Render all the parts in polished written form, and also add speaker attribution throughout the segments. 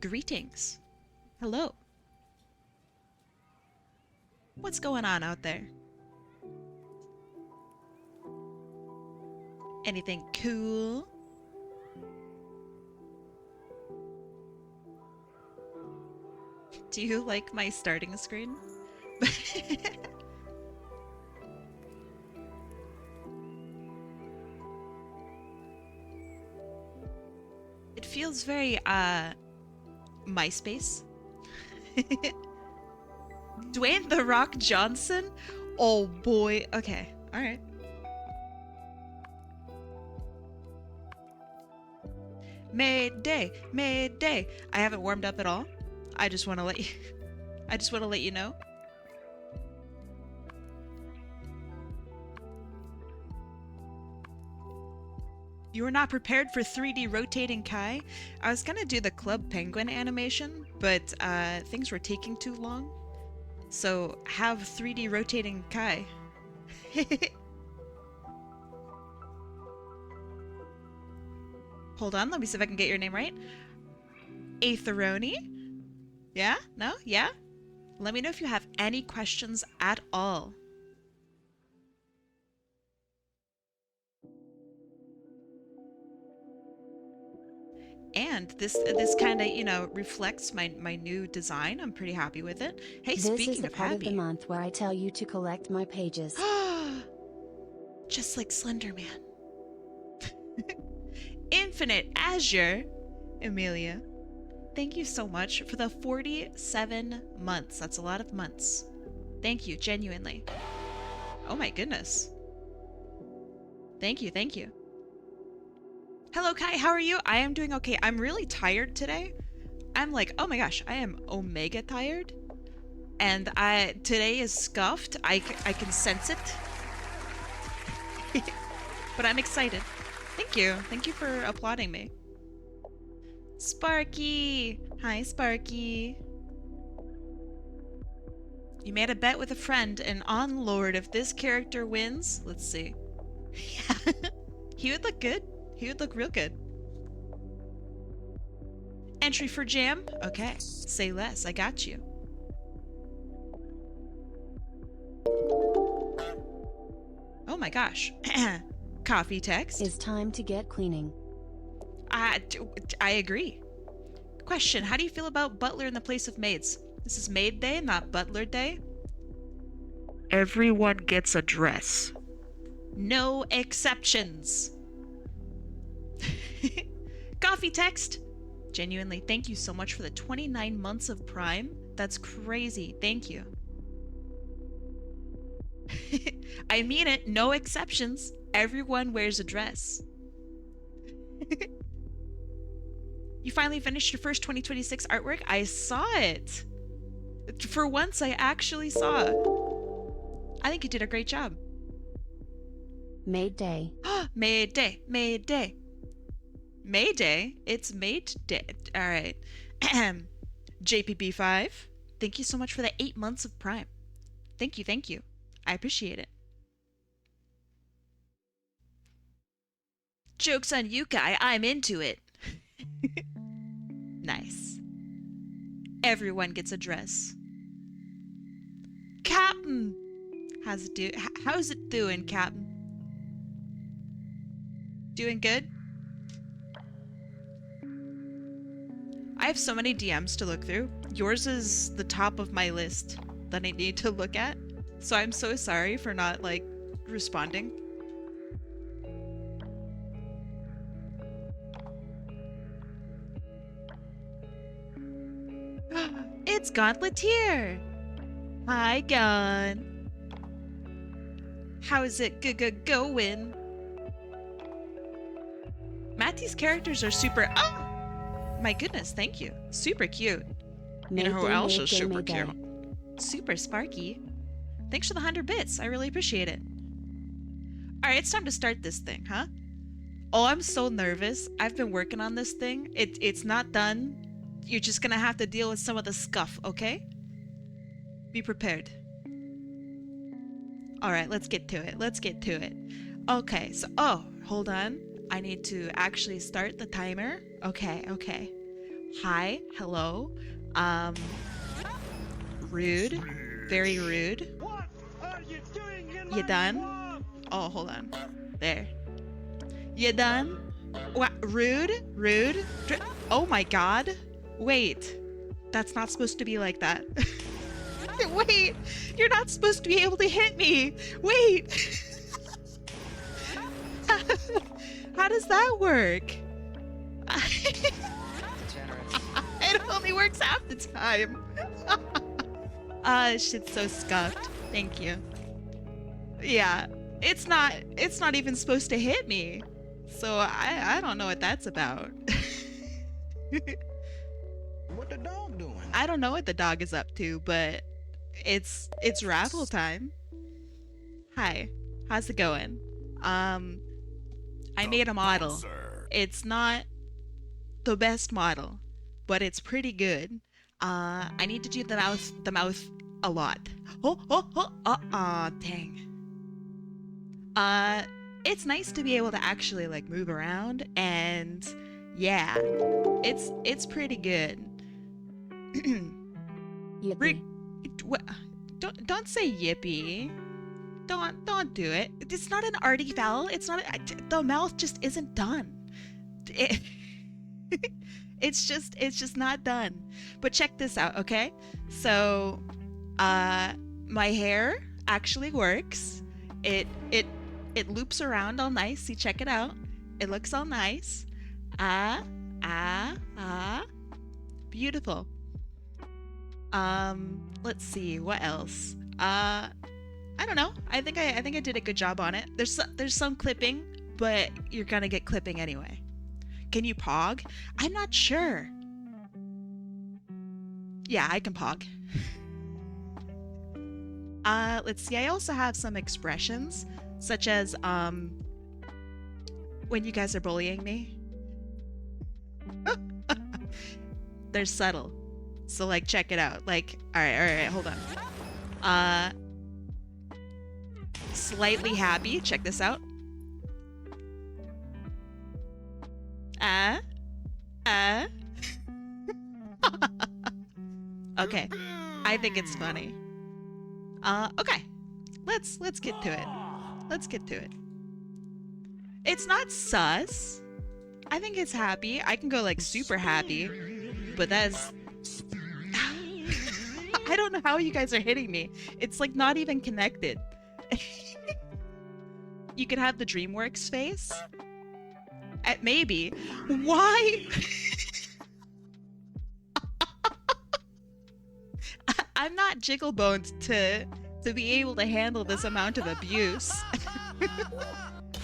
Speaker 1: Greetings. Hello. What's going on out there? Anything cool? Do you like my starting screen? It feels very, MySpace. Dwayne The Rock Johnson? Oh boy. Okay, alright. Mayday! Mayday! I haven't warmed up at all. I just want to let you... I just want to let you know. You were not prepared for 3D rotating Kai? I was gonna do the Club Penguin animation, but things were taking too long. So have 3D rotating Kai. Hold on, let me see if I can get your name right. Aetheroni? Yeah? No? Yeah? Let me know if you have any questions at all. And this kind of, you know, reflects my new design. I'm pretty happy with it. Hey,
Speaker 2: this is
Speaker 1: speaking
Speaker 2: the
Speaker 1: of
Speaker 2: part
Speaker 1: happy.
Speaker 2: of the month where I tell you to collect my pages.
Speaker 1: Just like Slender Man. Infinite Azure, Amelia. Thank you so much for the 47 months. That's a lot of months. Thank you, genuinely. Oh my goodness. Thank you, thank you. Hello, Kai, how are you? I am doing okay. I'm really tired today. I'm like, oh my gosh, I am omega tired. And today is scuffed. I can sense it. But I'm excited. Thank you. Thank you for applauding me. Sparky! Hi, Sparky. You made a bet with a friend, and on Lord, if this character wins, let's see. Yeah. He would look good. He would look real good. Entry for jam? Okay. Say less. I got you. Oh my gosh. Coffee text.
Speaker 2: It's time to get cleaning.
Speaker 1: I agree. Question, how do you feel about butler in the place of maids? This is maid day, not butler day. Everyone gets a dress. No exceptions. Coffee text. Genuinely, thank you so much for the 29 months of Prime. That's crazy. Thank you. I mean it. No exceptions. Everyone wears a dress. You finally finished your first 2026 artwork? I saw it. For once, I actually saw it. I think you did a great job.
Speaker 2: Maid Day.
Speaker 1: Maid Day. Maid Day. May Day? It's Maid Day. Alright. JPB5, thank you so much for the 8 months of Prime. Thank you, thank you. I appreciate it. Joke's on you, Kai. I'm into it. Nice. Everyone gets a dress. Captain! How's it doing, Captain? Doing good? I have so many DMs to look through. Yours is the top of my list that I need to look at. So I'm so sorry for not, like, responding. It's Gauntleteer! Hi, Gon. How's it going? Matty's characters are super... Oh! My goodness, thank you. Super cute. You know who else is super cute? Super Sparky. Thanks for the 100 bits. I really appreciate it. Alright, it's time to start this thing, huh? Oh, I'm so nervous. I've been working on this thing. It's not done. You're just gonna have to deal with some of the scuff, okay? Be prepared. Alright, let's get to it. Let's get to it. Okay, so... Oh, hold on. I need to actually start the timer. Okay. Hi, hello. Um, rude. Very rude.
Speaker 3: What are you doing in
Speaker 1: You
Speaker 3: my
Speaker 1: done?
Speaker 3: swamp?
Speaker 1: Oh, hold on. There. You done? What? Rude? Rude? Oh my god. Wait. That's not supposed to be like that. Wait. You're not supposed to be able to hit me. Wait. How does that work? It only works half the time. Shit's so scuffed. Thank you. Yeah. It's not even supposed to hit me. So I don't know what that's about.
Speaker 3: What the dog doing?
Speaker 1: I don't know what the dog is up to, but it's raffle time. Hi. How's it going? I made a model. It's not the best model, but it's pretty good. I need to do the mouth a lot. Dang. It's nice to be able to actually like move around, and yeah, it's pretty good.
Speaker 2: Yippee.
Speaker 1: Don't say yippee. Don't do it. It's not an arty foul. It's not. The mouth just isn't done. It's just not done. But check this out, okay? So, my hair actually works. It loops around all nice. See, check it out. It looks all nice. Beautiful. Let's see, what else? I don't know. I think I did a good job on it. There's some clipping, but you're gonna get clipping anyway. Can you pog? I'm not sure. Yeah, I can pog. Let's see. I also have some expressions, such as when you guys are bullying me. They're subtle. So like check it out. Like, all right, hold on. Slightly happy. Check this out. Okay. I think it's funny. Okay. Let's get to it. Let's get to it. It's not sus. I think it's happy. I can go like super happy, but that's I don't know how you guys are hitting me. It's like not even connected. You could have the DreamWorks face. Maybe. Why? I'm not jiggle-boned to be able to handle this amount of abuse.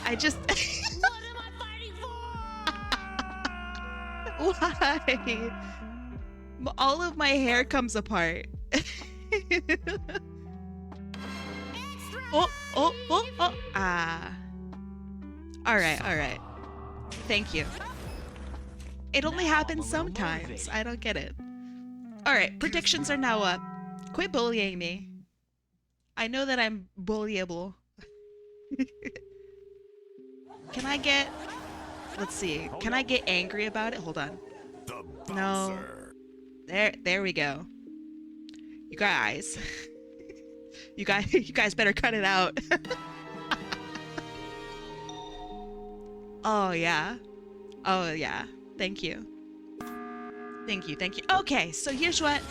Speaker 1: I just...
Speaker 3: What am I fighting for?
Speaker 1: Why? All of my hair comes apart. Oh. Alright. Thank you. It only happens sometimes. I don't get it. Alright, predictions are now up. Quit bullying me. I know that I'm bullyable. Can I get... Let's see. Can I get angry about it? Hold on. No. There we go. You guys. You guys better cut it out. Oh yeah. Thank you. Okay, so here's what.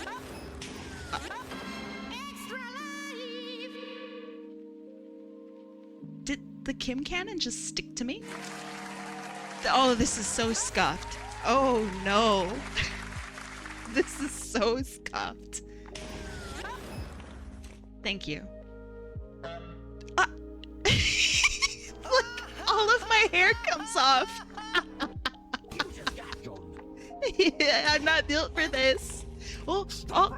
Speaker 1: Did the Kim cannon just stick to me? Oh, this is so scuffed. Oh no. This is so scuffed. Thank you. Look, all of my hair comes off. Yeah, I'm not built for this. Oh.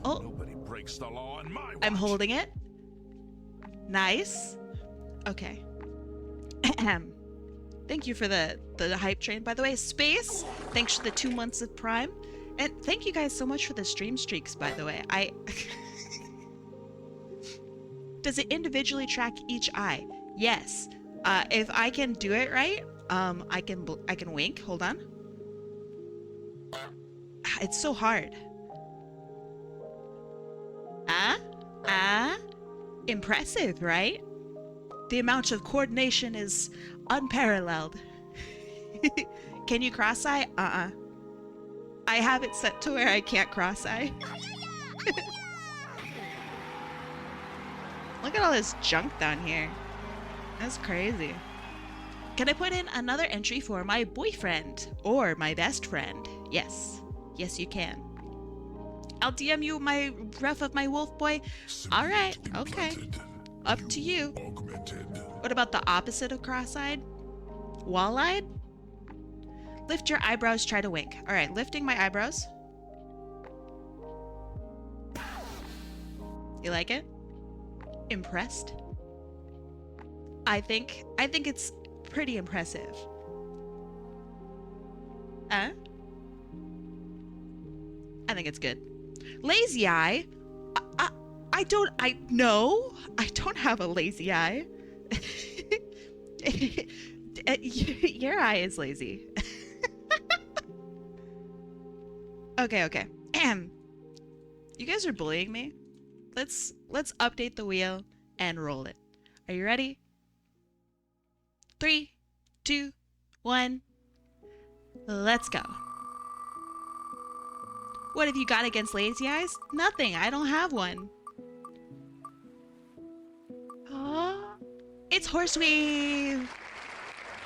Speaker 4: Nobody breaks the law in my
Speaker 1: I'm
Speaker 4: watch.
Speaker 1: holding it. Nice. Okay. Thank you for the hype train, by the way. Space, thanks for the 2 months of Prime. And thank you guys so much for the stream streaks, by the way. Does it individually track each eye? Yes. If I can do it right, I can wink. Hold on. It's so hard. Impressive, right? The amount of coordination is unparalleled. Can you cross-eye? I have it set to where I can't cross-eye. Look at all this junk down here. That's crazy. Can I put in another entry for my boyfriend or my best friend? Yes. Yes, you can. I'll DM you my ref of my wolf boy. All right. Okay. Up to you.
Speaker 4: Augmented.
Speaker 1: What about the opposite of cross-eyed? Wall-eyed? Lift your eyebrows, try to wink. All right, lifting my eyebrows. You like it? Impressed? I think it's pretty impressive. I think it's good. Lazy eye? I don't have a lazy eye. Your eye is lazy. Okay. You guys are bullying me. Let's update the wheel and roll it. Are you ready? 3, 2, 1. Let's go. What have you got against lazy eyes? Nothing. I don't have one. Oh, it's horseweave.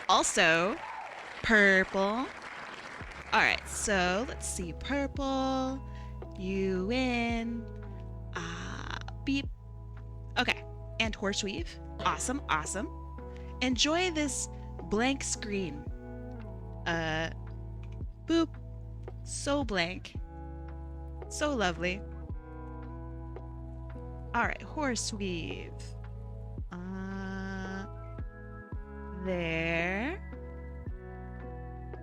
Speaker 1: Also, purple. All right, so let's see. Purple. You win. Beep. Okay, and horseweave. Awesome. Enjoy this blank screen. Boop. So blank. So lovely. All right, horseweave. There.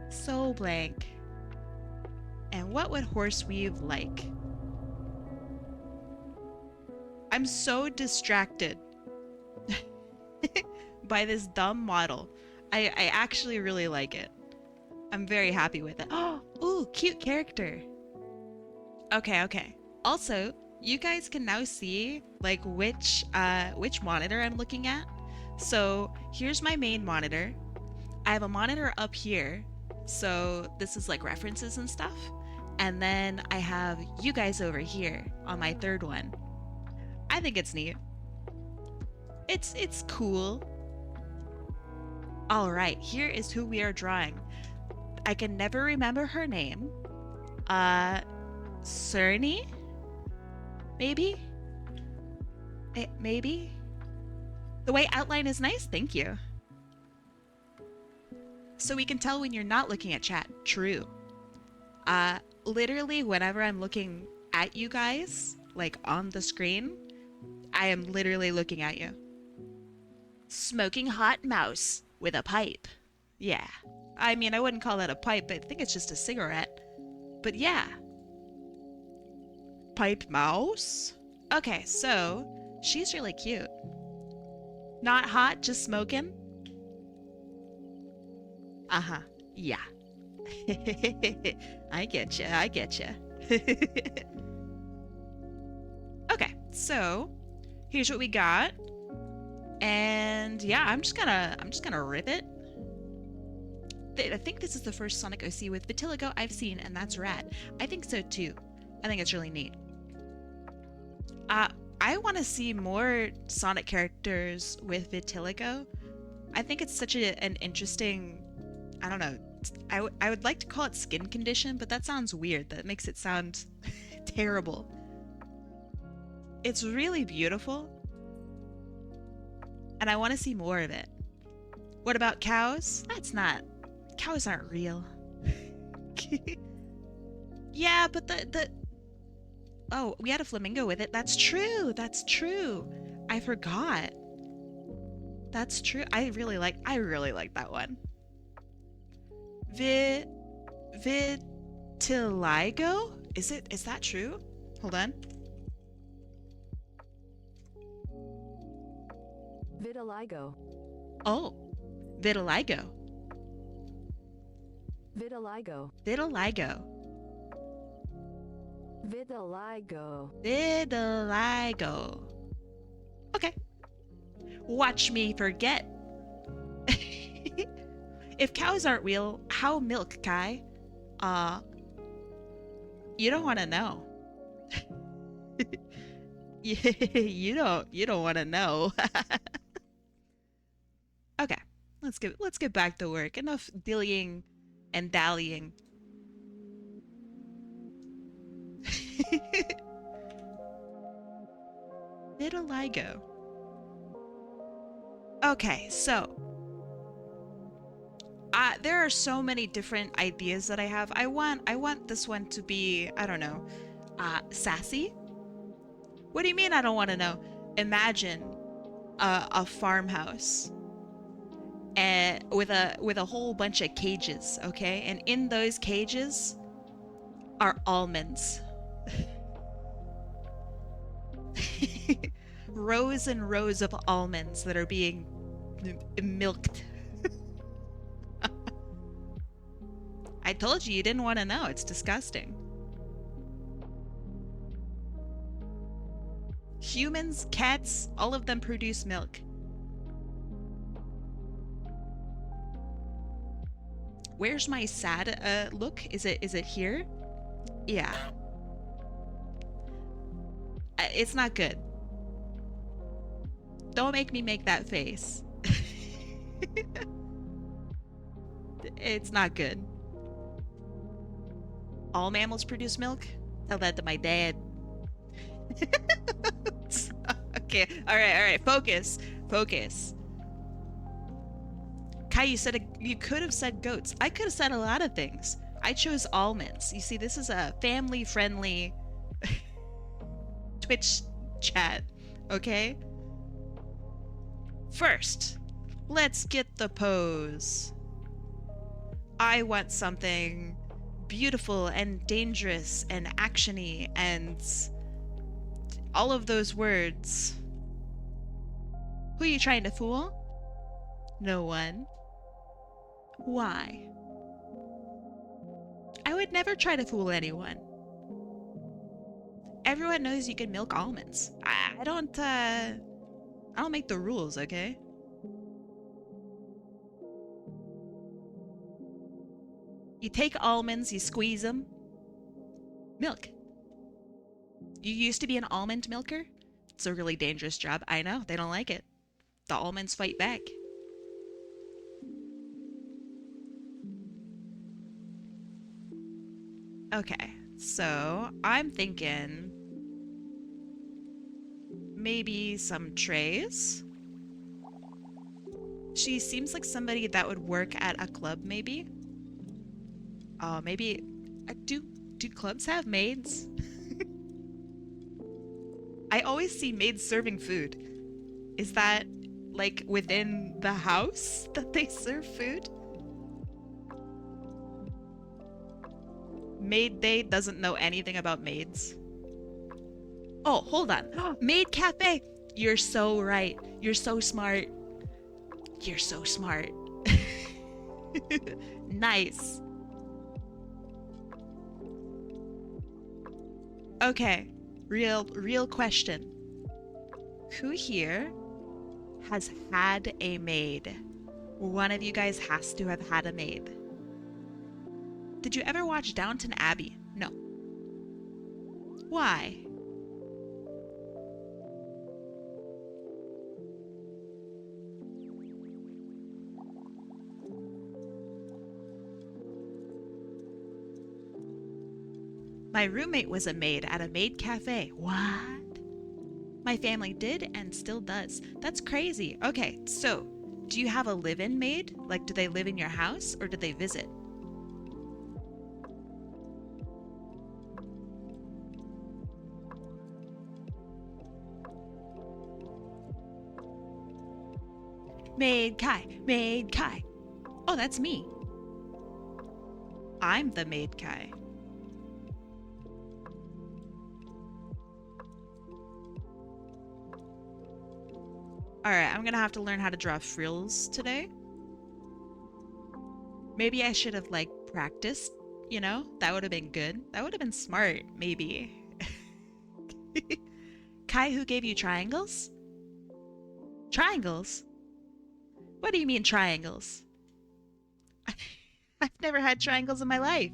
Speaker 1: So blank. And what would horseweave like? I'm so distracted by this dumb model. I actually really like it. I'm very happy with it. Oh, ooh, cute character. Okay. Also, you guys can now see like which monitor I'm looking at. So here's my main monitor. I have a monitor up here. So this is like references and stuff. And then I have you guys over here on my third one. I think it's neat. It's cool. All right, here is who we are drawing. I can never remember her name. Cerny? Maybe? Maybe? The white outline is nice, thank you. So we can tell when you're not looking at chat. True. Literally, whenever I'm looking at you guys, like on the screen, I am literally looking at you. Smoking hot mouse with a pipe. Yeah. I mean, I wouldn't call that a pipe, I think it's just a cigarette. But yeah. Pipe mouse? Okay, so she's really cute. Not hot, just smoking? Uh-huh. Yeah. I get you. Okay, so here's what we got. And yeah, I'm just gonna rip it. I think this is the first Sonic OC with Vitiligo I've seen, and that's rad. I think so too. I think it's really neat. I want to see more Sonic characters with Vitiligo. I think it's such an interesting, I don't know, I would like to call it skin condition, but that sounds weird. That makes it sound terrible. It's really beautiful, and I want to see more of it. What about cows? Cows aren't real. Yeah, but oh, we had a flamingo with it. That's true. I forgot. That's true. I really like that one. Vitiligo? Is that true? Hold on.
Speaker 2: Vitiligo.
Speaker 1: Oh, vitiligo.
Speaker 2: Vitiligo.
Speaker 1: Vitiligo.
Speaker 2: Vitiligo.
Speaker 1: Vitiligo. Okay. Watch me forget. If cows aren't real, how milk, Kai? You don't want to know. You don't want to know. Okay, let's get back to work. Enough dillying and dallying. Vitiligo. Okay, so there are so many different ideas that I have. I want this one to be, I don't know, sassy. What do you mean I don't want to know? Imagine a farmhouse and with a whole bunch of cages, okay? And in those cages are almonds. Rows and rows of almonds that are being milked. I told you didn't want to know. It's disgusting. Humans, cats, all of them produce milk. Where's my sad look? Is it here? Yeah. It's not good. Don't make me make that face. It's not good. All mammals produce milk? Tell that to my dad. Okay, alright, focus. Kai, you could have said goats. I could have said a lot of things. I chose almonds. You see, this is a family-friendly Twitch chat, okay? First, let's get the pose. I want something beautiful and dangerous and actiony and all of those words. Who are you trying to fool? No one. Why? I would never try to fool anyone. Everyone knows you can milk almonds. I don't make the rules, okay? You take almonds, you squeeze them. Milk. You used to be an almond milker? It's a really dangerous job. I know, they don't like it. The almonds fight back. Okay, so I'm thinking maybe some trays. She seems like somebody that would work at a club, maybe. Maybe do clubs have maids? I always see maids serving food. Is that like within the house that they serve food? Maid Day doesn't know anything about maids. Oh, hold on. Maid Cafe! You're so right. You're so smart. You're so smart. Nice. Okay, real question. Who here has had a maid? One of you guys has to have had a maid. Did you ever watch Downton Abbey? No. Why? My roommate was a maid at a maid cafe. What? My family did and still does. That's crazy. Okay, so do you have a live-in maid? Like, do they live in your house or do they visit? Maid Kai, Maid Kai. Oh, that's me. I'm the Maid Kai. Alright, I'm gonna have to learn how to draw frills today. Maybe I should have, like, practiced You know, that would have been good. That would have been smart, maybe. Kai, who gave you triangles? Triangles? What do you mean triangles? I've never had triangles in my life.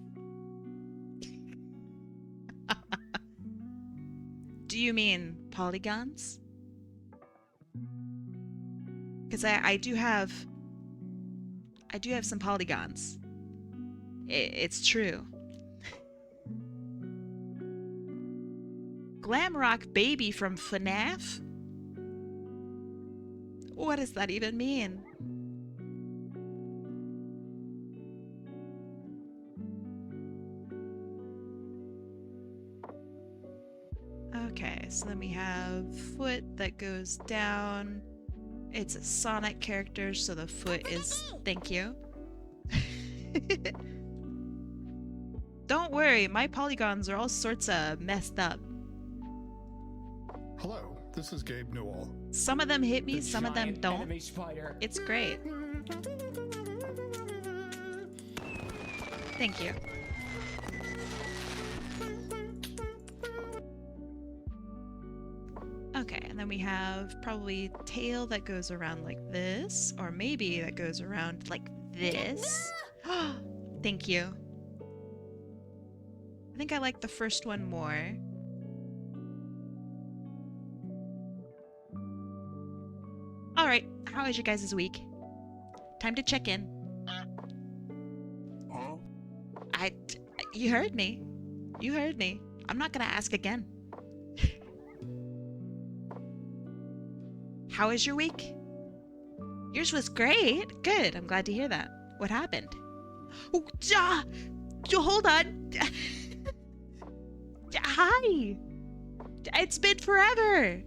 Speaker 1: Do you mean polygons? Because I do have some polygons. It's true. Glamrock baby from FNAF? What does that even mean? Okay, so then we have foot that goes down. It's a Sonic character, so the foot is... Thank you. Don't worry, my polygons are all sorts of messed up.
Speaker 5: Hello, this is Gabe Newell.
Speaker 1: Some of them hit me,
Speaker 6: The
Speaker 1: some of them
Speaker 6: giant
Speaker 1: don't.
Speaker 6: enemy spider.
Speaker 1: It's great. Thank you. Okay, and then we have probably tail that goes around like this, or maybe that goes around like this. Thank you. I think I like the first one more. Alright, how was your guys' week? Time to check in. You heard me. You heard me. I'm not gonna ask again. How was your week? Yours was great. Good. I'm glad to hear that. What happened? Oh, hold on. Hi. It's been forever.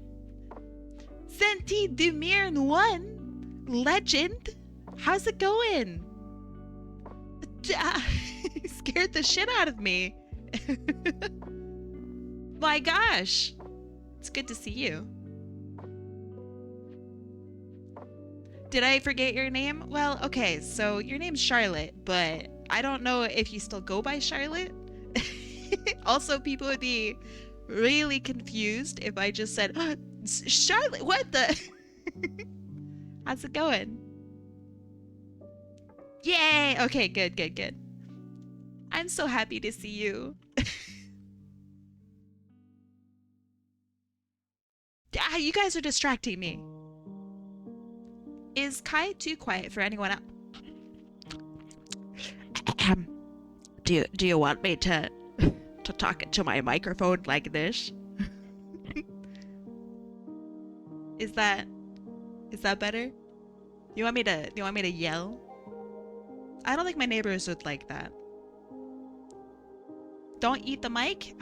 Speaker 1: Senti Demirn 1 Legend. How's it going? You scared the shit out of me. My gosh. It's good to see you. Did I forget your name? Well, okay, so your name's Charlotte, but I don't know if you still go by Charlotte. Also, people would be really confused if I just said, oh, Charlotte, what the? How's it going? Yay! Okay, good, good, good. I'm so happy to see you. You guys are distracting me. Is Kai too quiet for anyone else? Do you want me to talk into my microphone like this? Is that better? You want me to yell? I don't think my neighbors would like that. Don't eat the mic?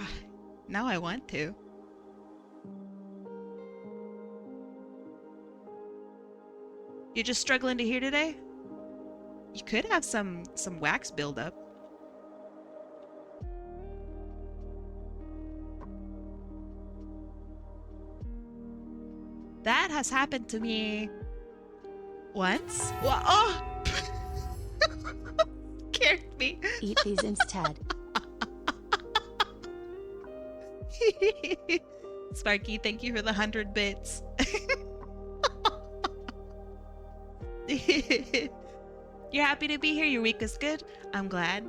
Speaker 1: Now I want to. You're just struggling to hear today? You could have some wax buildup. That has happened to me once. Oh! Scared me.
Speaker 2: Eat these instead.
Speaker 1: Sparky, thank you for the 100 bits. You're happy to be here? Your week is good? I'm glad.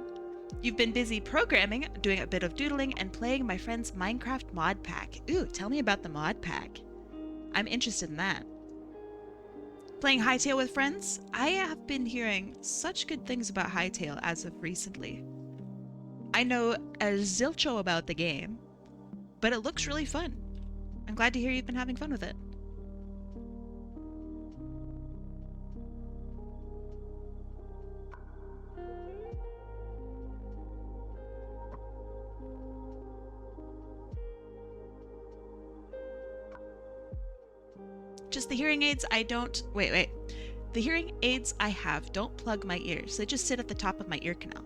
Speaker 1: You've been busy programming, doing a bit of doodling, and playing my friend's Minecraft mod pack. Ooh, tell me about the mod pack. I'm interested in that. Playing Hytale with friends? I have been hearing such good things about Hytale as of recently. I know a zilcho about the game, but it looks really fun. I'm glad to hear you've been having fun with it. Just the hearing aids I don't... Wait. The hearing aids I have don't plug my ears. They just sit at the top of my ear canal.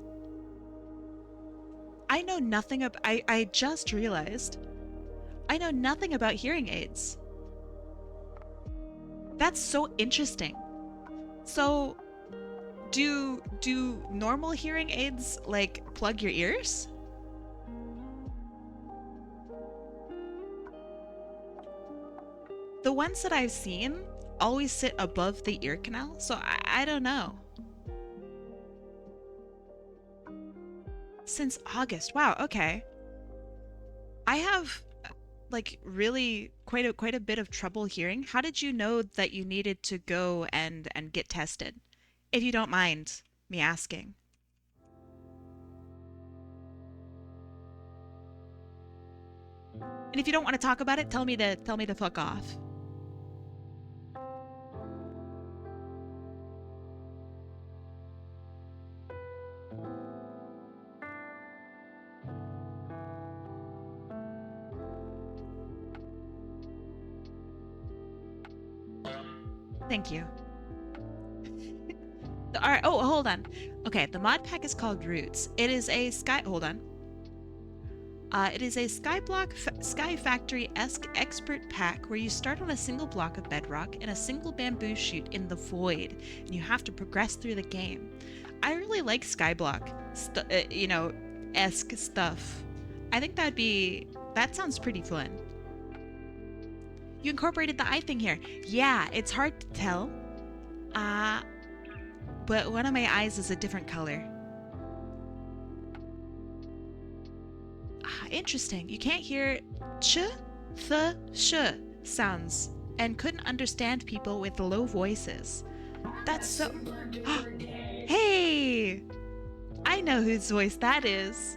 Speaker 1: I know nothing about... I just realized. I know nothing about hearing aids. That's so interesting. So, do normal hearing aids like plug your ears? The ones that I've seen always sit above the ear canal, so I don't know. Since August. Wow, okay. I have like really quite a bit of trouble hearing. How did you know that you needed to go and get tested? If you don't mind me asking. And if you don't want to talk about it, tell me to fuck off. Thank you. All right. Oh, hold on. Okay, the mod pack is called Roots. It is a sky. Hold on. It is a Sky Factory-esque expert pack where you start on a single block of bedrock and a single bamboo shoot in the void, and you have to progress through the game. I really like Skyblock, esque stuff. I think that sounds pretty fun. You incorporated the eye thing here. Yeah, it's hard to tell. But one of my eyes is a different color. Interesting. You can't hear ch, th, sh sounds and couldn't understand people with low voices. That's so... Hey! I know whose voice that is.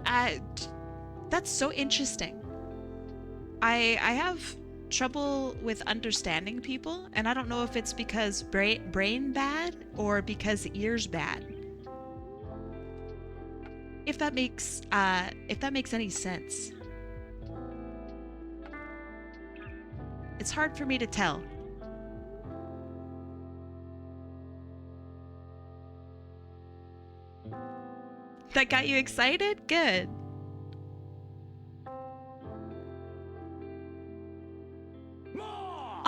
Speaker 1: That's so interesting. I have trouble with understanding people, and I don't know if it's because brain bad or because ears bad. If that makes any sense. It's hard for me to tell. That got you excited? Good.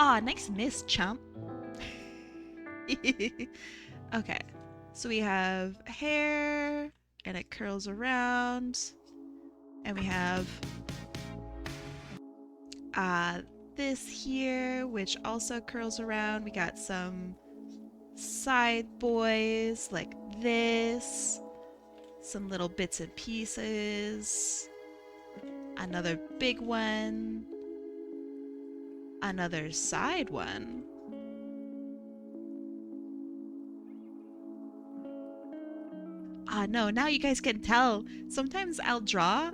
Speaker 1: Aw, nice miss, chump. Okay, so we have hair, and it curls around, and we have this here, which also curls around. We got some side boys like this, some little bits and pieces, another big one, another side one. No, now you guys can tell. Sometimes I'll draw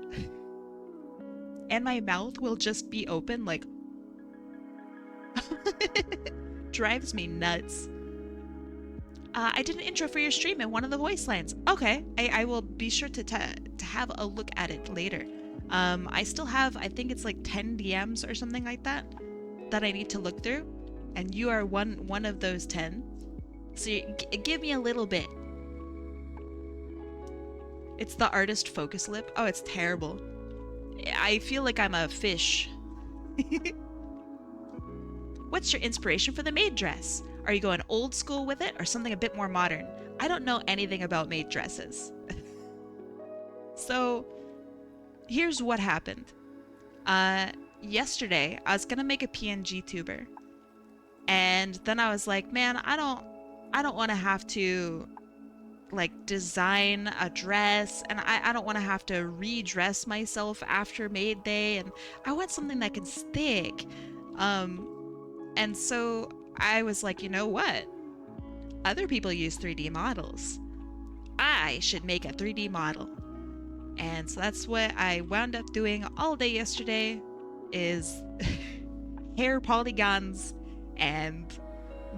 Speaker 1: and my mouth will just be open like drives me nuts. I did an intro for your stream in one of the voice lines. Okay, I will be sure to have a look at it later. I still have, I think it's like 10 DMs or something like that I need to look through, and you are one of those 10. So give me a little bit. It's the artist focus lip. Oh, it's terrible. I feel like I'm a fish. What's your inspiration for the maid dress? Are you going old school with it or something a bit more modern? I don't know anything about maid dresses. So, here's what happened. Yesterday, I was gonna make a PNG tuber. And then I was like, man, I don't want to have to like design a dress, and I don't want to have to redress myself after Maid Day, and I want something that can stick. And so I was like, you know what? Other people use 3D models. I should make a 3D model. And so that's what I wound up doing all day yesterday, is hair polygons and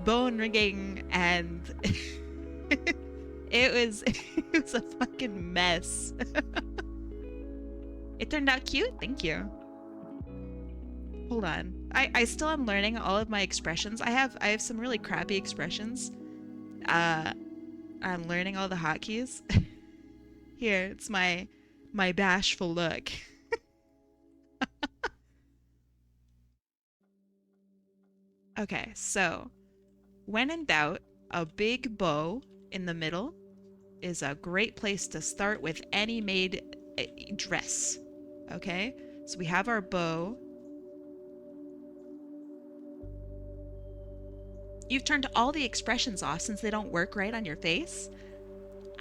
Speaker 1: bone rigging, and it was a fucking mess. It turned out cute. Thank you. Hold on. I still am learning all of my expressions. I have some really crappy expressions. I'm learning all the hotkeys. Here, it's my bashful look. Okay, so when in doubt, a big bow in the middle is a great place to start with any Maid dress. Okay, so we have our bow. You've turned all the expressions off since they don't work right on your face.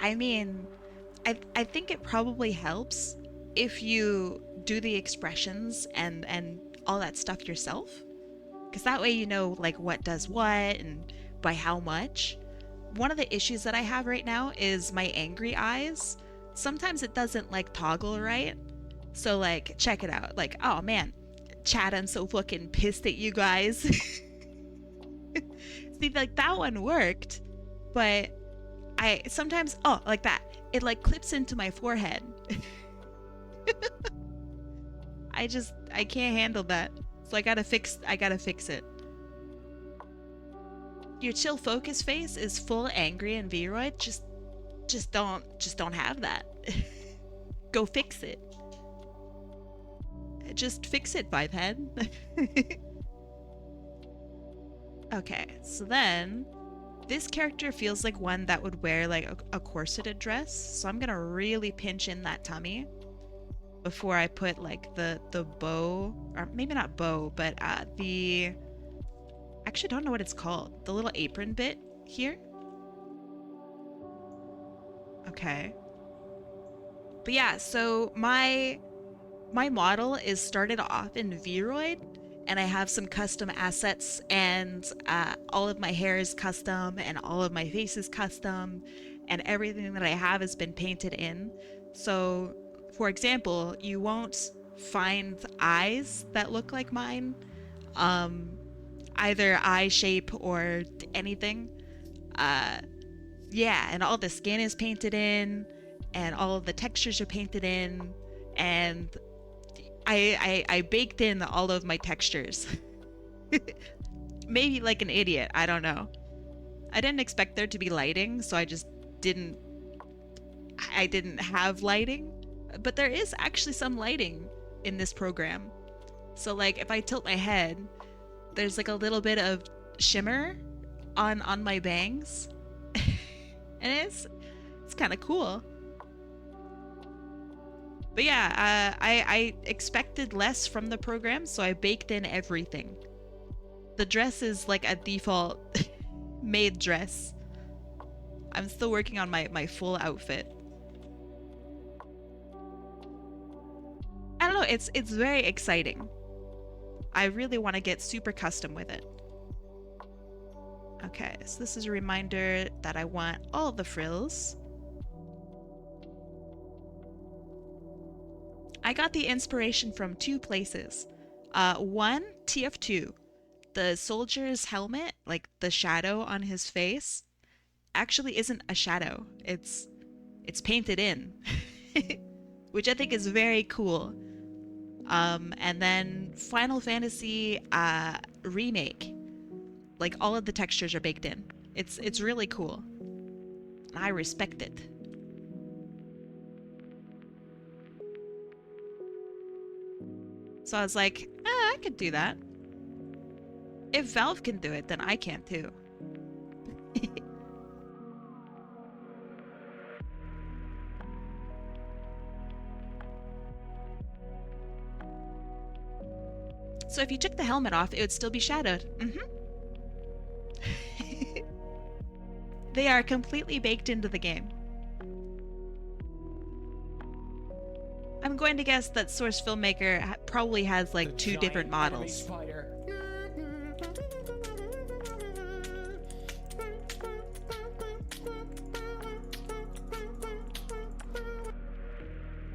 Speaker 1: I mean, I think it probably helps if you do the expressions and all that stuff yourself, because that way you know like what does what and by how much. One of the issues that I have right now is my angry eyes. Sometimes it doesn't like toggle right. So like check it out. Like, oh man, Chad, I'm so fucking pissed at you guys. See, like that one worked, but I sometimes, oh, like that. It like clips into my forehead. I can't handle that. So I gotta fix it. Your chill focus face is full angry and Vroid. Just don't have that. Go fix it. Just fix it, Vibehead. Okay, so then this character feels like one that would wear like a corseted dress. So I'm gonna really pinch in that tummy before I put like the bow, or maybe not bow, but the, actually don't know what it's called. The little apron bit here. Okay. But yeah, so my model is started off in Vroid, and I have some custom assets, and all of my hair is custom, and all of my face is custom, and everything that I have has been painted in. So, for example, you won't find eyes that look like mine, either eye shape or anything. Yeah, and all the skin is painted in, and all of the textures are painted in, and I baked in all of my textures. Maybe like an idiot, I don't know. I didn't expect there to be lighting, so I didn't have lighting. But there is actually some lighting in this program. So like if I tilt my head, there's like a little bit of shimmer on my bangs. And it's kind of cool. But yeah, I expected less from the program, so I baked in everything. The dress is like a default Maid dress. I'm still working on my full outfit. I don't know, it's very exciting. I really want to get super custom with it. Okay, so this is a reminder that I want all the frills. I got the inspiration from two places. One, TF2. The soldier's helmet, like the shadow on his face, actually isn't a shadow. It's painted in, which I think is very cool. And then Final Fantasy Remake, like all of the textures are baked in. It's really cool. I respect it. So I was like, I could do that. If Valve can do it, then I can too. So if you took the helmet off, it would still be shadowed. They are completely baked into the game. I'm going to guess that Source Filmmaker probably has like two different models.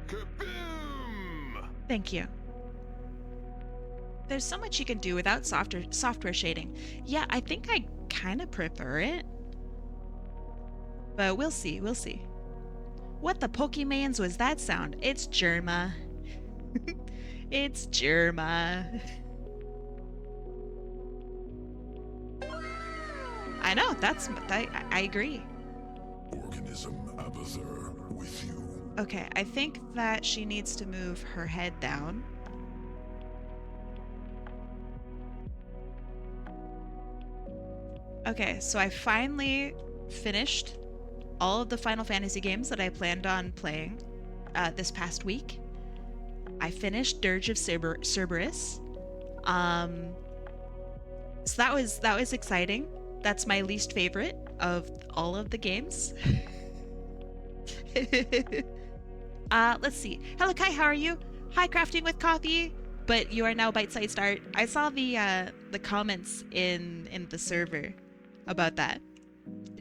Speaker 4: Kaboom!
Speaker 1: Thank you. There's so much you can do without software shading. Yeah, I think I kind of prefer it. But we'll see, we'll see. What the Pokemans was that sound? It's Germa. It's Germa. I know, I agree.
Speaker 4: Organism Abathur with you.
Speaker 1: Okay, I think that she needs to move her head down. Okay, so I finally finished all of the Final Fantasy games that I planned on playing this past week. I finished Dirge of Cerberus. So that was exciting. That's my least favorite of all of the games. Let's see. Hello Kai, how are you? Hi, Crafting with Coffee. But you are now bite-sized art. I saw the comments in the server about that.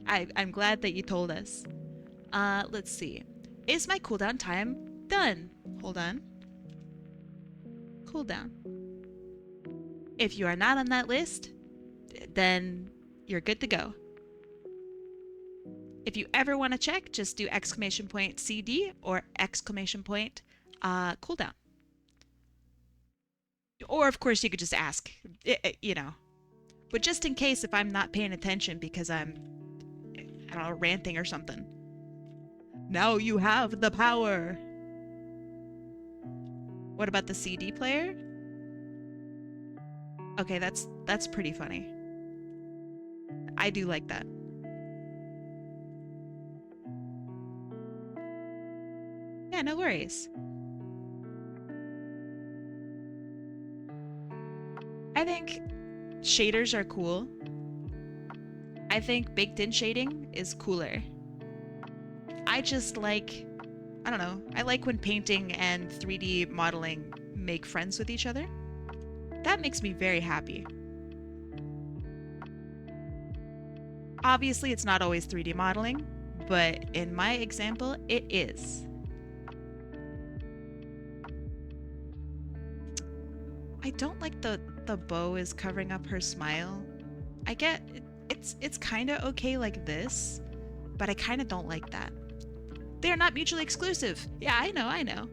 Speaker 1: I'm glad that you told us. Let's see. Is my cooldown time done? Hold on. Cooldown. If you are not on that list, then you're good to go. If you ever want to check, just do !CD or !cooldown. Or of course you could just ask, you know. But just in case if I'm not paying attention because I'm, I don't know, ranting or something. Now you have the power. What about the CD player? Okay, that's pretty funny. I do like that. Yeah, no worries. I think shaders are cool. I think baked-in shading is cooler. I just like, I don't know, I like when painting and 3D modeling make friends with each other. That makes me very happy. Obviously, it's not always 3D modeling, but in my example, it is. I don't like the bow is covering up her smile. I get it's kind of okay like this, but I kind of don't like that. They're not mutually exclusive. Yeah, I know.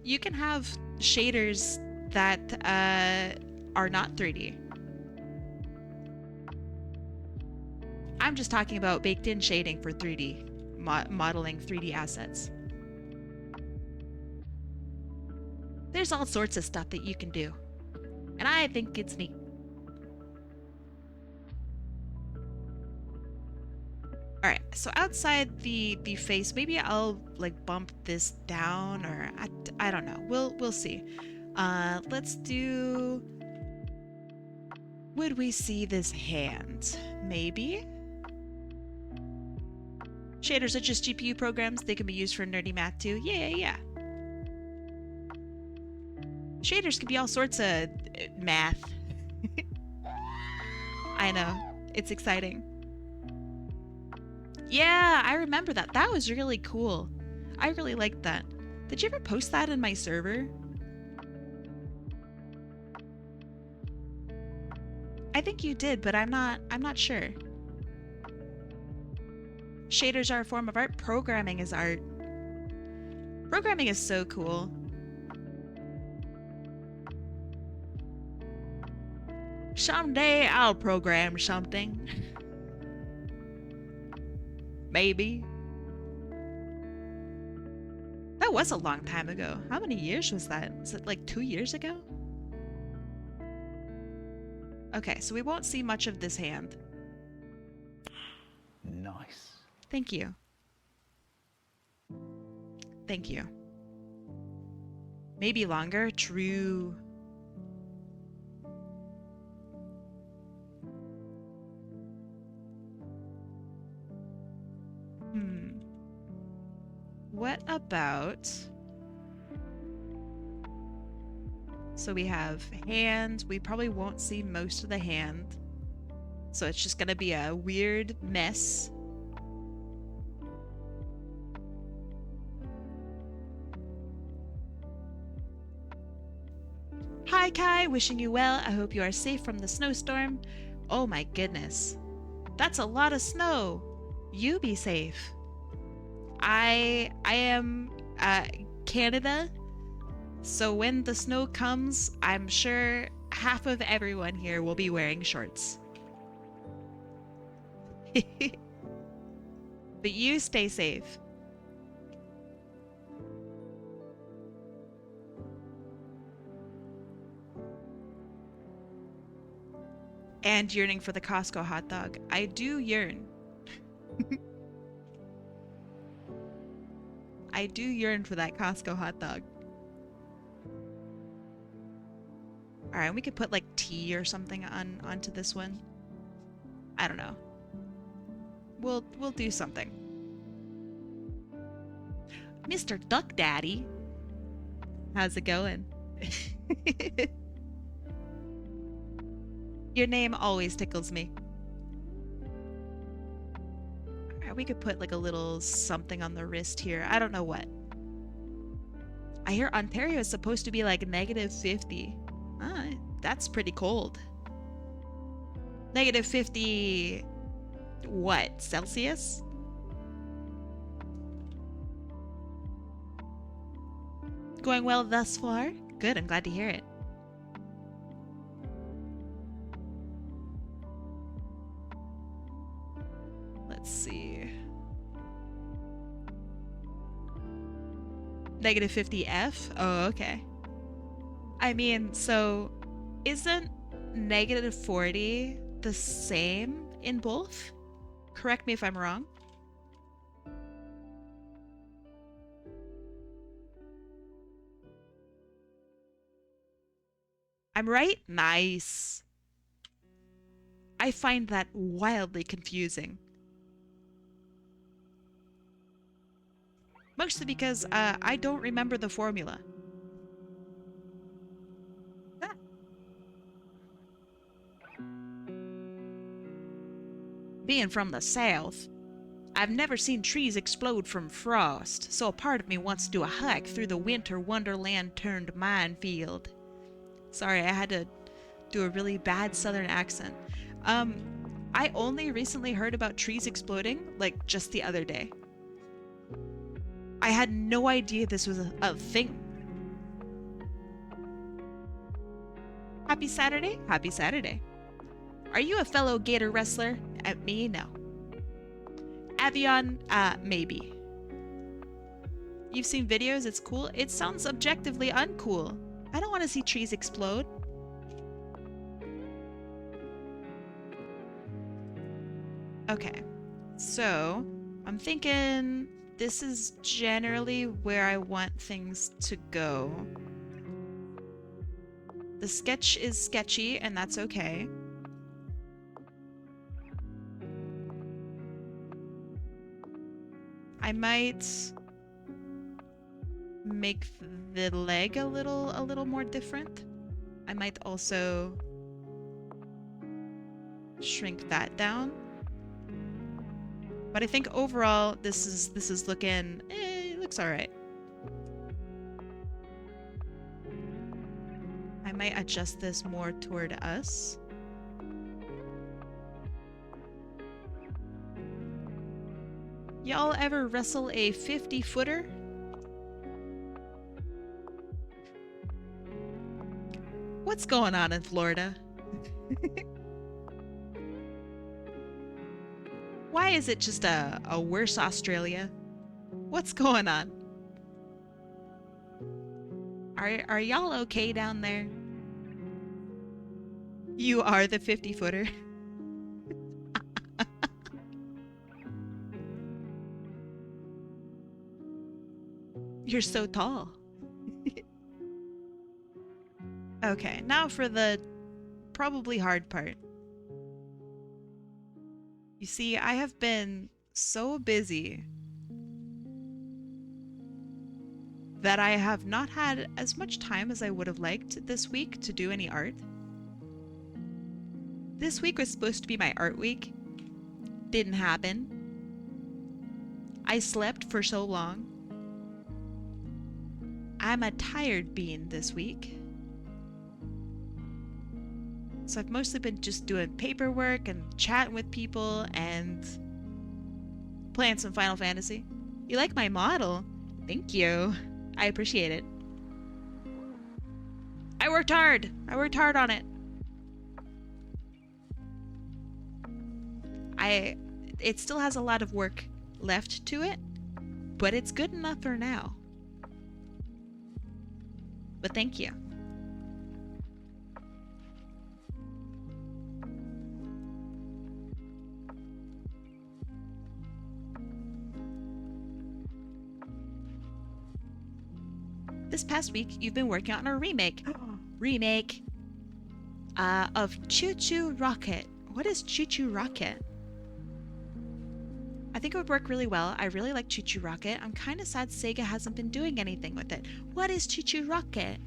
Speaker 1: You can have shaders that are not 3D. I'm just talking about baked-in shading for 3D, modeling 3D assets. There's all sorts of stuff that you can do, and I think it's neat. Alright, so outside the face, maybe I'll like bump this down, or I don't know. We'll see. Let's do... Would we see this hand? Maybe? Shaders are just GPU programs. They can be used for nerdy math too. Yeah. Shaders can be all sorts of math. I know. It's exciting. Yeah, I remember that. That was really cool. I really liked that. Did you ever post that in my server? I think you did, but I'm not sure. Shaders are a form of art. Programming is art. Programming is so cool. Someday I'll program something. Maybe. That was a long time ago. How many years was that? Was it like 2 years ago? Okay, so we won't see much of this hand.
Speaker 3: Nice.
Speaker 1: Thank you. Thank you. Maybe longer? True. What about... So we have hand. We probably won't see most of the hand. So it's just gonna be a weird mess. Hi Kai, wishing you well. I hope you are safe from the snowstorm. Oh my goodness. That's a lot of snow. You be safe. I am Canada, so when the snow comes, I'm sure half of everyone here will be wearing shorts. But you stay safe. And yearning for the Costco hot dog. I do yearn. I do yearn for that Costco hot dog. All right, we could put like tea or something onto this one. I don't know. We'll do something. Mr. Duck Daddy. How's it going? Your name always tickles me. Alright, we could put like a little something on the wrist here. I don't know what. I hear Ontario is supposed to be like -50. That's pretty cold. -50 what? Celsius? Going well thus far? Good, I'm glad to hear it. Let's see. -50F? Oh, okay. I mean, so isn't -40 the same in both? Correct me if I'm wrong. I'm right? Nice. I find that wildly confusing. Mostly because I don't remember the formula. Ah. Being from the South, I've never seen trees explode from frost, so a part of me wants to do a hike through the winter wonderland turned minefield. Sorry, I had to do a really bad southern accent. I only recently heard about trees exploding, like, just the other day. I had no idea this was a thing. Happy Saturday? Happy Saturday. Are you a fellow gator wrestler? Me, no. Avion, maybe. You've seen videos, it's cool? It sounds objectively uncool. I don't want to see trees explode. Okay, so I'm thinking this is generally where I want things to go. The sketch is sketchy, and that's okay. I might make the leg a little more different. I might also shrink that down. But I think overall this is looking it looks all right. I might adjust this more toward us. Y'all ever wrestle a 50-footer? What's going on in Florida? Why is it just a worse Australia? What's going on? Are y'all okay down there? You are the 50-footer. You're so tall. Okay, now for the probably hard part. You see, I have been so busy that I have not had as much time as I would have liked this week to do any art. This week was supposed to be my art week. Didn't happen. I slept for so long. I'm a tired bean this week. So I've mostly been just doing paperwork and chatting with people and playing some Final Fantasy. You like my model? Thank you. I appreciate it. I worked hard. I worked hard on it. It still has a lot of work left to it, but it's good enough for now. But thank you. this past week you've been working on a remake. Of Choo Choo Rocket. What is Choo Choo Rocket? I think it would work really well. I really like Choo Choo Rocket. I'm kind of sad Sega hasn't been doing anything with it. What is Choo Choo Rocket?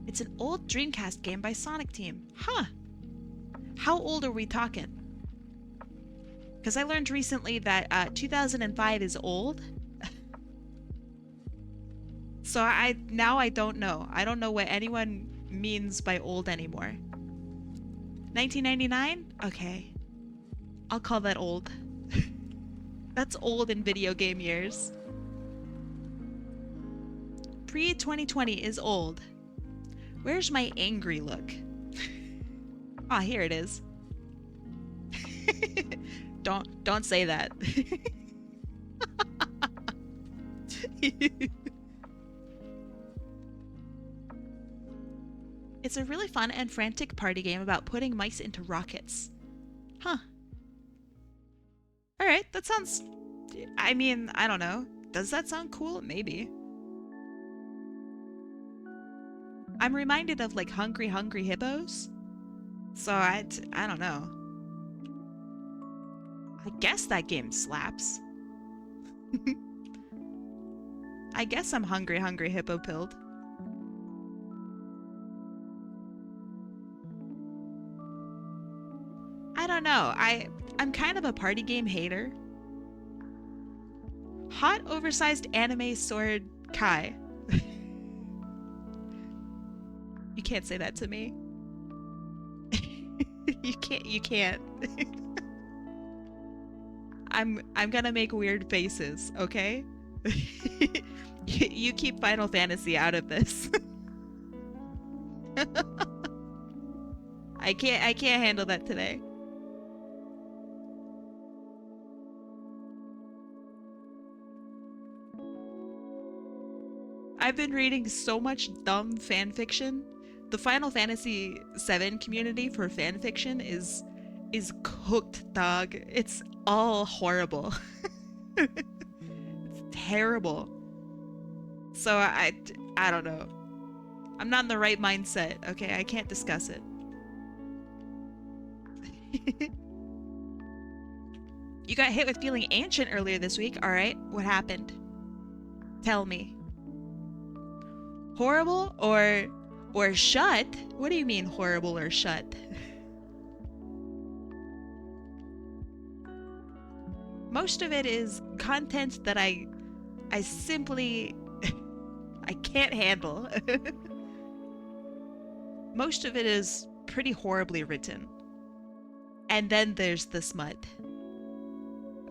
Speaker 1: It's an old Dreamcast game by Sonic Team. Huh. How old are we talking? Because I learned recently that 2005 is old. So now I don't know. I don't know what anyone means by old anymore. 1999? Okay. I'll call that old. That's old in video game years. Pre-2020 is old. Where's my angry look? Ah, here it is. Don't say that. It's a really fun and frantic party game about putting mice into rockets. Huh. Alright, that sounds... I mean, I don't know. Does that sound cool? Maybe. I'm reminded of, like, Hungry Hungry Hippos. So, I don't know. I guess that game slaps. I guess I'm Hungry Hungry Hippo pilled. I don't know. I'm kind of a party game hater. Hot oversized anime sword Kai. You can't say that to me. You can't. I'm gonna make weird faces, okay? You keep Final Fantasy out of this. I can't handle that today. I've been reading so much dumb fan fiction. The Final Fantasy VII community for fan fiction is cooked, dog. It's all horrible. It's terrible. So I don't know. I'm not in the right mindset, okay? I can't discuss it. You got hit with feeling ancient earlier this week. All right, what happened? Tell me. Horrible or shut? What do you mean horrible or shut? Most of it is content that I simply I can't handle. Most of it is pretty horribly written. And then there's the smut,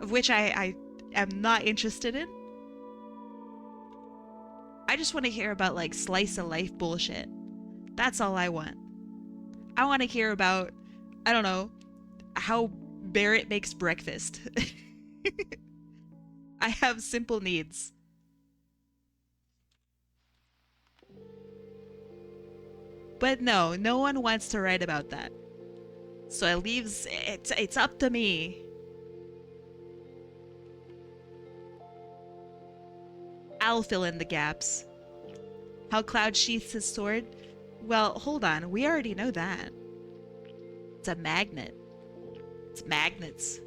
Speaker 1: of which I am not interested in. I just want to hear about, like, slice of life bullshit. That's all I want. I want to hear about, I don't know, how Barrett makes breakfast. I have simple needs. But no one wants to write about that. So it leaves, it's up to me. I'll fill in the gaps. How Cloud sheaths his sword? Well, hold on. We already know that. It's a magnet. It's magnets.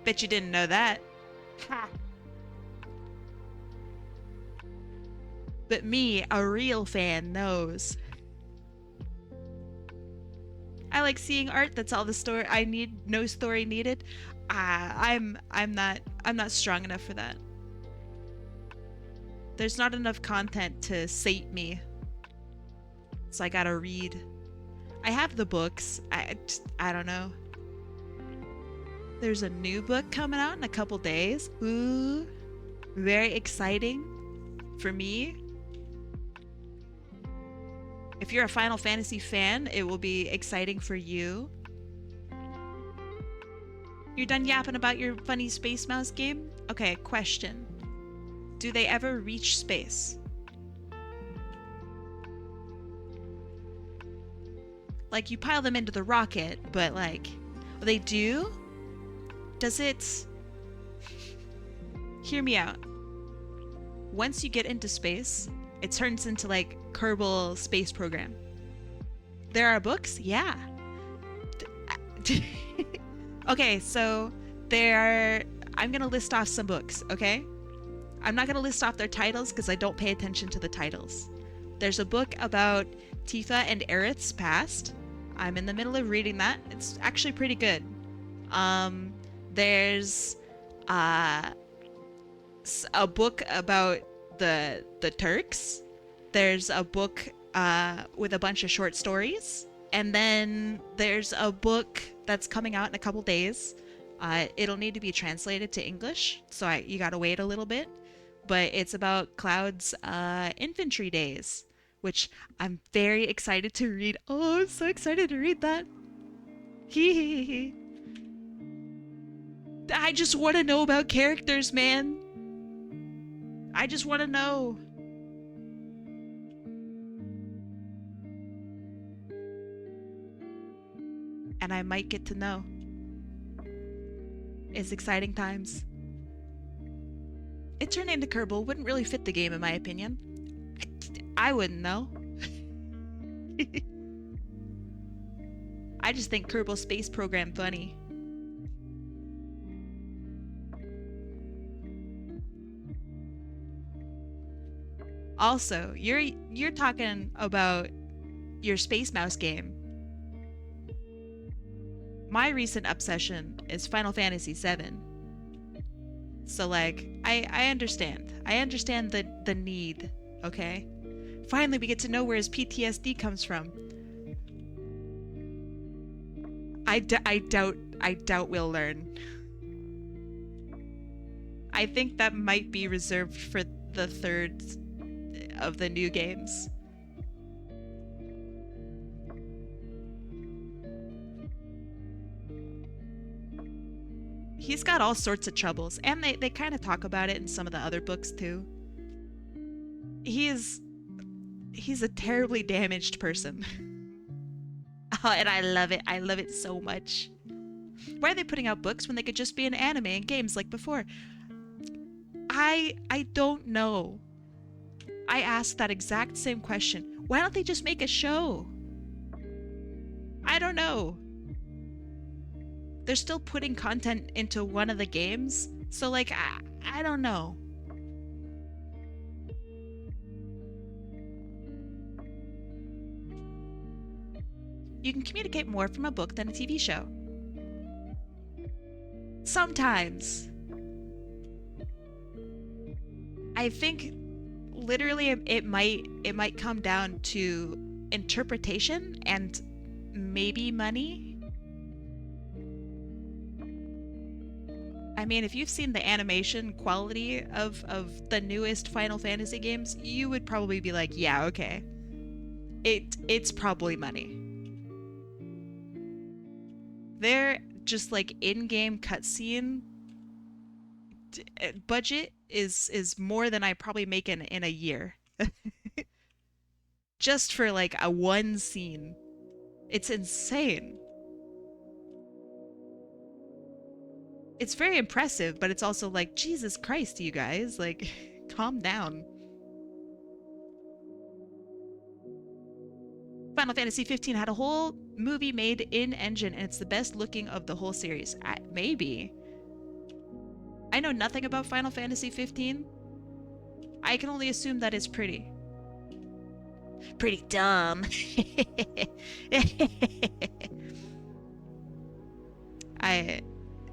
Speaker 1: Bet you didn't know that. Ha! But me, a real fan, knows. I like seeing art that's all the story I need, no story needed. I'm not strong enough for that. There's not enough content to sate me. So I gotta read. I have the books. I don't know. There's a new book coming out in a couple days. Ooh. Very exciting for me. If you're a Final Fantasy fan, it will be exciting for you. You're done yapping about your funny Space Mouse game? Okay, question. Do they ever reach space? Like, you pile them into the rocket, but, like, they do? Does it... Hear me out. Once you get into space, it turns into like Kerbal Space Program. There are books? Yeah. Okay, so I'm gonna list off some books, okay? I'm not gonna list off their titles because I don't pay attention to the titles. There's a book about Tifa and Aerith's past. I'm in the middle of reading that. It's actually pretty good. There's a book about the Turks. There's a book with a bunch of short stories. And then there's a book that's coming out in a couple days. It'll need to be translated to English, so you gotta wait a little bit. But it's about Cloud's infantry days, which I'm very excited to read. Oh, I'm so excited to read that. Hee. I just want to know about characters, man. I just want to know. And I might get to know. It's exciting times. It turned into Kerbal wouldn't really fit the game in my opinion. I wouldn't know. I just think Kerbal Space Program funny. Also, you're talking about your Space Mouse game. My recent obsession is Final Fantasy VII. So like, I understand. I understand the need, okay? Finally, we get to know where his PTSD comes from. I doubt we'll learn. I think that might be reserved for the third of the new games. He's got all sorts of troubles, and they kind of talk about it in some of the other books too. He's a terribly damaged person. Oh, and I love it. I love it so much. Why are they putting out books when they could just be an anime and games like before? I don't know. I asked that exact same question. Why don't they just make a show? I don't know. They're still putting content into one of the games, so like, I don't know. You can communicate more from a book than a TV show. Sometimes. I think literally it might come down to interpretation and maybe money. I mean, if you've seen the animation quality of the newest Final Fantasy games, you would probably be like, yeah, okay. It's probably money. Their just like in-game cutscene budget is more than I probably make in a year. Just for like a one scene. It's insane. It's very impressive, but it's also like, Jesus Christ, you guys, like, calm down. Final Fantasy 15 had a whole movie made in engine, and it's the best looking of the whole series. Maybe. I know nothing about Final Fantasy 15. I can only assume that it's pretty. Pretty dumb.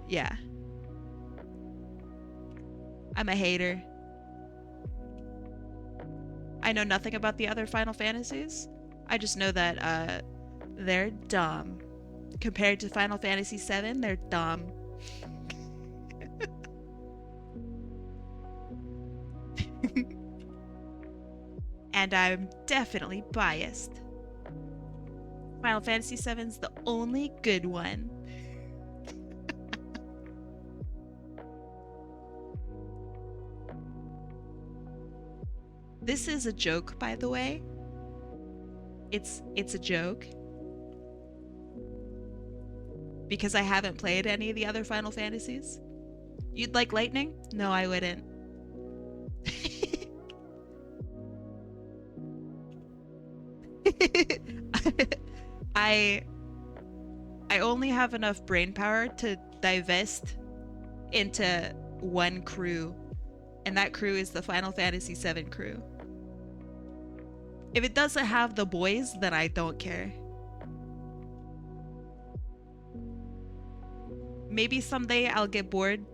Speaker 1: Yeah. I'm a hater. I know nothing about the other Final Fantasies. I just know that they're dumb. Compared to Final Fantasy VII, they're dumb. And I'm definitely biased. Final Fantasy VII's the only good one. This is a joke, by the way. It's a joke. Because I haven't played any of the other Final Fantasies. You'd like lightning? No, I wouldn't. I I only have enough brain power to divest into one crew, and that crew is the Final Fantasy VII crew. If it doesn't have the boys, then I don't care. Maybe someday I'll get bored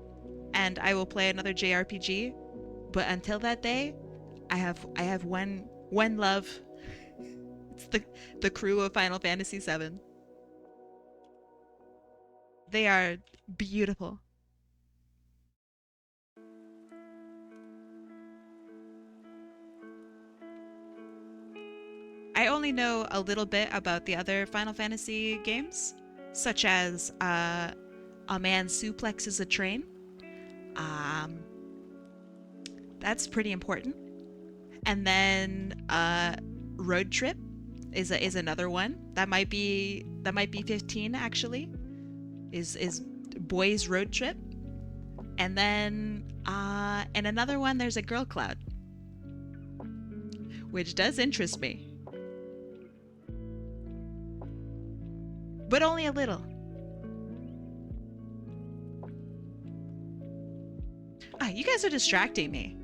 Speaker 1: and I will play another JRPG, but until that day, I have one love. It's the crew of Final Fantasy VII. They are beautiful. I only know a little bit about the other Final Fantasy games, such as A Man Suplexes a Train. That's pretty important. And then Road Trip is another one. That might be 15 actually. Is Boys Road Trip. And then and another one, there's a Girl Cloud, which does interest me. But only a little. Ah, you guys are distracting me.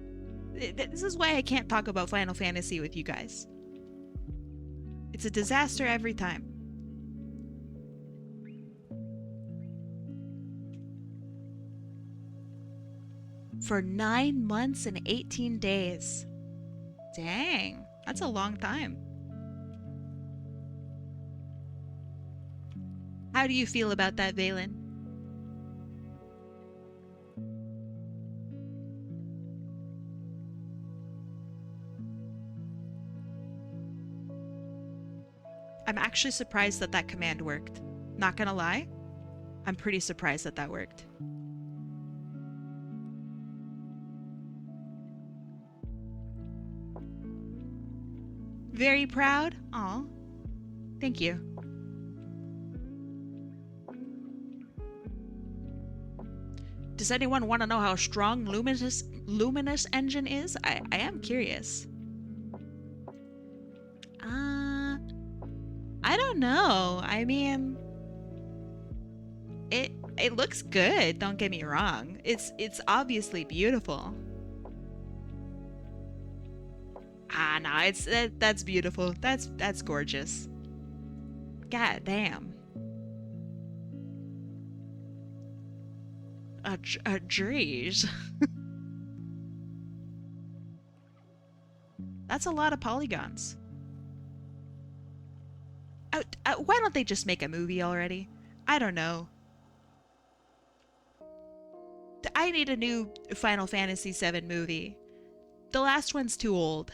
Speaker 1: This is why I can't talk about Final Fantasy with you guys. It's a disaster every time. For 9 months and 18 days. Dang, that's a long time. How do you feel about that, Valen? I'm actually surprised that that command worked. Not gonna lie, I'm pretty surprised that that worked. Very proud? Aw, thank you. Does anyone want to know how strong Luminous Engine is? I am curious. I don't know. I mean, it looks good, don't get me wrong. It's obviously beautiful. No, that's beautiful. That's gorgeous. God damn. Jeez. That's a lot of polygons. Why don't they just make a movie already? I don't know. I need a new Final Fantasy VII movie. The last one's too old.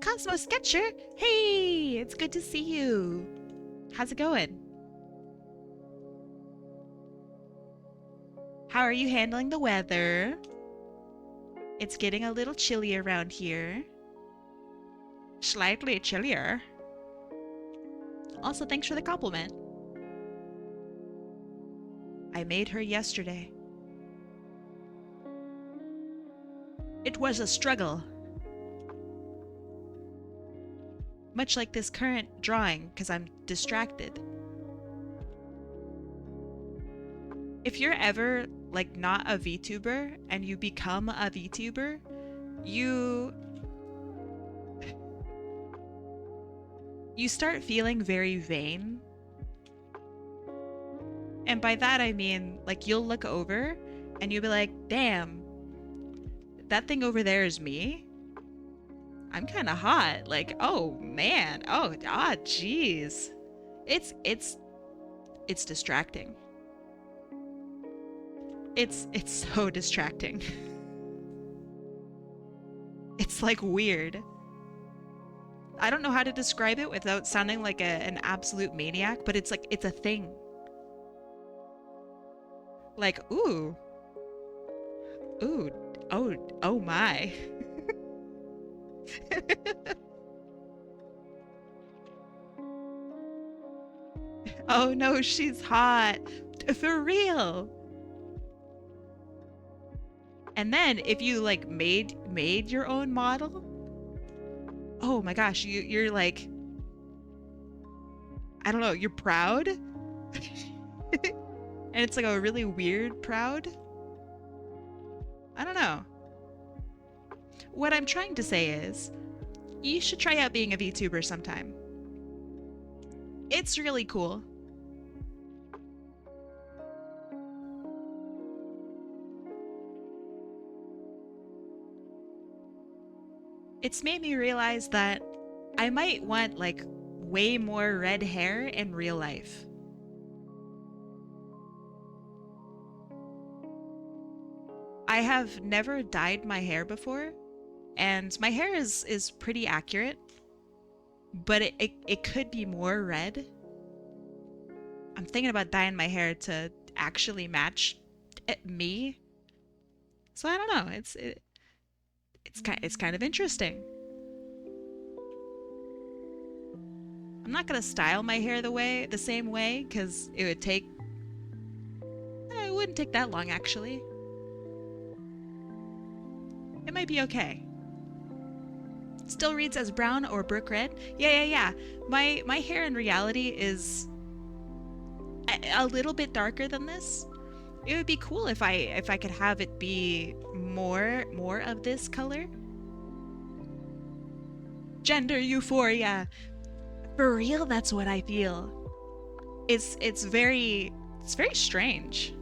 Speaker 1: Cosmo Sketcher! Hey! It's good to see you. How's it going? How are you handling the weather? It's getting a little chilly around here. Slightly chillier. Also, thanks for the compliment. I made her yesterday. It was a struggle. Much like this current drawing, because I'm distracted. If you're ever, like, not a VTuber, and you become a VTuber, you start feeling very vain. And by that I mean, like, you'll look over and you'll be like, damn, that thing over there is me? I'm kind of hot. Like, oh man, jeez. It's distracting. It's so distracting. It's like weird. I don't know how to describe it without sounding like an absolute maniac, but it's like, it's a thing. Like, ooh, oh my. Oh no, she's hot. For real. And then if you like made your own model, oh my gosh, you're like, I don't know, you're proud. And it's like a really weird proud. I don't know. What I'm trying to say is, you should try out being a VTuber sometime. It's really cool. It's made me realize that I might want like way more red hair in real life. I have never dyed my hair before, and my hair is pretty accurate, but it could be more red. I'm thinking about dyeing my hair to actually match me. So I don't know. It's kind of interesting. I'm not gonna style my hair the same way, because it would take. It wouldn't take that long actually. It might be okay. Still reads as brown or brick red. Yeah. My hair in reality is a little bit darker than this. It would be cool if I could have it be more of this color. Gender euphoria. For real, that's what I feel. It's very strange.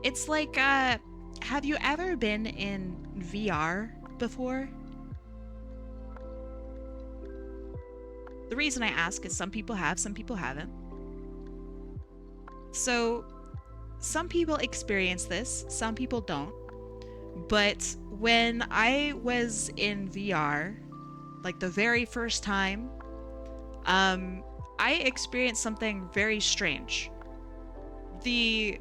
Speaker 1: It's like, have you ever been in VR before? The reason I ask is some people have, some people haven't. So, some people experience this, some people don't. But when I was in VR, like the very first time, I experienced something very strange. The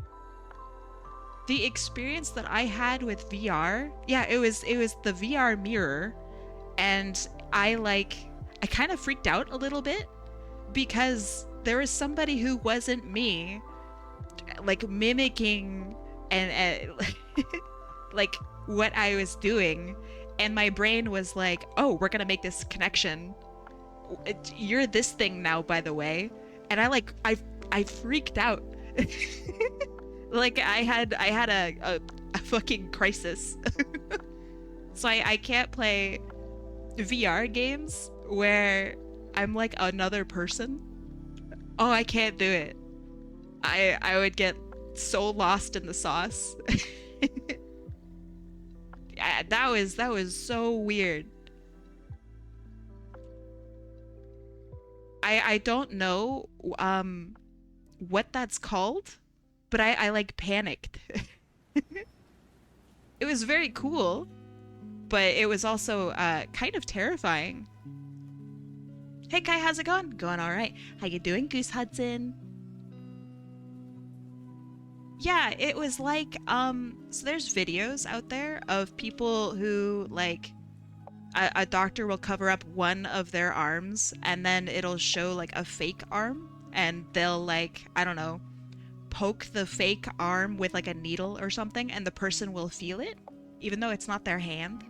Speaker 1: experience that I had with VR, yeah, it was the VR mirror, and I kind of freaked out a little bit because there was somebody who wasn't me, like mimicking and like what I was doing, and my brain was like, "Oh, we're gonna make this connection. You're this thing now, by the way," and I freaked out. Like I had a fucking crisis. So I can't play VR games where I'm like another person. Oh, I can't do it. I would get so lost in the sauce. That was so weird. I don't know what that's called, but I like panicked. It was very cool, but it was also kind of terrifying. Hey Kai, how's it going? Going all right. How you doing, Goose Hudson? Yeah, it was like so there's videos out there of people who like a doctor will cover up one of their arms and then it'll show like a fake arm, and they'll like, I don't know, poke the fake arm with like a needle or something, and the person will feel it even though it's not their hand.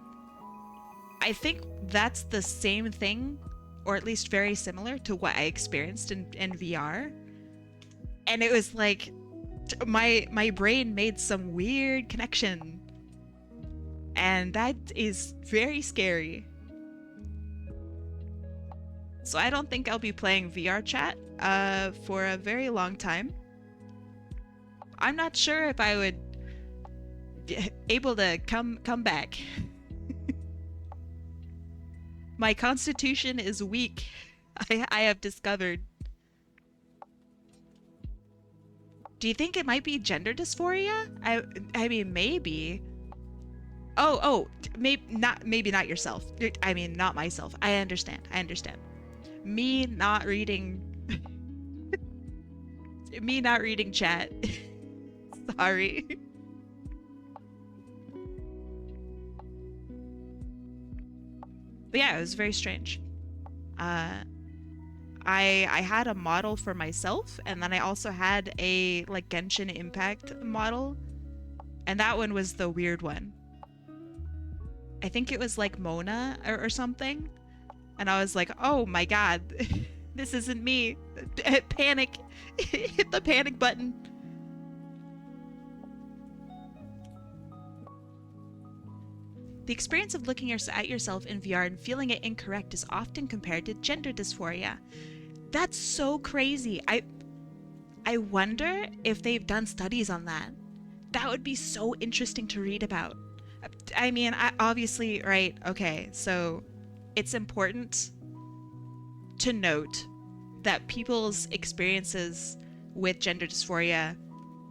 Speaker 1: I think that's the same thing, or at least very similar to what I experienced in VR. And it was like my brain made some weird connection, and that is very scary. So I don't think I'll be playing VR chat for a very long time. I'm not sure if I would be able to come back. My constitution is weak, I have discovered. Do you think it might be gender dysphoria? I mean, maybe. Oh, maybe not yourself. I mean, not myself. I understand. Me not reading me not reading chat. Sorry. But yeah, it was very strange. I had a model for myself, and then I also had a like Genshin Impact model, and that one was the weird one. I think it was like Mona or something, and I was like, oh my god, this isn't me. Panic. Hit the panic button. The experience of looking at yourself in VR and feeling it incorrect is often compared to gender dysphoria. That's so crazy. I wonder if they've done studies on that. That would be so interesting to read about. I mean, obviously, right, okay, so it's important to note that people's experiences with gender dysphoria,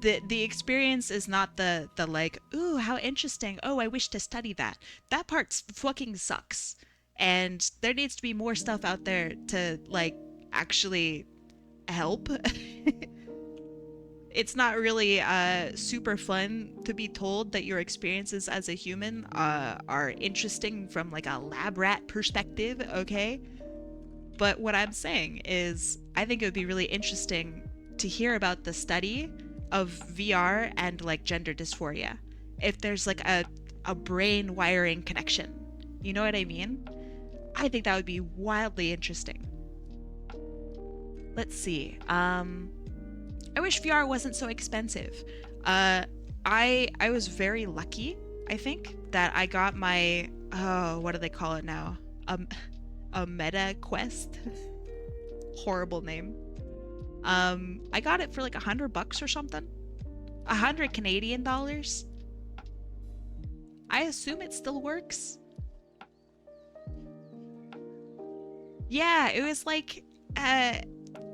Speaker 1: the experience is not the like, ooh, how interesting, oh, I wish to study that. That part fucking sucks. And there needs to be more stuff out there to, like, actually help. It's not really super fun to be told that your experiences as a human are interesting from like a lab rat perspective, okay? But what I'm saying is I think it would be really interesting to hear about the study of VR and like gender dysphoria. If there's like a brain wiring connection. You know what I mean? I think that would be wildly interesting. Let's see. I wish VR wasn't so expensive. I was very lucky, I think, that I got my, oh, what do they call it now? A Meta Quest. Horrible name. I got it for like $100 or something. 100 Canadian dollars. I assume it still works. Yeah, it was like,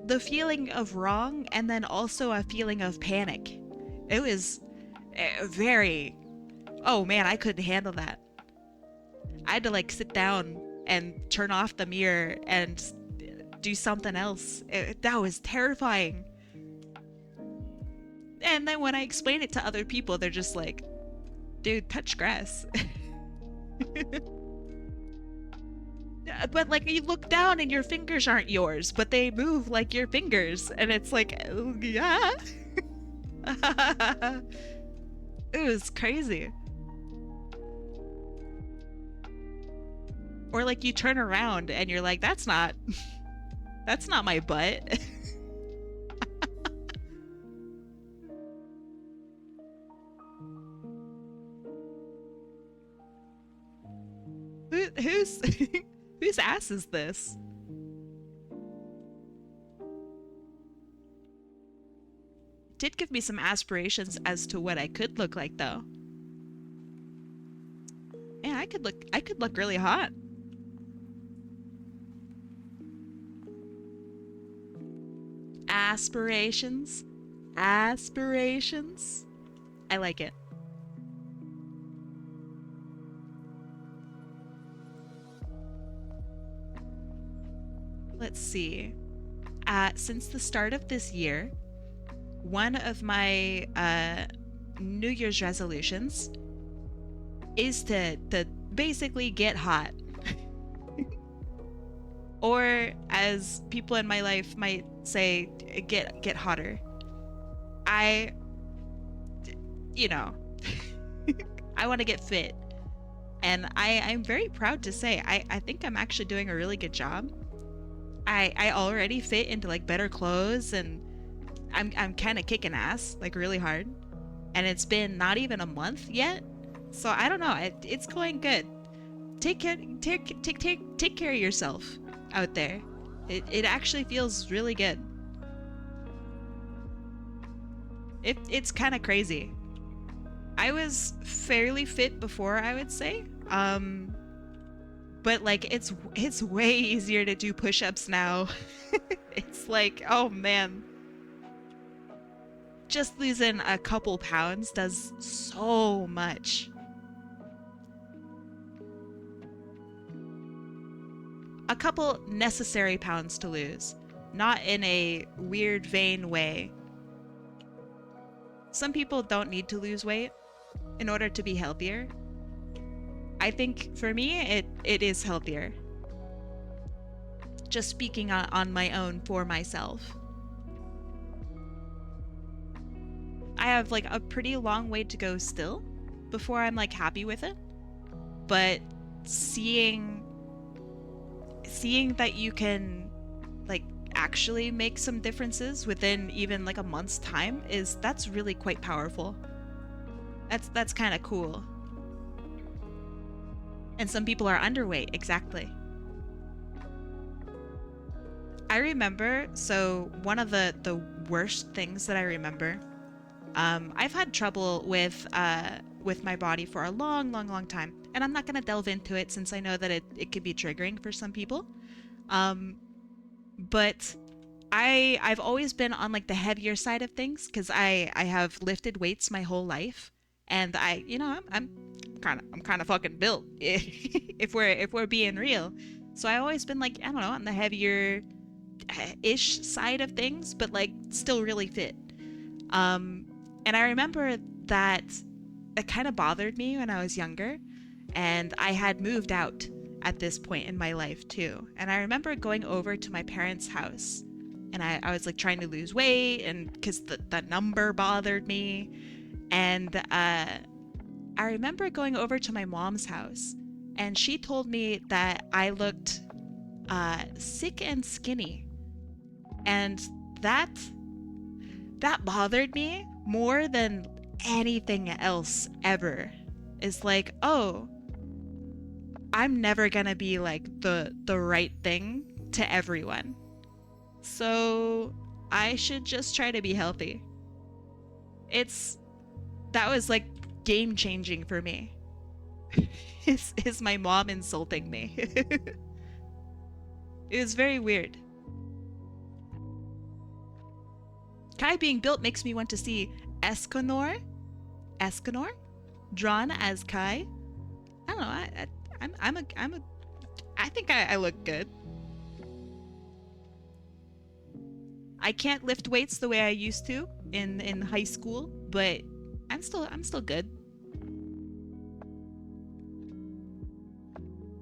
Speaker 1: the feeling of wrong and then also a feeling of panic. It was very, oh man, I couldn't handle that. I had to like sit down and turn off the mirror and do something else. That was terrifying. And then when I explain it to other people, they're just like, dude, touch grass. But like you look down and your fingers aren't yours, but they move like your fingers, and it's like, oh, yeah. It was crazy. Or like you turn around and you're like, that's not my butt. Who's whose ass is this? Did give me some aspirations as to what I could look like though. Man, I could look really hot. Aspirations. Aspirations. I like it. Let's see. Since the start of this year, one of my New Year's resolutions is to basically get hot. Or as people in my life might say, get hotter. I want to get fit. And I'm very proud to say I think I'm actually doing a really good job. I already fit into like better clothes, and I'm kind of kicking ass like really hard, and it's been not even a month yet, so I don't know. It's going good. Take care of yourself out there. It actually feels really good. It's kind of crazy. I was fairly fit before, I would say. But like it's way easier to do push-ups now. It's like, oh man. Just losing a couple pounds does so much. A couple necessary pounds to lose, not in a weird vain way. Some people don't need to lose weight in order to be healthier. I think for me, it is healthier. just speaking on my own for myself. I have like a pretty long way to go still before I'm like happy with it. But seeing that you can like actually make some differences within even like a month's time that's really quite powerful. That's kind of cool. And some people are underweight, exactly. I remember, so one of the worst things that I remember, I've had trouble with my body for a long time, and I'm not gonna delve into it since I know that it could be triggering for some people. But I've always been on like the heavier side of things because I have lifted weights my whole life, and I'm kind of fucking built if we're being real. So I've always been like, I don't know, on the heavier ish side of things, but like still really fit. And I remember that it kind of bothered me when I was younger, and I had moved out at this point in my life too. And I remember going over to my parents' house, and I was like trying to lose weight, and because the number bothered me. And I remember going over to my mom's house, and she told me that I looked sick and skinny. And that bothered me more than anything else ever. It's like, oh, I'm never gonna be like the right thing to everyone. So I should just try to be healthy. That was like game changing for me. Is my mom insulting me? It was very weird. Kai being built makes me want to see Escanor, drawn as Kai. I don't know. I think I look good. I can't lift weights the way I used to in high school, but I'm still good.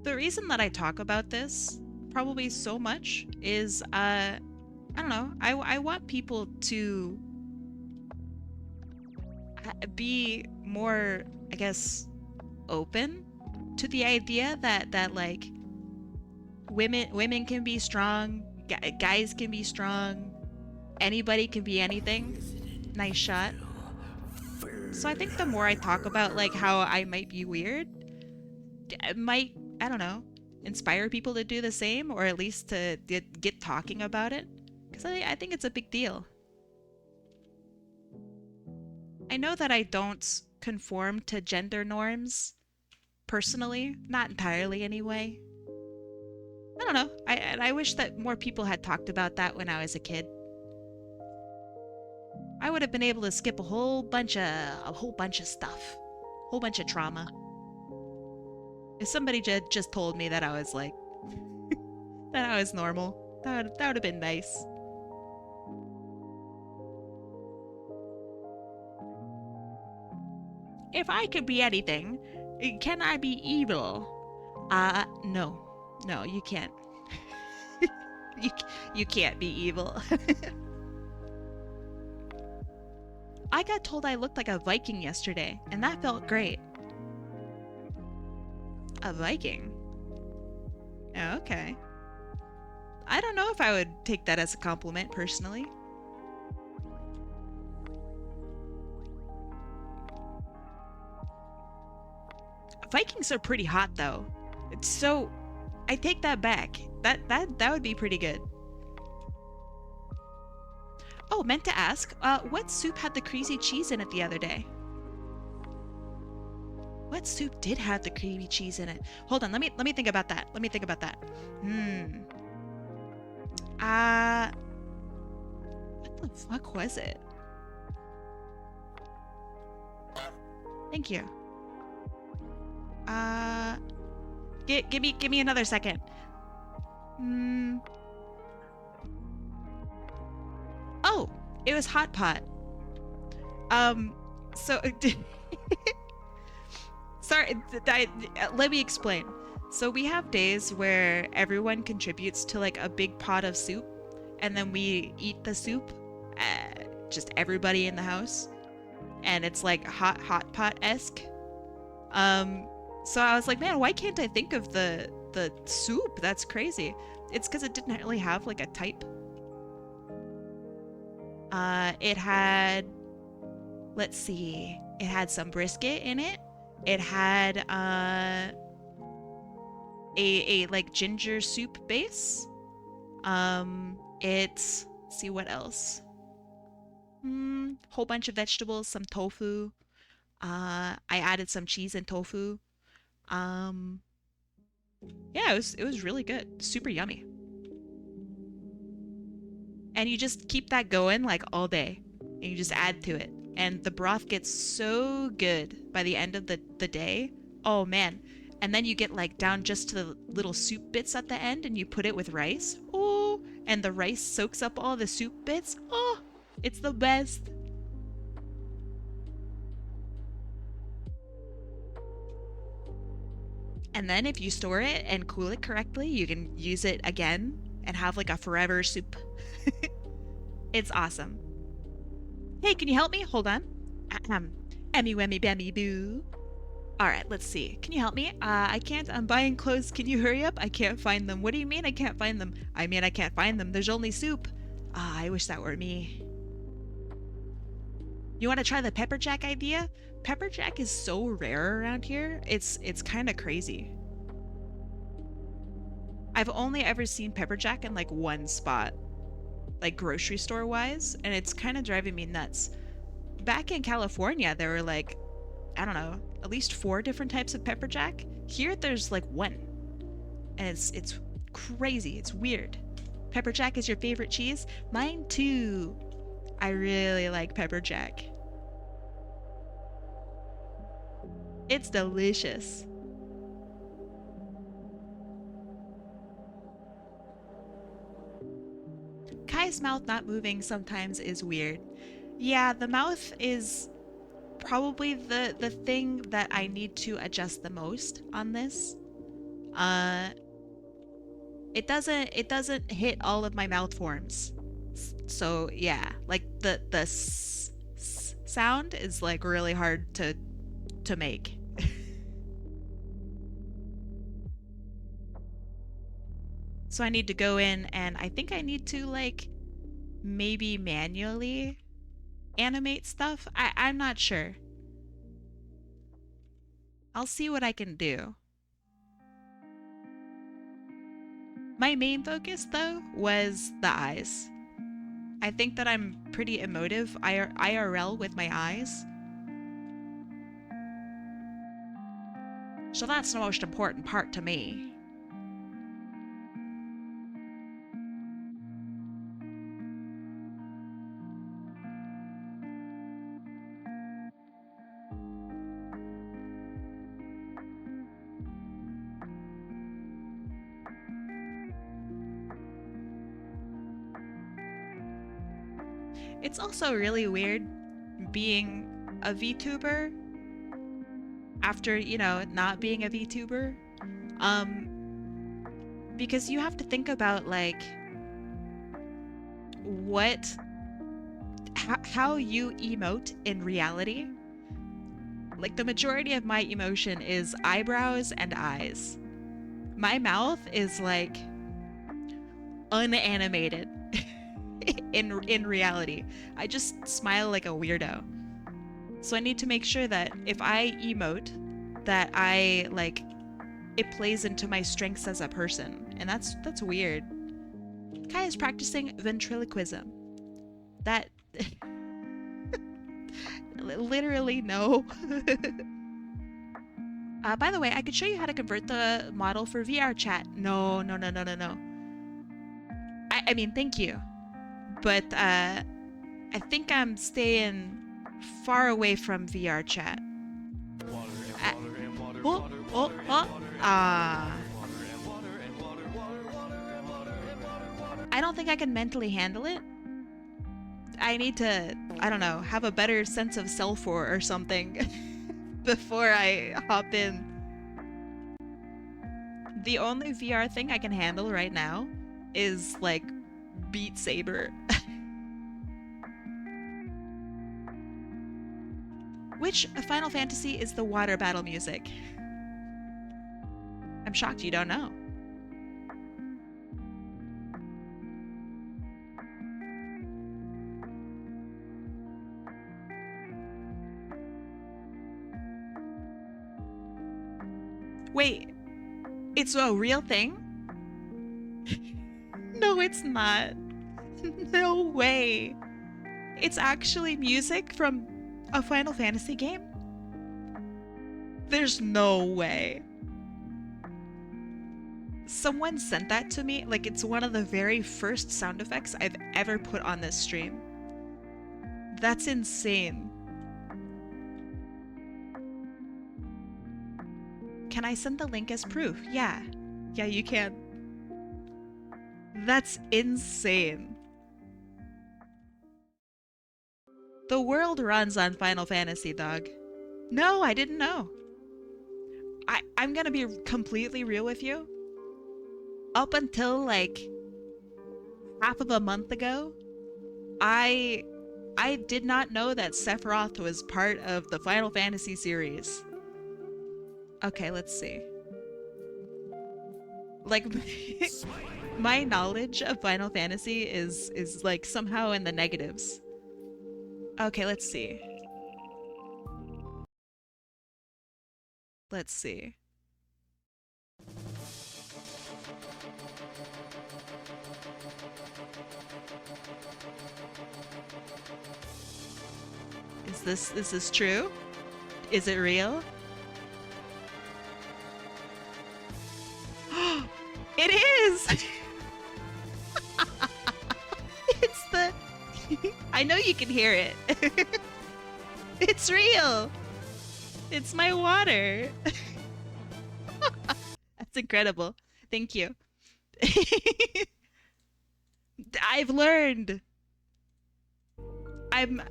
Speaker 1: The reason that I talk about this probably so much is I don't know. I want people to be more, I guess, open to the idea that like women can be strong, guys can be strong, anybody can be anything. Nice shot. So I think the more I talk about like how I might be weird, it might, I don't know, inspire people to do the same, or at least to get talking about it. Because I think it's a big deal. I know that I don't conform to gender norms, personally. Not entirely, anyway. I don't know. I wish that more people had talked about that when I was a kid. I would have been able to skip a whole bunch of stuff. A whole bunch of trauma. If somebody just told me that I was like... that I was normal, that would have been nice. If I could be anything, can I be evil? No. No, you can't. You can't be evil. I got told I looked like a Viking yesterday, and that felt great. A Viking? Oh, okay. I don't know if I would take that as a compliment, personally. Vikings are pretty hot, though. So, I take that back. That would be pretty good. Oh, meant to ask, what soup had the crazy cheese in it the other day? What soup did have the creamy cheese in it? Hold on, let me think about that. What the fuck was it? Thank you. Give me another second. Oh, it was hot pot. So sorry, let me explain. So we have days where everyone contributes to like a big pot of soup, and then we eat the soup, just everybody in the house, and it's like hot pot-esque. So I was like, man, why can't I think of the soup? That's crazy. It's because it didn't really have like a type. It had, let's see, it had some brisket in it. It had a like ginger soup base. Let's see what else. Whole bunch of vegetables, some tofu. I added some cheese and tofu. Yeah, it was really good. Super yummy. And you just keep that going like all day. And you just add to it. And the broth gets so good by the end of the day. Oh man. And then you get like down just to the little soup bits at the end and you put it with rice. Oh, and the rice soaks up all the soup bits. Oh, it's the best. And then if you store it and cool it correctly, you can use it again and have like a forever soup. It's awesome. Hey, can you help me? Hold on. Emmy wemmy bemmy boo. All right, let's see. Can you help me? I can't. I'm buying clothes. Can you hurry up? I can't find them. What do you mean I can't find them? I mean I can't find them. There's only soup. I wish that were me. You want to try the pepper jack idea? Pepper jack is so rare around here. It's kind of crazy. I've only ever seen pepper jack in like one spot, like grocery store wise, and it's kind of driving me nuts. Back in California, there were like, I don't know, at least 4 different types of pepper jack. Here, there's like 1, and it's crazy. It's weird. Pepper jack is your favorite cheese? Mine too. I really like pepper jack. It's delicious. Kai's mouth not moving sometimes is weird. Yeah, the mouth is probably the thing that I need to adjust the most on this. It doesn't hit all of my mouth forms. So yeah, like the sound is like really hard to make. So I need to go in and I think I need to like maybe manually animate stuff. I'm not sure. I'll see what I can do. My main focus though was the eyes. I think that I'm pretty emotive IRL with my eyes. So that's the most important part to me. It's also really weird being a VTuber after, you know, not being a VTuber. Because you have to think about like how you emote in reality. Like the majority of my emotion is eyebrows and eyes. My mouth is like unanimated. In reality, I just smile like a weirdo. So I need to make sure that if I emote, that I like it plays into my strengths as a person, and that's weird. Kai is practicing ventriloquism. That literally no. By the way, I could show you how to convert the model for VR chat. No. I mean, thank you. But I think I'm staying far away from VR chat. I don't think I can mentally handle it. I need to, I don't know, have a better sense of self or something before I hop in. The only VR thing I can handle right now is like Beat Saber. Which Final Fantasy is the water battle music? I'm shocked you don't know. Wait, it's a real thing? No, it's not. No way. It's actually music from a Final Fantasy game? There's no way. Someone sent that to me, like it's one of the very first sound effects I've ever put on this stream. That's insane. Can I send the link as proof? Yeah. Yeah, you can. That's insane. The world runs on Final Fantasy, dog. No, I didn't know. I'm gonna be completely real with you. Up until like half of a month ago, I did not know that Sephiroth was part of the Final Fantasy series. Okay, let's see. Like my knowledge of Final Fantasy is like somehow in the negatives. Okay, let's see. Let's see. Is this true? Is it real? It is! It's the... I know you can hear it. It's real! It's my water. That's incredible. Thank you. I've learned. I'm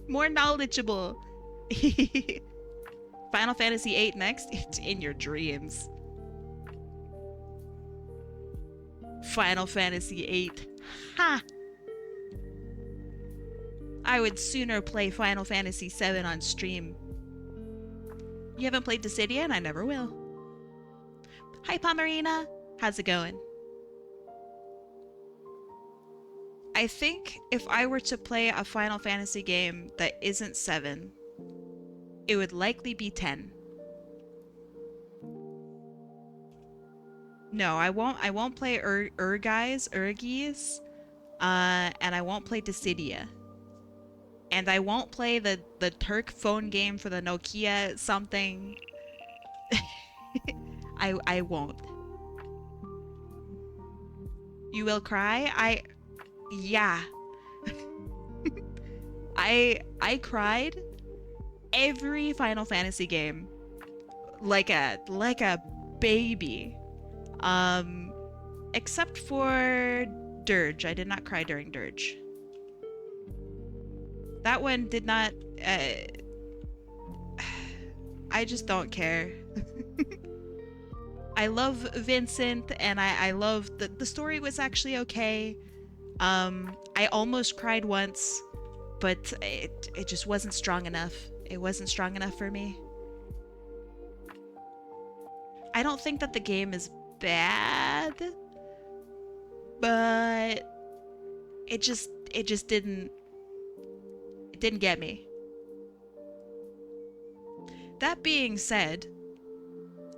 Speaker 1: more knowledgeable. Final Fantasy VIII next? It's in your dreams. Final Fantasy VIII. Ha! I would sooner play Final Fantasy VII on stream. You haven't played Dissidia, and I never will. Hi, Pomerina. How's it going? I think if I were to play a Final Fantasy game that isn't 7, it would likely be 10. No, I won't play Urgis, and I won't play Dissidia. And I won't play the Turk phone game for the Nokia something. I won't. You will cry? Yeah. I cried every Final Fantasy game like a baby. Except for Dirge. I did not cry during Dirge. That one did not... I just don't care. I love Vincent, and I love... The story was actually okay. I almost cried once, but it just wasn't strong enough. It wasn't strong enough for me. I don't think that the game is bad, but it just didn't get me. That being said,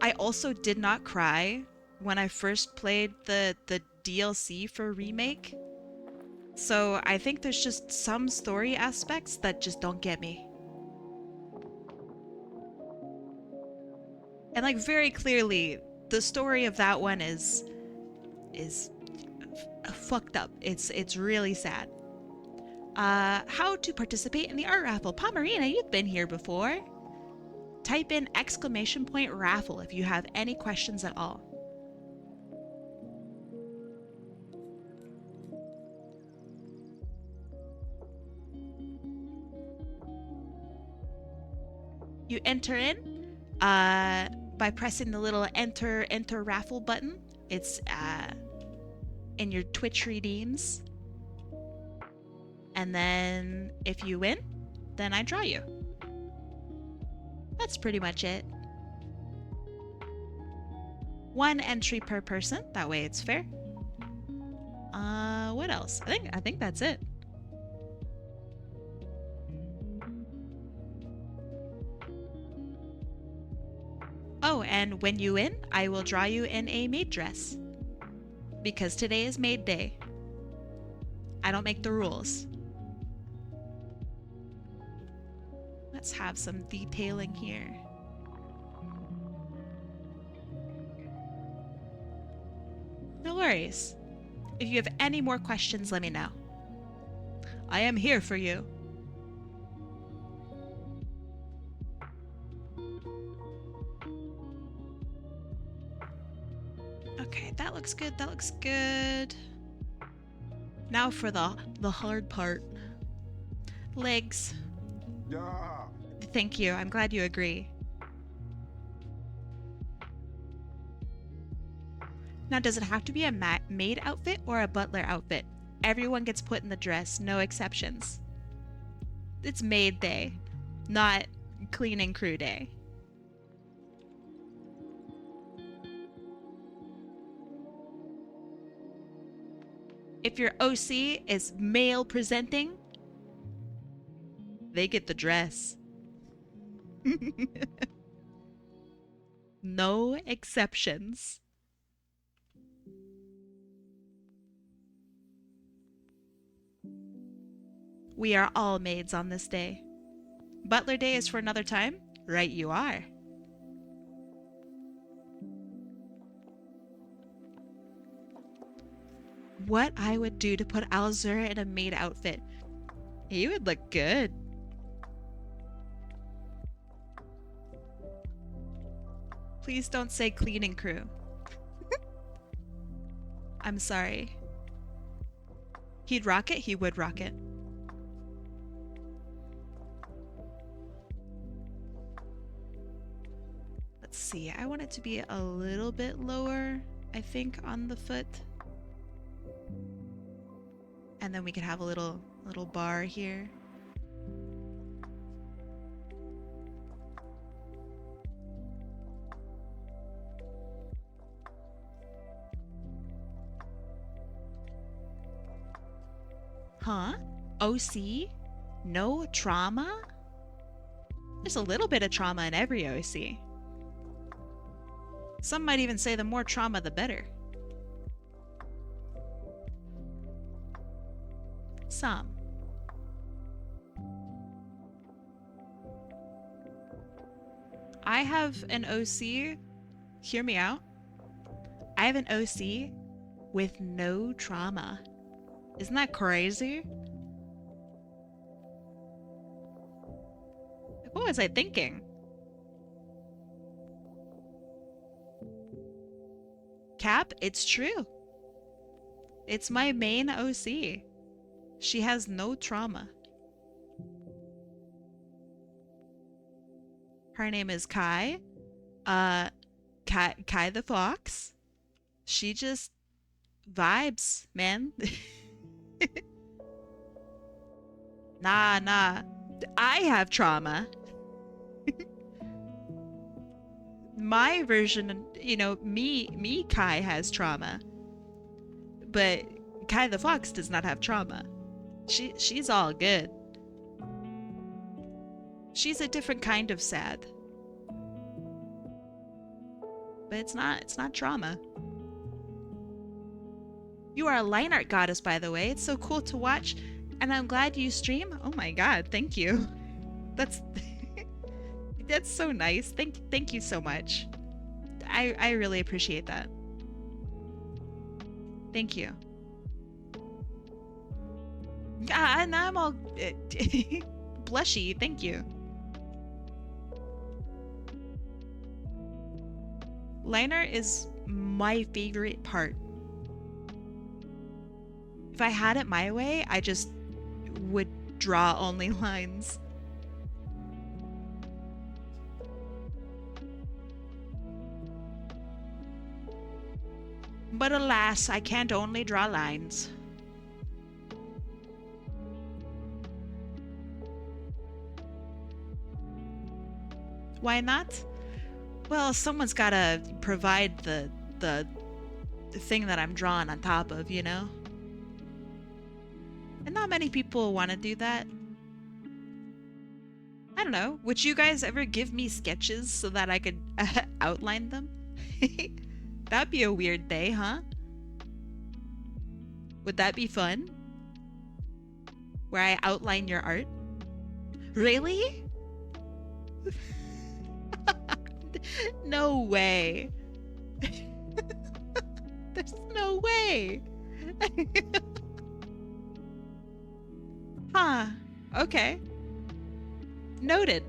Speaker 1: I also did not cry when I first played the DLC for Remake. So I think there's just some story aspects that just don't get me. And like very clearly, the story of that one is fucked up. It's really sad. How to participate in the art raffle. Pomerina, you've been here before. Type in !raffle if you have any questions at all. You enter in by by pressing the little enter raffle button. It's in your Twitch redeems. And then if you win, then I draw you. That's pretty much it. 1 entry per person, that way it's fair. What else? I think that's it. Oh, and when you win, I will draw you in a maid dress. Because today is Maid Day. I don't make the rules. Let's have some detailing here. No worries. If you have any more questions, let me know. I am here for you. Okay, that looks good. That looks good. Now for the hard part. Legs.
Speaker 4: Yeah.
Speaker 1: Thank you. I'm glad you agree. Now, does it have to be a maid outfit or a butler outfit? Everyone gets put in the dress, no exceptions. It's Maid Day, not cleaning crew day. If your OC is male presenting, they get the dress. No exceptions. We are all maids on this day. Butler Day is for another time? Right you are. What I would do to put Alzura in a maid outfit. He would look good. Please don't say cleaning crew. I'm sorry. He'd rock it? He would rock it. Let's see. I want it to be a little bit lower, I think, on the foot. And then we could have a little bar here. Huh? OC? No trauma? There's a little bit of trauma in every OC. Some might even say the more trauma, the better. Some. I have an OC, hear me out. I have an OC with no trauma. Isn't that crazy? What was I thinking? Cap, it's true. It's my main OC. She has no trauma. Her name is Kai. Kai the Fox. She just vibes, man. Nah. I have trauma. My version, you know, me, Kai has trauma. But Kai the Fox does not have trauma. She's all good. She's a different kind of sad. But it's not trauma. You are a line art goddess, by the way. It's so cool to watch, and I'm glad you stream. Oh my god, thank you. That's that's so nice. Thank you so much. I really appreciate that. Thank you. Now I'm all blushy. Thank you. Line art is my favorite part. If I had it my way, I just would draw only lines. But alas, I can't only draw lines. Why not? Well, someone's gotta provide the thing that I'm drawing on top of, you know? And not many people want to do that. I don't know. Would you guys ever give me sketches so that I could outline them? That'd be a weird day, huh? Would that be fun? Where I outline your art? Really? No way. There's no way. Huh. Okay. Noted.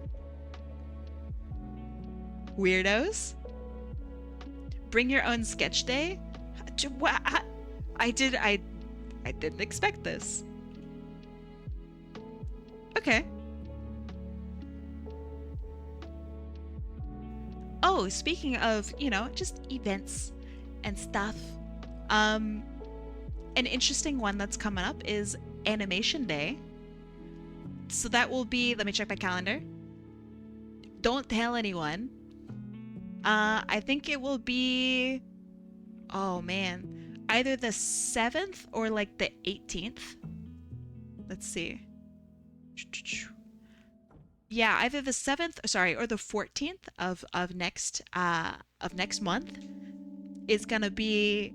Speaker 1: Weirdos? Bring your own sketch day? I didn't expect this. Okay. Oh, speaking of, you know, just events and stuff. An interesting one that's coming up is Animation Day. So that will be, let me check my calendar. Don't tell anyone. I think it will be, oh man, either the 7th or like the 18th. Let's see. Yeah, either the 7th, sorry, or the 14th of next month is gonna be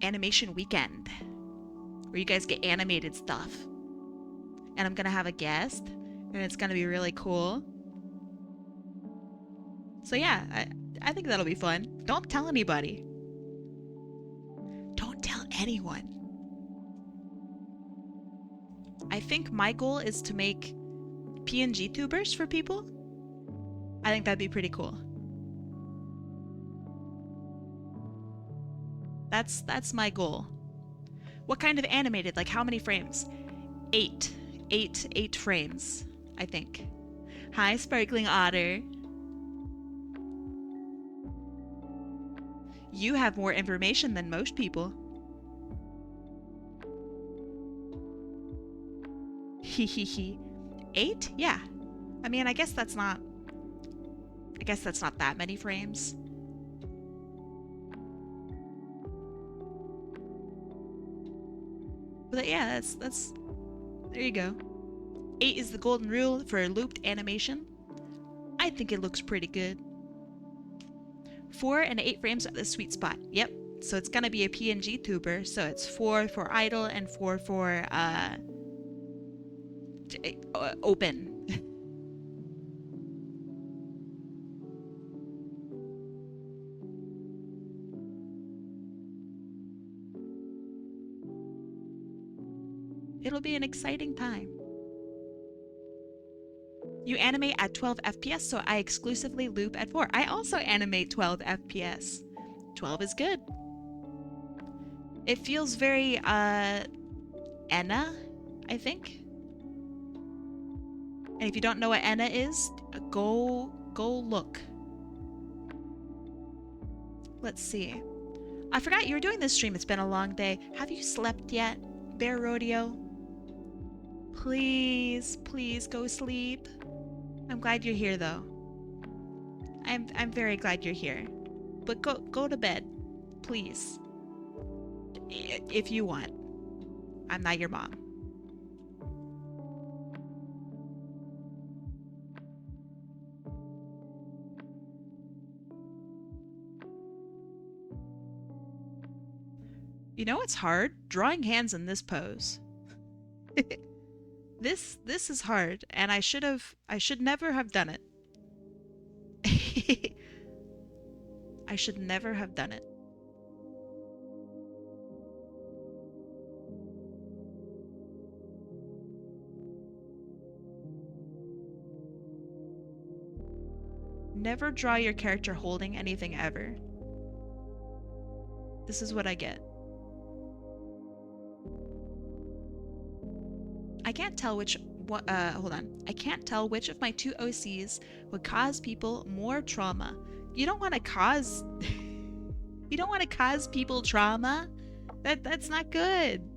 Speaker 1: Animation Weekend, where you guys get animated stuff. And I'm gonna have a guest, and it's gonna be really cool. So yeah, I think that'll be fun. Don't tell anybody. Don't tell anyone. I think my goal is to make PNG tubers for people. I think that'd be pretty cool. That's my goal. What kind of animated? Like how many frames? 8 frames, I think. Hi, Sparkling Otter. You have more information than most people. Hehehe. 8? Yeah. I mean, I guess that's not that many frames. But yeah, that's there you go. 8 is the golden rule for looped animation. I think it looks pretty good. 4 and 8 frames are the sweet spot. Yep. So it's gonna be a PNG tuber. So it's 4 for idle and 4 for open. It'll be an exciting time. You animate at 12 FPS, so I exclusively loop at 4. I also animate 12 FPS. 12 is good. It feels very, Enna, I think. And if you don't know what Enna is, go look. Let's see. I forgot you were doing this stream. It's been a long day. Have you slept yet, Bear Rodeo? Please, please go sleep. I'm glad you're here though. I'm very glad you're here. But go to bed, please. If you want. I'm not your mom. You know what's hard? Drawing hands in this pose. This is hard, and I should never have done it. I should never have done it. Never draw your character holding anything ever. This is what I get. I can't tell which hold on. I can't tell which of my 2 OCs would cause people more trauma. You don't want to cause You don't want to cause people trauma. That's not good.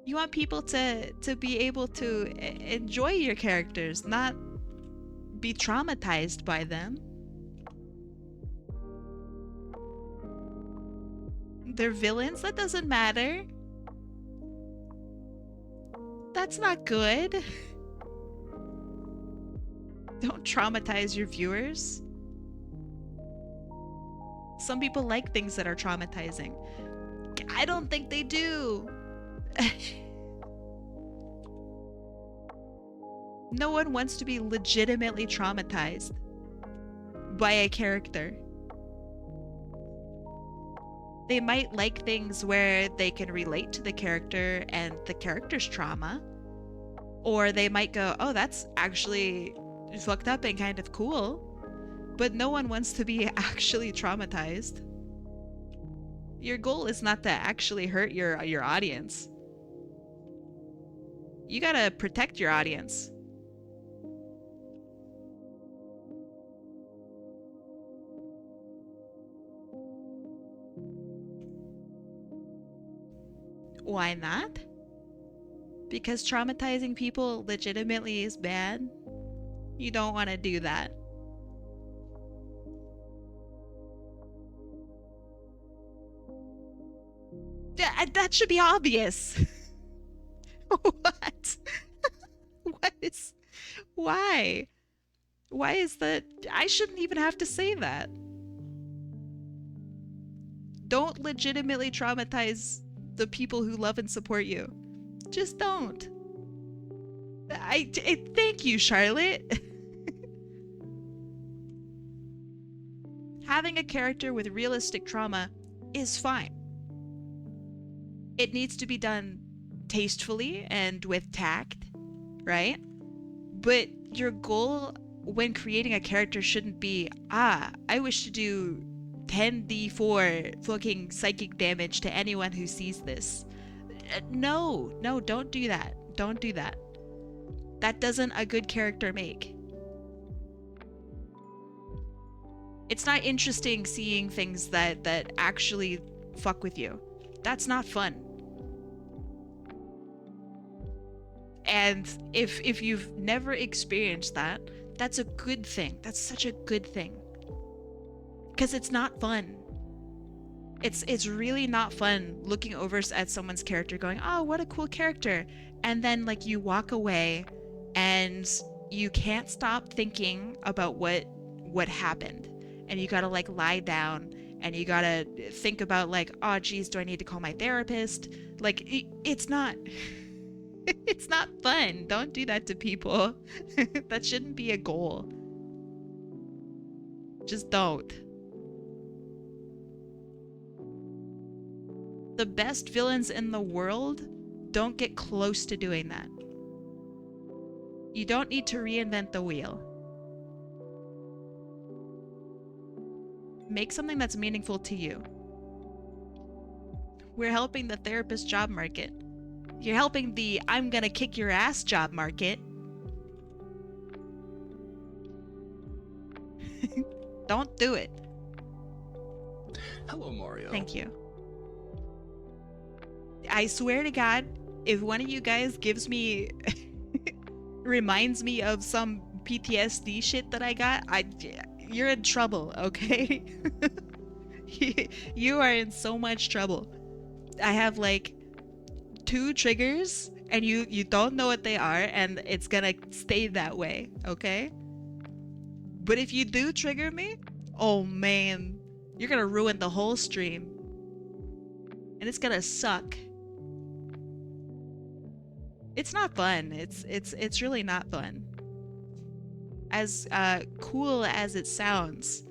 Speaker 1: You want people to be able to enjoy your characters, not be traumatized by them. They're villains, that doesn't matter. That's not good. Don't traumatize your viewers. Some people like things that are traumatizing. I don't think they do. No one wants to be legitimately traumatized by a character. They might like things where they can relate to the character and the character's trauma. Or they might go, oh, that's actually fucked up and kind of cool. But no one wants to be actually traumatized. Your goal is not to actually hurt your audience. You gotta protect your audience. Why not? Because traumatizing people legitimately is bad? You don't want to do that. That should be obvious. What? What is... Why? Why is that? I shouldn't even have to say that. Don't legitimately traumatize the people who love and support you. Just don't. I thank you, Charlotte. Having a character with realistic trauma is fine. It needs to be done tastefully and with tact, right? But your goal when creating a character shouldn't be, I wish to do 10d4 fucking psychic damage to anyone who sees this. No, don't do that. Don't do that. That doesn't a good character make. It's not interesting seeing things that actually fuck with you. That's not fun. And if you've never experienced that, that's a good thing. That's such a good thing. Because it's not fun. It's really not fun looking over at someone's character going, oh, what a cool character. And then like you walk away and you can't stop thinking about what happened. And you gotta like lie down and you gotta think about like, oh geez, do I need to call my therapist? Like it's not it's not fun. Don't do that to people. That shouldn't be a goal. Just don't. The best villains in the world don't get close to doing that. You don't need to reinvent the wheel. Make something that's meaningful to you. We're helping the therapist job market. You're helping the I'm gonna kick your ass job market. Don't do it.
Speaker 6: Hello, Mario.
Speaker 1: Thank you. I swear to God, if one of you guys gives me reminds me of some PTSD shit that I got, you're in trouble, okay? You are in so much trouble. I have like 2 triggers and you don't know what they are and it's gonna stay that way, okay? But if you do trigger me, oh man, you're gonna ruin the whole stream. And it's gonna suck. It's not fun. It's really not fun. As cool as it sounds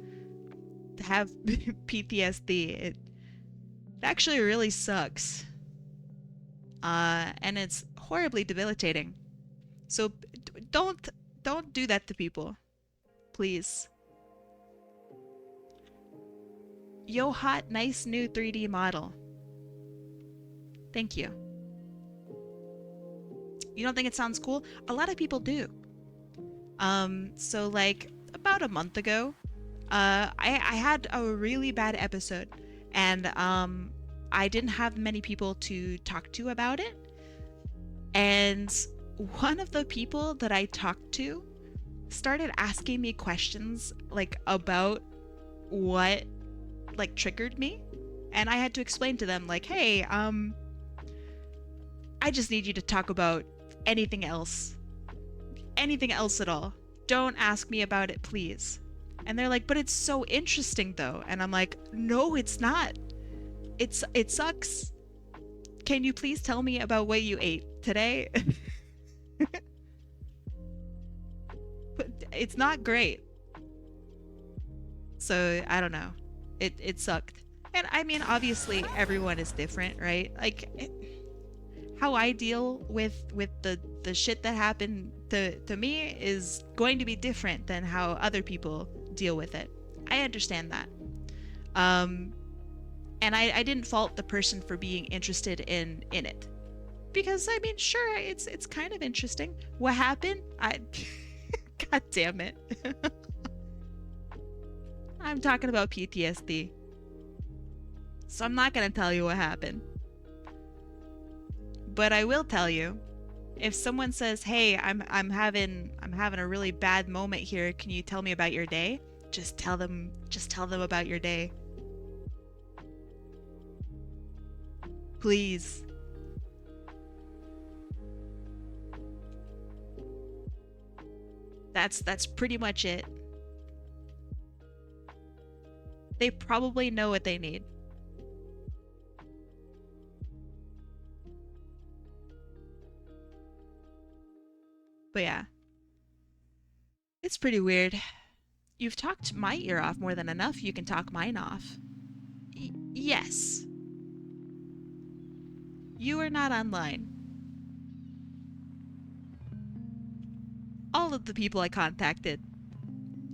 Speaker 1: to have PTSD, it actually really sucks. And it's horribly debilitating. So don't do that to people. Please. Yo hot, nice new 3D model. Thank you. You don't think it sounds cool? A lot of people do. So like about a month ago, I had a really bad episode, and I didn't have many people to talk to about it. And one of the people that I talked to started asking me questions like about what like triggered me, and I had to explain to them like, hey, I just need you to talk about anything else at all. Don't ask me about it, please. And they're like, but it's so interesting though. And I'm like, no, it's not. It sucks. Can you please tell me about what you ate today? But it's not great. So I don't know. It sucked. And I mean, obviously everyone is different, right? Like how I deal with the shit that happened to me is going to be different than how other people deal with it. I understand that. And I didn't fault the person for being interested in it. Because I mean, sure, it's kind of interesting. What happened? God damn it. I'm talking about PTSD. So I'm not gonna tell you what happened. But I will tell you, if someone says, "Hey, I'm having a really bad moment here. Can you tell me about your day?" Just tell them about your day. Please. That's pretty much it. They probably know what they need. But yeah. It's pretty weird. You've talked my ear off more than enough. You can talk mine off. Yes. You are not online. All of the people I contacted,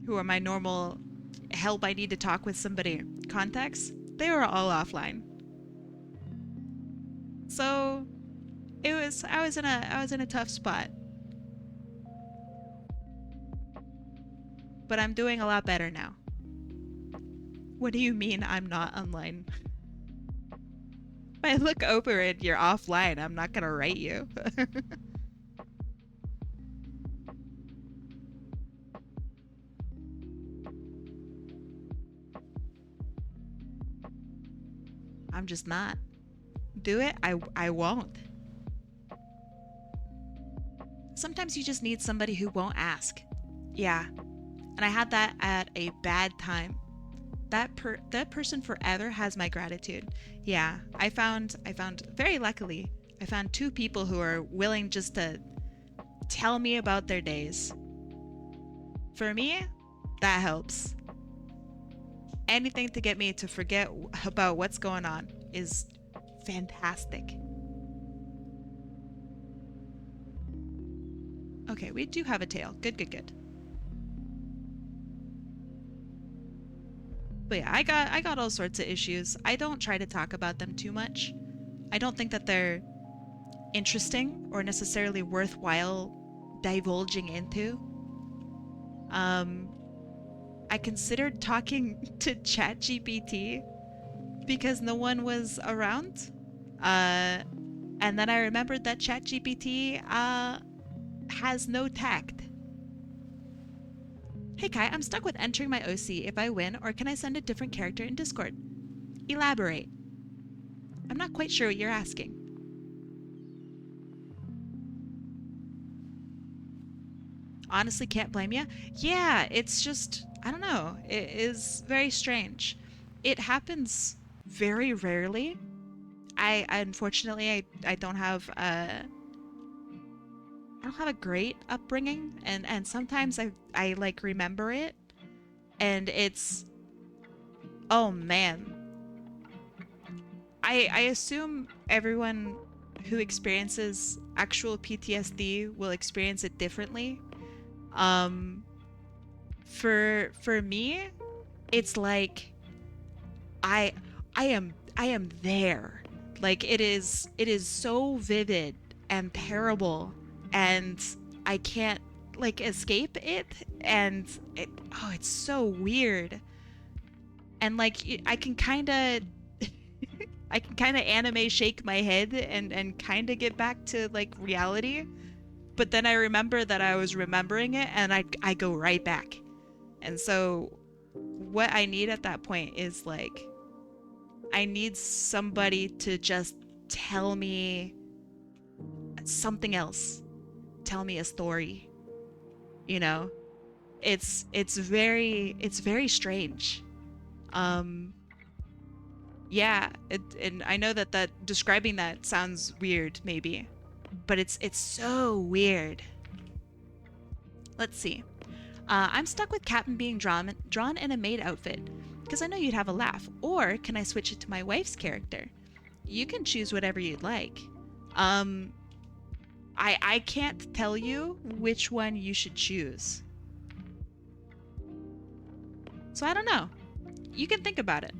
Speaker 1: who are my normal help I need to talk with somebody contacts, they were all offline. So I was in a tough spot. But I'm doing a lot better now. What do you mean I'm not online? If I look over and you're offline, I'm not gonna write you. I'm just not. Do it? I won't. Sometimes you just need somebody who won't ask. Yeah. And I had that at a bad time. That person forever has my gratitude. Yeah, I found very luckily, I found two people who are willing just to tell me about their days. For me, that helps. Anything to get me to forget about what's going on is fantastic. Okay, we do have a tail. Good, good, good. But yeah, I got all sorts of issues. I don't try to talk about them too much. I don't think that they're interesting or necessarily worthwhile divulging into. I considered talking to ChatGPT because no one was around. And then I remembered that ChatGPT has no tact. Hey Kai, I'm stuck with entering my OC if I win, or can I send a different character in Discord? Elaborate. I'm not quite sure what you're asking. Honestly, can't blame you. Yeah, it's just, I don't know. It is very strange. It happens very rarely. Unfortunately, I don't have a great upbringing, and sometimes I like remember it, and it's, oh man. I assume everyone who experiences actual PTSD will experience it differently. For me, it's like I am there. Like it is so vivid and terrible, and I can't like escape it, and it's so weird. And like I can kind of I can kind of anime shake my head and kind of get back to like reality, but then I remember that I was remembering it, and I go right back. And so what I need at that point is like, I need somebody to just tell me something else. Tell me a story. You know? It's very strange. Yeah, and I know that describing that sounds weird maybe, but it's so weird. Let's see. I'm stuck with Captain being drawn in a maid outfit, because I know you'd have a laugh. Or can I switch it to my wife's character? You can choose whatever you'd like. I can't tell you which one you should choose. So I don't know. You can think about it.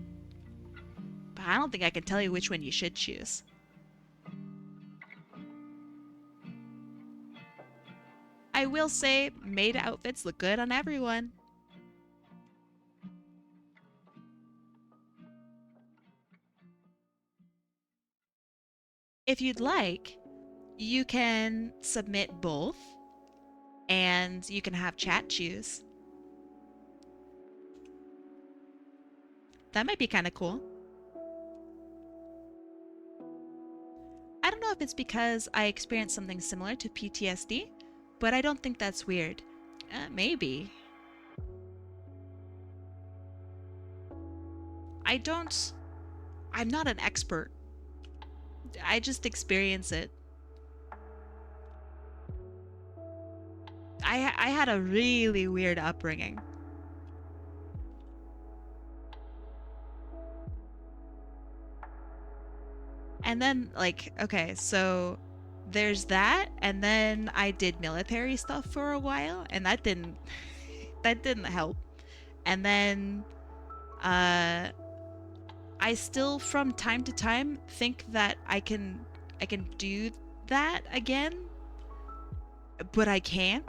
Speaker 1: But I don't think I can tell you which one you should choose. I will say, maid outfits look good on everyone. If you'd like, you can submit both, and you can have chat choose. That might be kind of cool. I don't know if it's because I experienced something similar to PTSD, but I don't think that's weird. Maybe. I'm not an expert. I just experience it. I had a really weird upbringing. And then, like, okay, so there's that, and then I did military stuff for a while, and that didn't help. And then I still from time to time think that I can do that again, but I can't.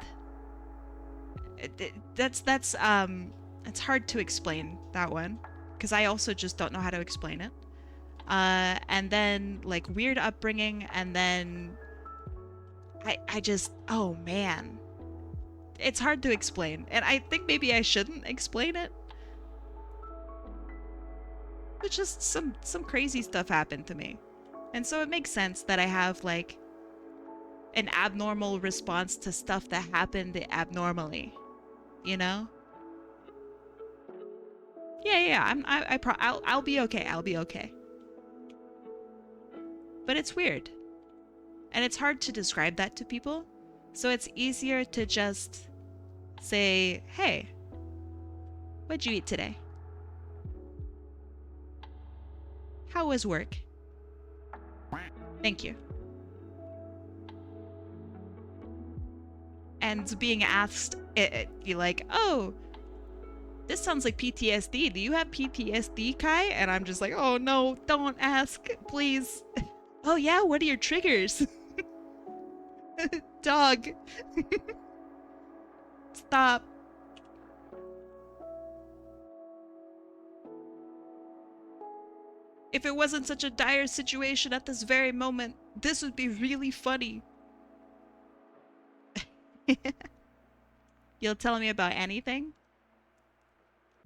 Speaker 1: That's it's hard to explain, that one, because I also just don't know how to explain it. And then like weird upbringing, and then I just, oh man, it's hard to explain, and I think maybe I shouldn't explain it. But just some crazy stuff happened to me, and so it makes sense that I have like an abnormal response to stuff that happened abnormally, you know? Yeah. I'll be okay. I'll be okay. But it's weird. And it's hard to describe that to people. So it's easier to just say, hey, what'd you eat today? How was work? Thank you. And being asked, you're like, oh, this sounds like PTSD. Do you have PTSD, Kai? And I'm just like, oh no, don't ask, please. Oh yeah, what are your triggers? Dog. Stop. If it wasn't such a dire situation at this very moment, this would be really funny. You'll tell me about anything?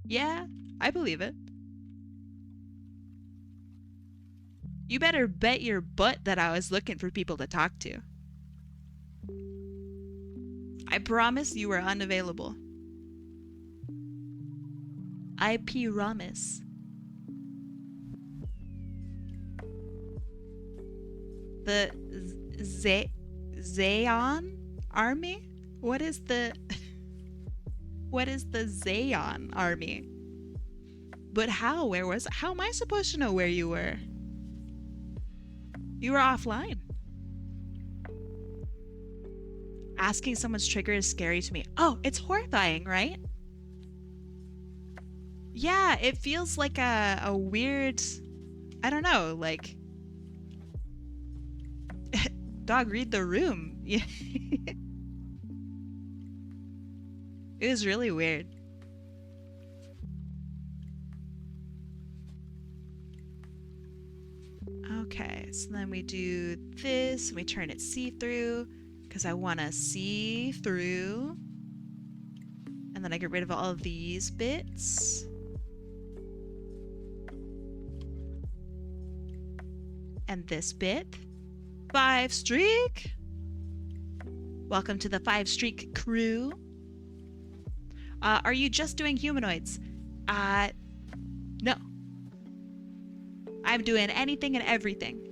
Speaker 1: Yeah, I believe it. You better bet your butt that I was looking for people to talk to. I promise you were unavailable. I promise. The Zayon army? What is the Zayon army? But how? How am I supposed to know where you were? You were offline. Asking someone's trigger is scary to me. Oh, it's horrifying, right? Yeah, it feels like a weird, I don't know, like dog, read the room. It was really weird. Okay, so then we do this, and we turn it see-through, because I want to see through. And then I get rid of all of these bits. And this bit. 5 streak! Welcome to the 5 streak crew. Are you just doing humanoids? No. I'm doing anything and everything.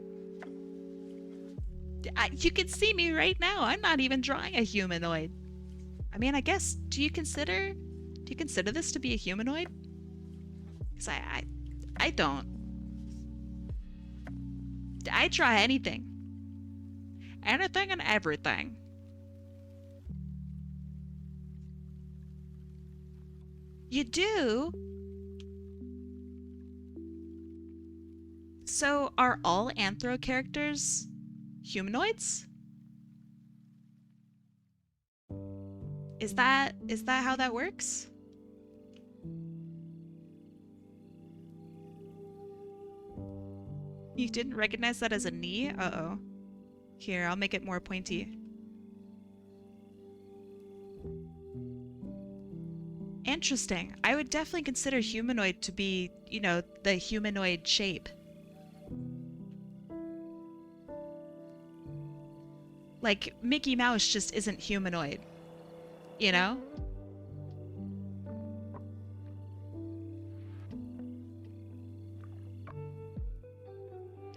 Speaker 1: You can see me right now. I'm not even drawing a humanoid. I mean, I guess, do you consider this to be a humanoid? Because I don't. I draw anything. Anything and everything. You do? So are all anthro characters humanoids? Is that how that works? You didn't recognize that as a knee? Uh-oh. Here, I'll make it more pointy. Interesting. I would definitely consider humanoid to be, you know, the humanoid shape. Like, Mickey Mouse just isn't humanoid. You know?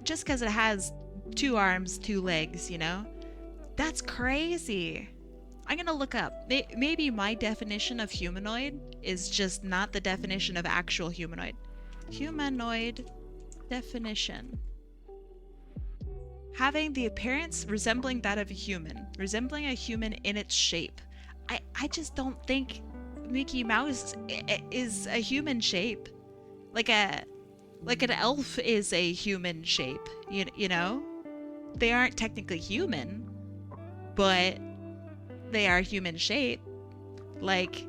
Speaker 1: Just because it has 2 arms, 2 legs, you know? That's crazy. I'm gonna look up. Maybe my definition of humanoid is just not the definition of actual humanoid. Humanoid definition. Having the appearance resembling that of a human. Resembling a human in its shape. I just don't think Mickey Mouse is a human shape. Like an elf is a human shape, you know? They aren't technically human, but they are human shape. Like,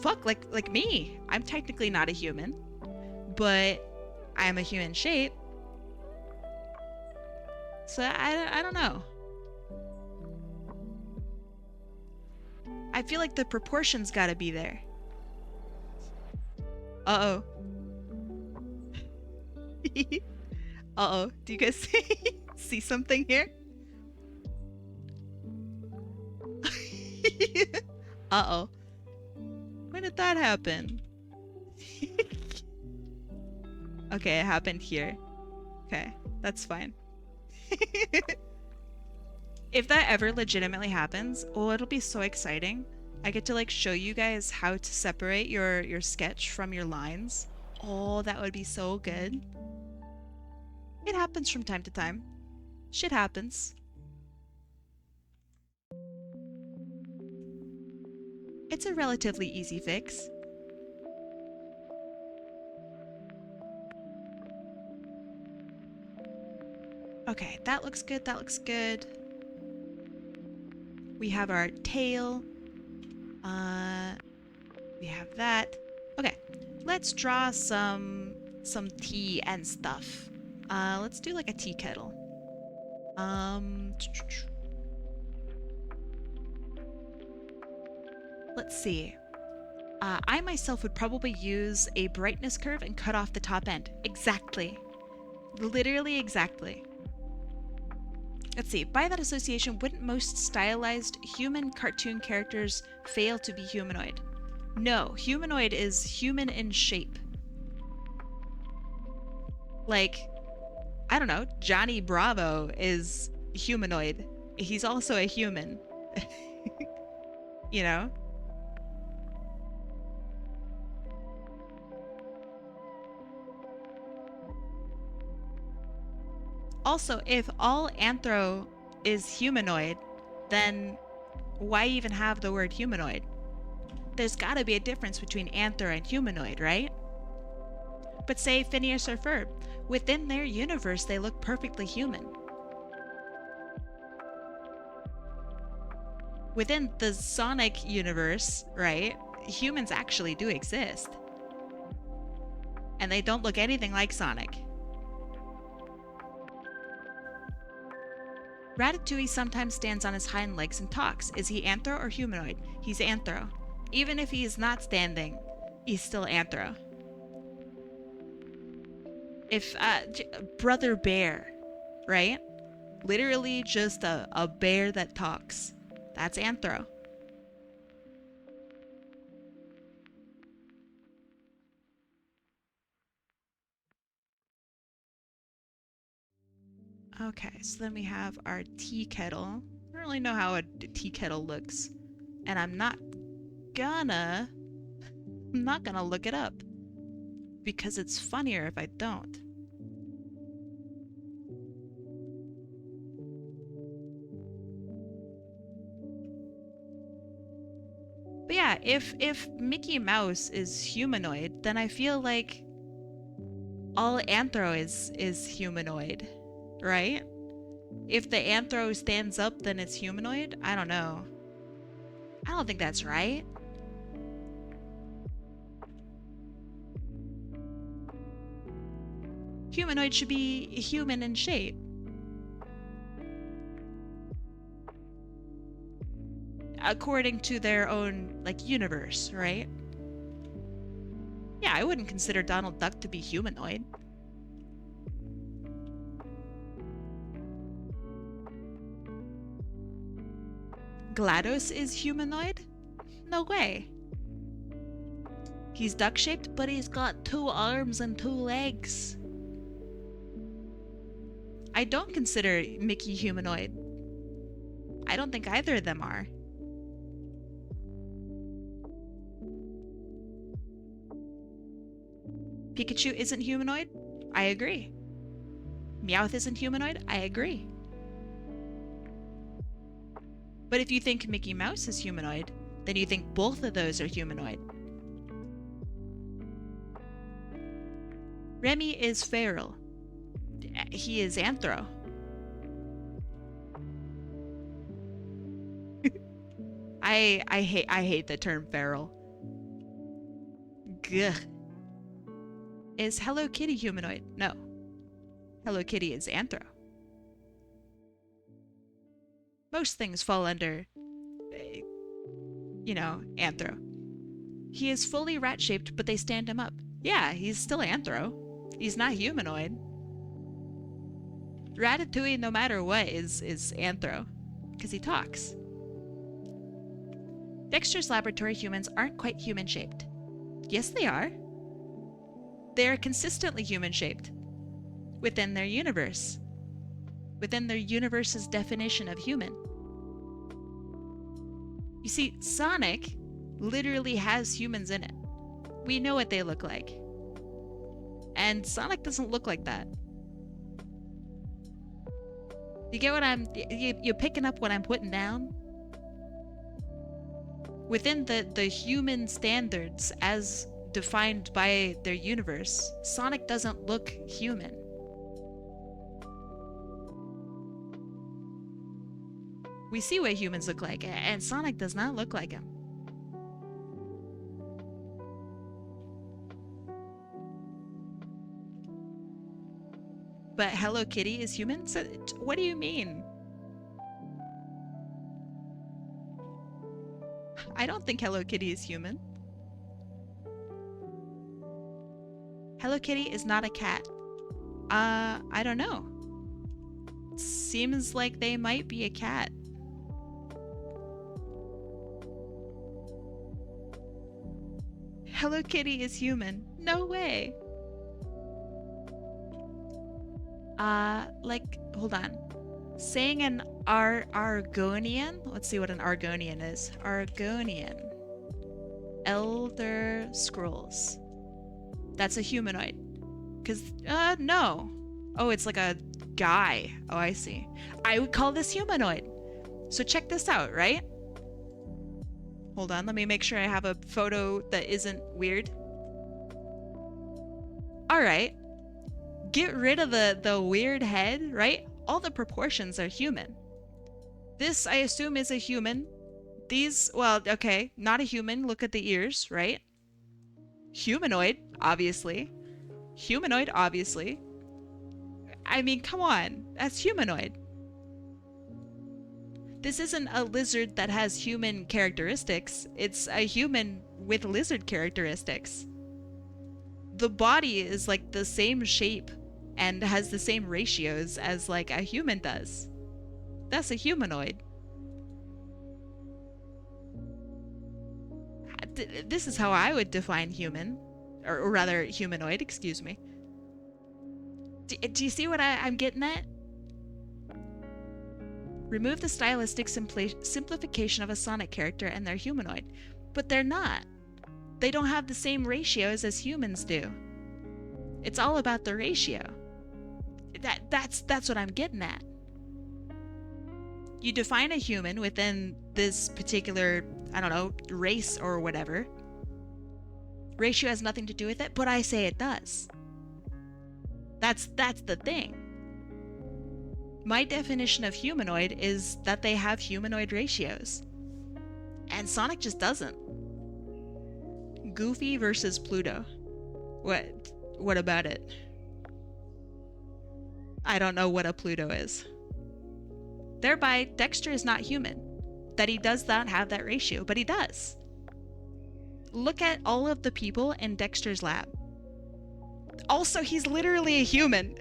Speaker 1: like me. I'm technically not a human, but I am a human shape. So I don't know. I feel like the proportions gotta be there. Uh-oh. Uh-oh. Do you guys see something here? Uh-oh. When did that happen? Okay, it happened here. Okay, that's fine. If that ever legitimately happens, oh, it'll be so exciting. I get to like show you guys how to separate your sketch from your lines. Oh, that would be so good. It happens from time to time. Shit happens. It's a relatively easy fix. Okay, that looks good, that looks good. We have our tail. We have that. Okay, let's draw some tea and stuff. Let's do like a tea kettle. Let's see. I myself would probably use a brightness curve and cut off the top end. Exactly. Literally exactly. Let's see. By that association, wouldn't most stylized human cartoon characters fail to be humanoid? No, humanoid is human in shape. Like, I don't know, Johnny Bravo is humanoid. He's also a human. You know? Also, if all anthro is humanoid, then why even have the word humanoid? There's gotta be a difference between anthro and humanoid, right? But say Phineas or Ferb, within their universe they look perfectly human. Within the Sonic universe, right, humans actually do exist. And they don't look anything like Sonic. Ratatouille sometimes stands on his hind legs and talks. Is he anthro or humanoid? He's anthro. Even if he is not standing, he's still anthro. If, Brother Bear, right? Literally just a bear that talks. That's anthro. Okay, so then we have our tea kettle. I don't really know how a tea kettle looks. And I'm not gonna look it up. Because it's funnier if I don't. But yeah, if Mickey Mouse is humanoid, then I feel like all anthro is humanoid, right? If the anthro stands up, then it's humanoid? I don't know. I don't think that's right. Humanoid should be human in shape. According to their own, like, universe, right? Yeah, I wouldn't consider Donald Duck to be humanoid. GLaDOS is humanoid? No way. He's duck-shaped, but he's got 2 arms and 2 legs. I don't consider Mickey humanoid. I don't think either of them are. Pikachu isn't humanoid? I agree. Meowth isn't humanoid? I agree. But if you think Mickey Mouse is humanoid, then you think both of those are humanoid. Remy is feral. He is anthro. I hate the term feral. Gah. Is Hello Kitty humanoid? No. Hello Kitty is anthro. Most things fall under, you know, anthro. He is fully rat-shaped, but they stand him up. Yeah, he's still anthro. He's not humanoid. Ratatouille, no matter what, is anthro. Because he talks. Dexter's Laboratory humans aren't quite human-shaped. Yes, they are. They are consistently human-shaped. Within their universe. Within their universe's definition of human. You see, Sonic literally has humans in it. We know what they look like. And Sonic doesn't look like that. You get what you're picking up what I'm putting down? Within the human standards as defined by their universe, Sonic doesn't look human. We see what humans look like, and Sonic does not look like him. But Hello Kitty is human? So, what do you mean? I don't think Hello Kitty is human. Hello Kitty is not a cat. I don't know. Seems like they might be a cat. Hello Kitty is human. No way. Like, hold on. Saying an Argonian? Let's see what an Argonian is. Argonian. Elder Scrolls. That's a humanoid. No. Oh, it's like a guy. Oh, I see. I would call this humanoid. So check this out, right? Hold on, let me make sure I have a photo that isn't weird. Alright. Get rid of the weird head, right? All the proportions are human. This, I assume, is a human. These, well, okay, not a human. Look at the ears, right? Humanoid, obviously. Humanoid, obviously. I mean, come on. That's humanoid. This isn't a lizard that has human characteristics. It's a human with lizard characteristics. The body is like the same shape and has the same ratios as like a human does. That's a humanoid. This is how I would define human, or rather humanoid, excuse me. Do you see what I'm getting at? Remove the stylistic simplification of a Sonic character and they're humanoid. But they're not. They don't have the same ratios as humans do. It's all about the ratio. That's what I'm getting at. You define a human within this particular, I don't know, race or whatever. Ratio has nothing to do with it, but I say it does. That's the thing. My definition of humanoid is that they have humanoid ratios. And Sonic just doesn't. Goofy versus Pluto. What about it? I don't know what a Pluto is. Thereby, Dexter is not human. That he does not have that ratio, but he does. Look at all of the people in Dexter's lab. Also, he's literally a human.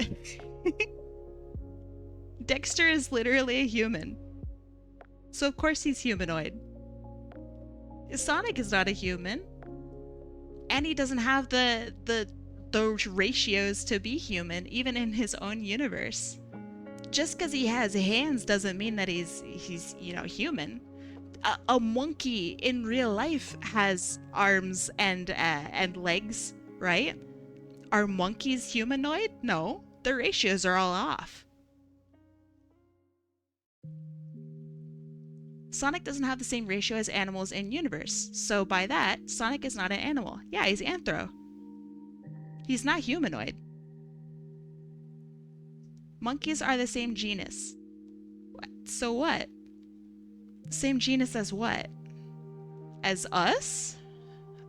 Speaker 1: Dexter is literally a human. So of course he's humanoid. Sonic is not a human. And he doesn't have the ratios to be human, even in his own universe. Just because he has hands doesn't mean that he's human. A monkey in real life has arms and legs, right? Are monkeys humanoid? No, the ratios are all off. Sonic doesn't have the same ratio as animals in universe, so by that, Sonic is not an animal. Yeah, he's anthro. He's not humanoid. Monkeys are the same genus. What? So what? Same genus as what? As us?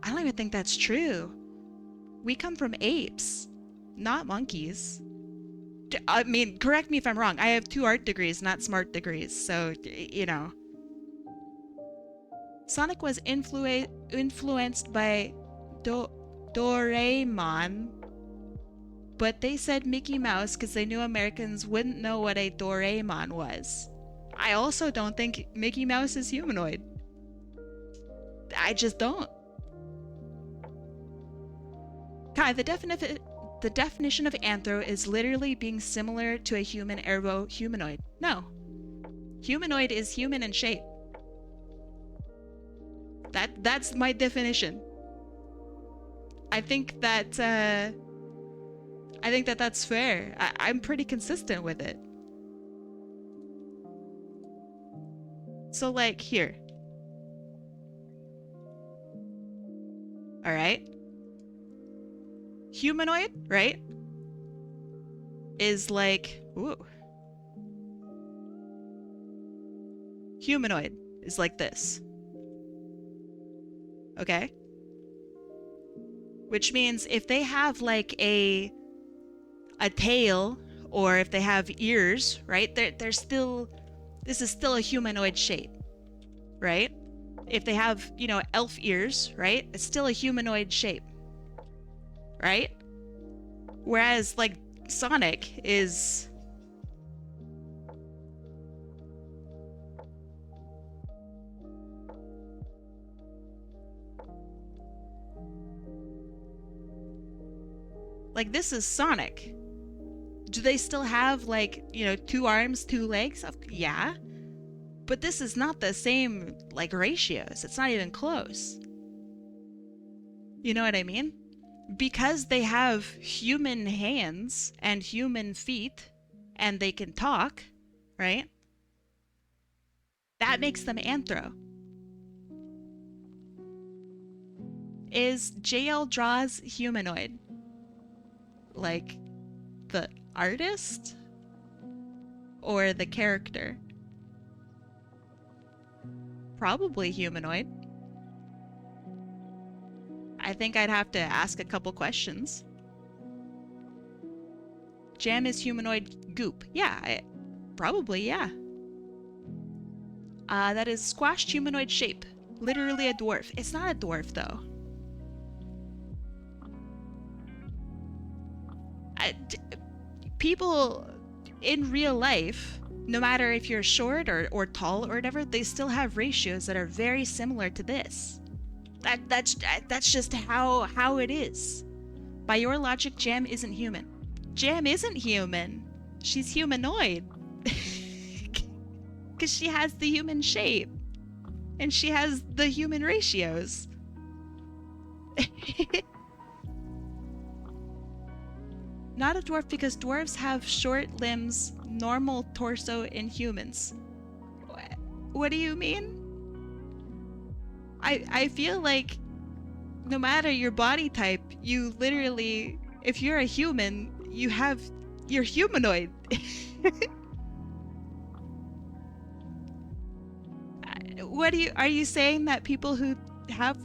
Speaker 1: I don't even think that's true. We come from apes, not monkeys. I mean, correct me if I'm wrong. I have 2 art degrees, not smart degrees, so, you know. Sonic was influenced by Doraemon, but they said Mickey Mouse because they knew Americans wouldn't know what a Doraemon was. I also don't think Mickey Mouse is humanoid. I just don't. Kai, the definition of anthro is literally being similar to a human, ergo humanoid. No. Humanoid is human in shape. That's my definition. I think that that's fair. I'm pretty consistent with it. So like here. All right. Humanoid, right? Is like, ooh. Humanoid is like this. Okay? Which means if they have like a tail, or if they have ears, right? They're still, this is still a humanoid shape, right? If they have, elf ears, right? It's still a humanoid shape, right? Whereas like Sonic is like, this is Sonic. Do they still have like, 2 arms, 2 legs? Yeah. But this is not the same like ratios. It's not even close. You know what I mean? Because they have human hands and human feet and they can talk, right? That makes them anthro. Is JL Draws humanoid? Like the artist or the character? probably humanoid. I think I'd have to ask a couple questions. Jam is humanoid goop. Yeah, probably, yeah. That is squashed humanoid shape. Literally a dwarf. It's not a dwarf, though. People in real life, no matter if you're short or tall or whatever, they still have ratios that are very similar to this. That's just how it is. By your logic, Jam isn't human. Jam isn't human. She's humanoid. Because she has the human shape. And she has the human ratios. Not a dwarf because dwarves have short limbs, normal torso in humans. What do you mean? I feel like no matter your body type, you literally, if you're a human, you're humanoid. Are you saying that people who have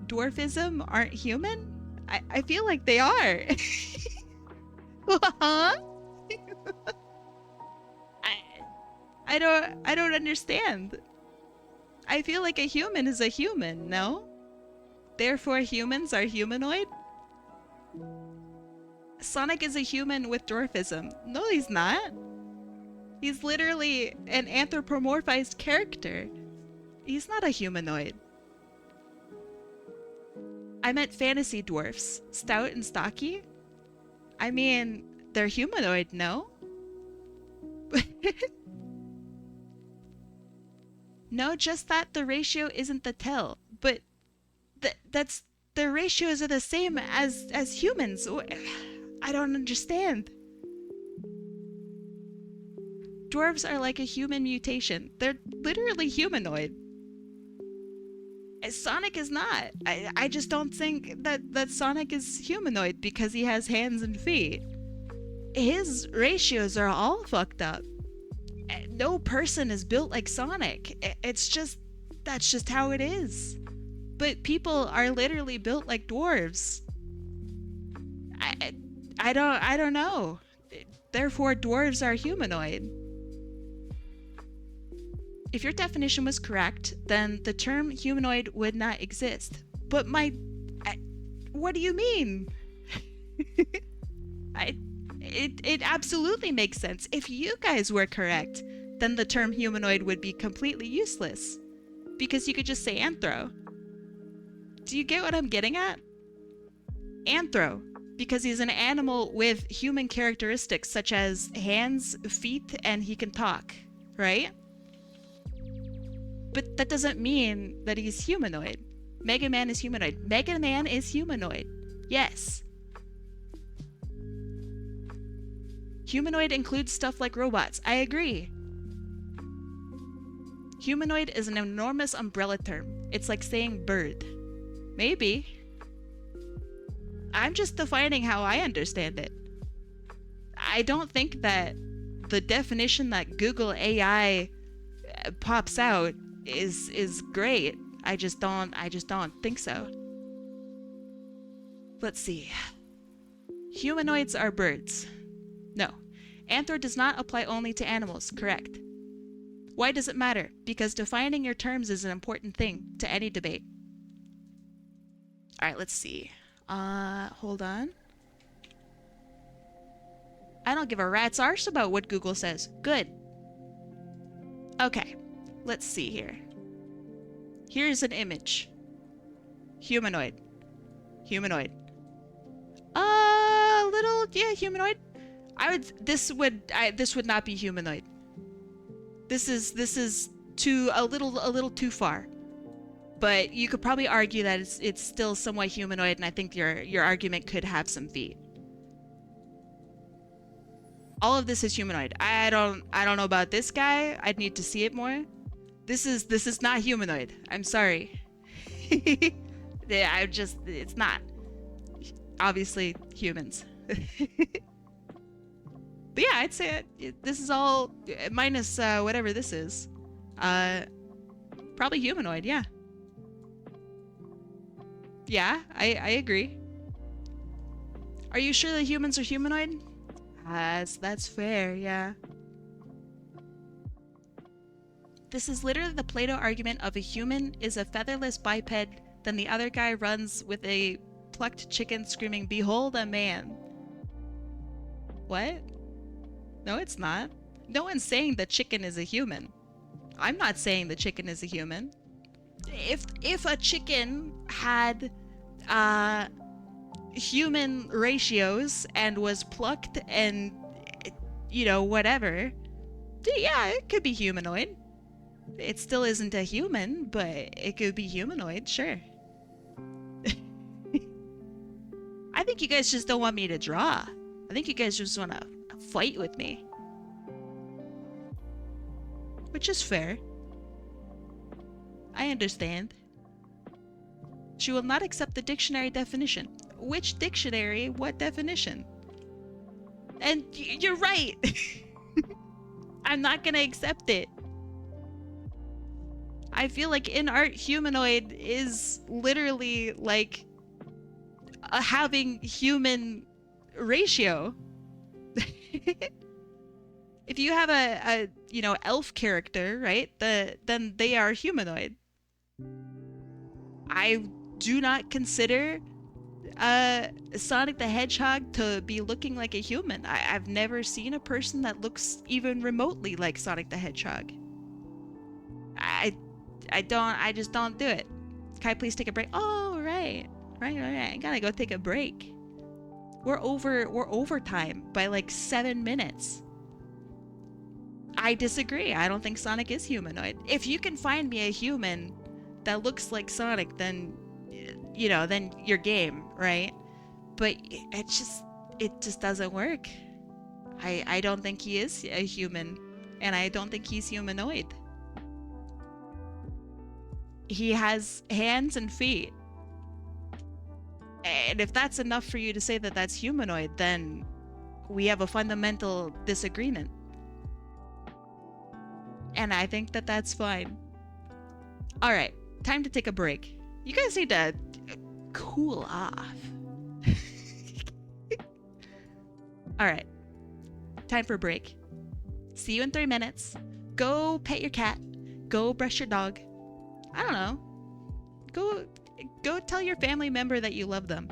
Speaker 1: dwarfism aren't human? I feel like they are. Huh? I don't understand. I feel like a human is a human, no? Therefore humans are humanoid? Sonic is a human with dwarfism. No, he's not. He's literally an anthropomorphized character. He's not a humanoid. I meant fantasy dwarfs. Stout and stocky? I mean, they're humanoid, no? No, just that the ratio isn't the tell. But that's the ratios are the same as humans. I don't understand. Dwarves are like a human mutation. They're literally humanoid. Sonic is not. I just don't think that Sonic is humanoid because he has hands and feet. His ratios are all fucked up. No person is built like Sonic. That's just how it is. But people are literally built like dwarves. I don't know. Therefore, dwarves are humanoid. If your definition was correct, then the term humanoid would not exist. But what do you mean? It absolutely makes sense. If you guys were correct, then the term humanoid would be completely useless. Because you could just say anthro. Do you get what I'm getting at? Anthro. Because he's an animal with human characteristics such as hands, feet, and he can talk. Right? But that doesn't mean that he's humanoid. Mega Man is humanoid. Mega Man is humanoid. Yes. Humanoid includes stuff like robots. I agree. Humanoid is an enormous umbrella term. It's like saying bird. Maybe. I'm just defining how I understand it. I don't think that the definition that Google AI pops out is great. I just don't think so. Let's see. Humanoids are birds. No. Anthro does not apply only to animals, correct. Why does it matter? Because defining your terms is an important thing to any debate. Alright, let's see. Hold on. I don't give a rat's arse about what Google says. Good. Okay. Let's see here. Here's an image. Humanoid. Humanoid. Humanoid. This would not be humanoid. This is a little too far. But you could probably argue that it's still somewhat humanoid, and I think your argument could have some feet. All of this is humanoid. I don't know about this guy. I'd need to see it more. This is not humanoid. I'm sorry. It's not. Obviously humans. But yeah, I'd say this is all minus whatever this is. Probably humanoid, yeah. Yeah, I agree. Are you sure that humans are humanoid? That's fair, yeah. This is literally the Plato argument of a human is a featherless biped, then the other guy runs with a plucked chicken screaming, "Behold a man." What? No, it's not. No one's saying the chicken is a human. I'm not saying the chicken is a human. If a chicken had human ratios and was plucked and, you know, whatever, yeah, it could be humanoid. It still isn't a human, but it could be humanoid, sure. I think you guys just don't want me to draw. I think you guys just want to fight with me. Which is fair. I understand. She will not accept the dictionary definition. Which dictionary? What definition? And you're right. I'm not gonna accept it. I feel like in art, humanoid is literally like having human ratio. If you have a you know, elf character, right? Then they are humanoid. I do not consider Sonic the Hedgehog to be looking like a human. I've never seen a person that looks even remotely like Sonic the Hedgehog. I just don't do it. Can I please take a break? Oh, right. I gotta go take a break. We're over time by like 7 minutes. I disagree. I don't think Sonic is humanoid. If you can find me a human that looks like Sonic, then, you know, then you're game, right? But it just doesn't work. I don't think he is a human, and I don't think he's humanoid. He has hands and feet. And if that's enough for you to say that that's humanoid, then we have a fundamental disagreement. And I think that that's fine. All right, time to take a break. You guys need to cool off. All right, time for a break. See you in 3 minutes. Go pet your cat. Go brush your dog. I don't know. Go tell your family member that you love them.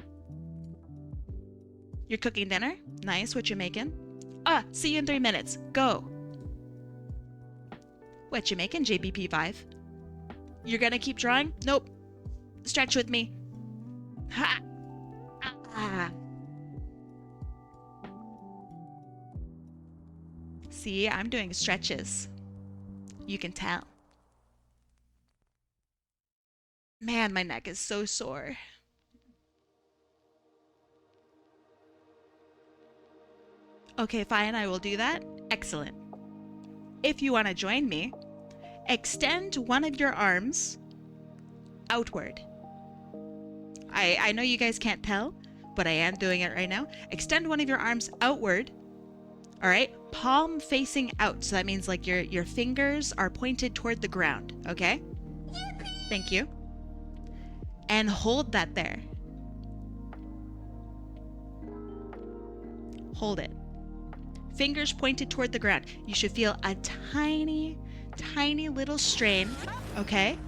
Speaker 1: You're cooking dinner? Nice, what you making? See you in 3 minutes. Go. What you making, JBP5? You're gonna keep drawing? Nope. Stretch with me. Ha! Ah. See, I'm doing stretches. You can tell. Man, my neck is so sore. Okay, fine, I will do that. Excellent. If you want to join me, extend one of your arms outward. I know you guys can't tell, but I am doing it right now. Extend one of your arms outward. All right, palm facing out. So that means like your fingers are pointed toward the ground, okay? Thank you. And hold that there. Hold it. Fingers pointed toward the ground. You should feel a tiny, tiny little strain, okay?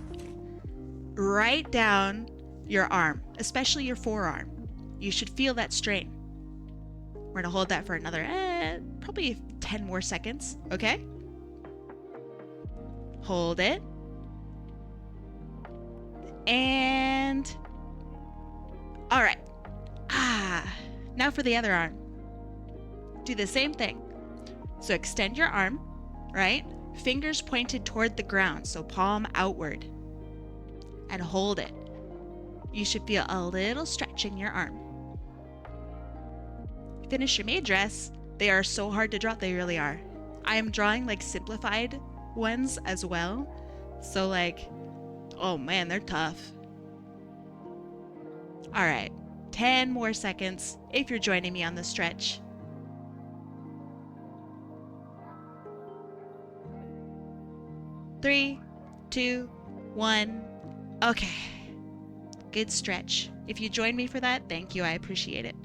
Speaker 1: Right down your arm, especially your forearm. You should feel that strain. We're gonna hold that for another, probably 10 more seconds, okay? Hold it. And, all right. Now for the other arm. Do the same thing. So extend your arm, right? Fingers pointed toward the ground, so palm outward. And hold it. You should feel a little stretch in your arm. Finish your maid dress. They are so hard to draw, they really are. I am drawing like simplified ones as well. So like, oh man, they're tough. All right, 10 more seconds if you're joining me on the stretch. 3, 2, 1. Okay. Good stretch. If you joined me for that, thank you. I appreciate it.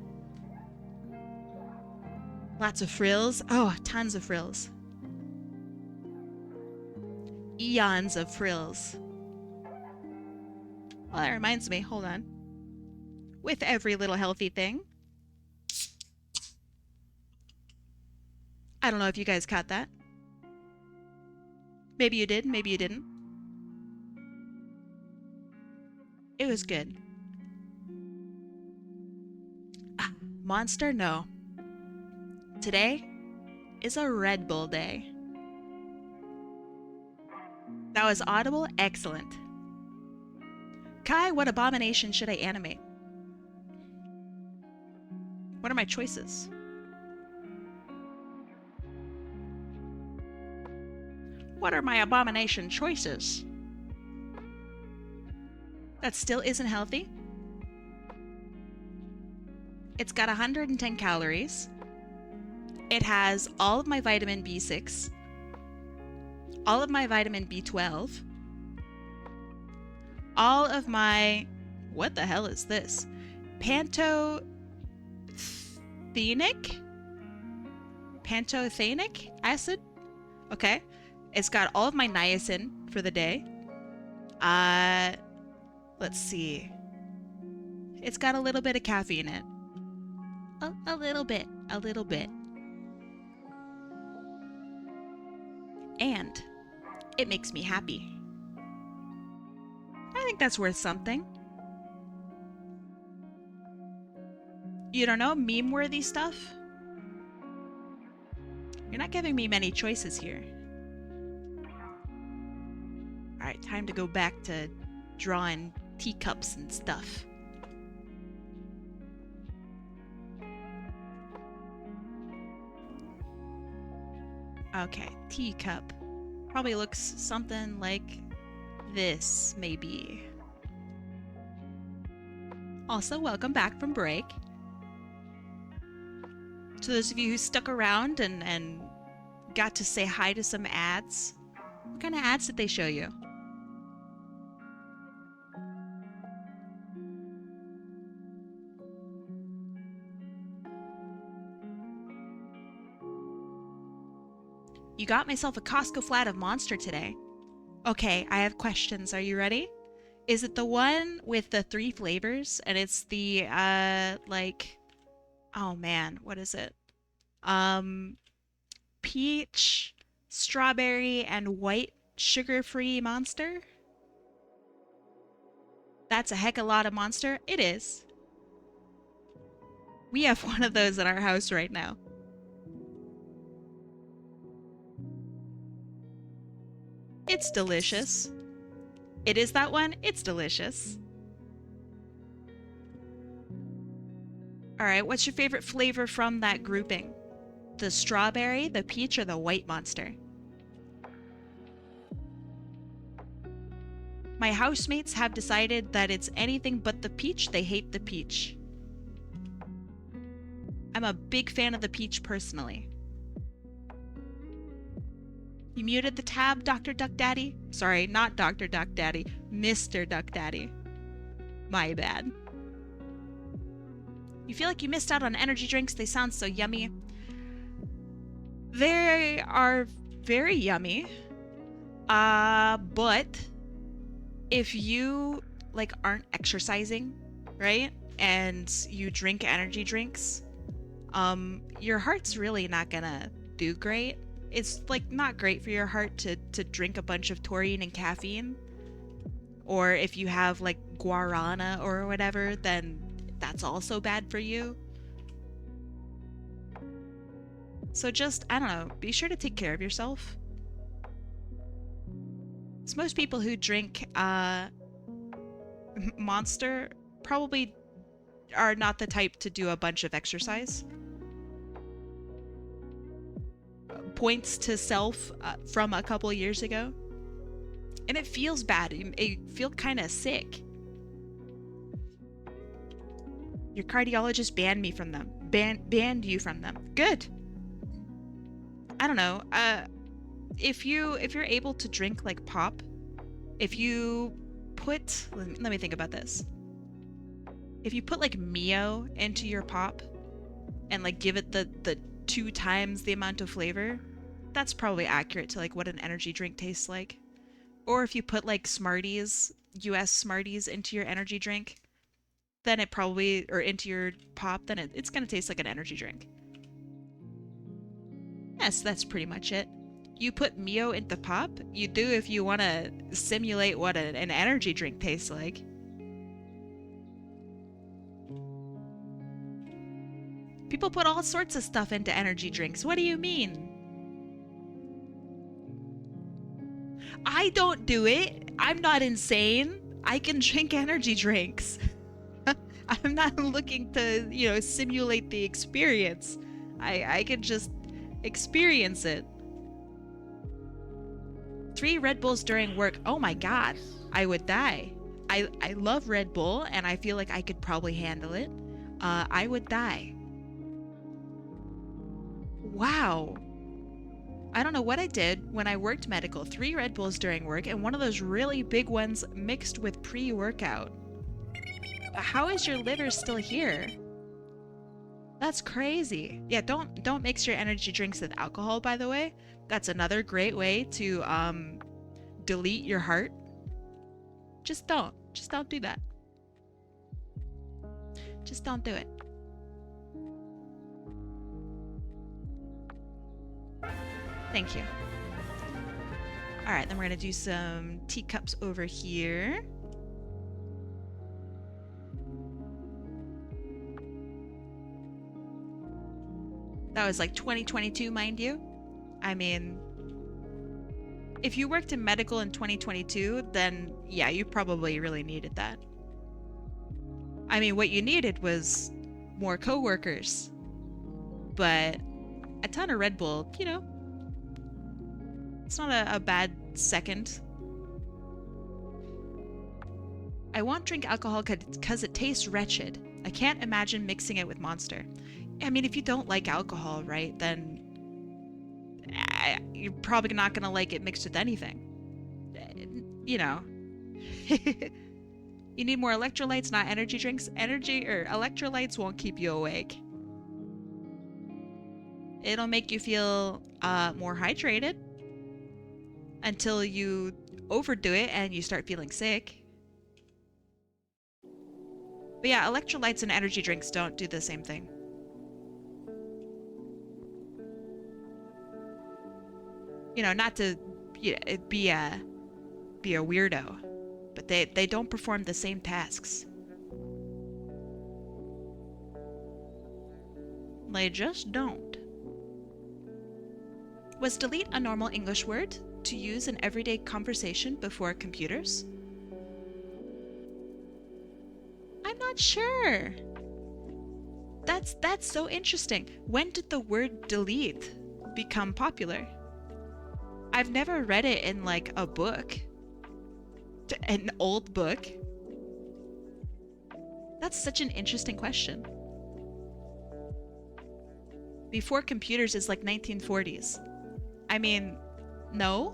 Speaker 1: Lots of frills. Oh, tons of frills. Eons of frills. Well, that reminds me. Hold on. With every little healthy thing. I don't know if you guys caught that. Maybe you did, maybe you didn't. It was good. Ah, Monster? No. Today is a Red Bull day. That was audible? Excellent. Kai, what abomination should I animate? What are my choices? What are my abomination choices? That still isn't healthy. It's got 110 calories. It has all of my vitamin B6, all of my vitamin B12, all of my... What the hell is this? Pantothenic? Pantothenic acid? Okay. It's got all of my niacin for the day. Let's see. It's got a little bit of caffeine in it. A little bit. A little bit. And it makes me happy. I think that's worth something. You don't know? Meme-worthy stuff? You're not giving me many choices here. Alright, time to go back to drawing teacups and stuff. Okay, teacup. Probably looks something like this, maybe. Also, welcome back from break. To those of you who stuck around and got to say hi to some ads. What kind of ads did they show you? You got myself a Costco flat of Monster today. Okay, I have questions. Are you ready? Is it the one with the 3 flavors? And it's the, like... Oh man, what is it? Peach, strawberry, and white sugar-free Monster? That's a heck of a lot of Monster. It is. We have one of those in our house right now. It's delicious. It is that one? It's delicious. Alright, what's your favorite flavor from that grouping? The strawberry, the peach, or the white Monster? My housemates have decided that it's anything but the peach. They hate the peach. I'm a big fan of the peach personally. You muted the tab, Dr. Duck Daddy? Sorry, not Dr. Duck Daddy. Mr. Duck Daddy. My bad. You feel like you missed out on energy drinks? They sound so yummy. They are very yummy. But if you like aren't exercising, right? And you drink energy drinks, your heart's really not gonna do great. It's like not great for your heart to drink a bunch of taurine and caffeine. Or if you have like guarana or whatever, then that's also bad for you. So just, I don't know, be sure to take care of yourself. So most people who drink Monster probably are not the type to do a bunch of exercise. Points to self from a couple years ago. And it feels bad. You feel kind of sick. Your cardiologist banned me from them. Banned you from them. Good. I don't know. If you're able to drink like pop, If you put, let me think about this. If you put like Mio into your pop and like give it the 2 times the amount of flavor, that's probably accurate to like what an energy drink tastes like. Or if you put like Smarties, US Smarties into your energy drink, then it probably, or into your pop, then it's gonna taste like an energy drink. Yes, that's pretty much it. You put Mio into pop, you do if you want to simulate what an energy drink tastes like. People put all sorts of stuff into energy drinks. What do you mean? I don't do it. I'm not insane. I can drink energy drinks. I'm not looking to, you know, simulate the experience. I can just experience it. 3 Red Bulls during work. Oh my god. I would die. I love Red Bull and I feel like I could probably handle it. I would die. Wow. I don't know what I did when I worked medical. 3 Red Bulls during work and one of those really big ones mixed with pre-workout. How is your liver still here? That's crazy. Yeah, don't mix your energy drinks with alcohol, by the way. That's another great way to delete your heart. Just don't do that. Just don't do it. Thank you. All right, then we're gonna do some teacups over here. That was like 2022, mind you. I mean, if you worked in medical in 2022, then yeah, you probably really needed that. I mean, what you needed was more coworkers. But a ton of Red Bull, you know, it's not a bad second. I won't drink alcohol because it tastes wretched. I can't imagine mixing it with Monster. I mean, if you don't like alcohol, right, then you're probably not going to like it mixed with anything. You know. You need more electrolytes, not energy drinks. Energy or electrolytes won't keep you awake. It'll make you feel more hydrated until you overdo it and you start feeling sick. But yeah, electrolytes and energy drinks don't do the same thing. You know, not to be a weirdo, but they don't perform the same tasks. They just don't. Was delete a normal English word to use in everyday conversation before computers? I'm not sure. That's so interesting. When did the word delete become popular? I've never read it in like a book. An old book. That's such an interesting question. Before computers is like 1940s. I mean, no.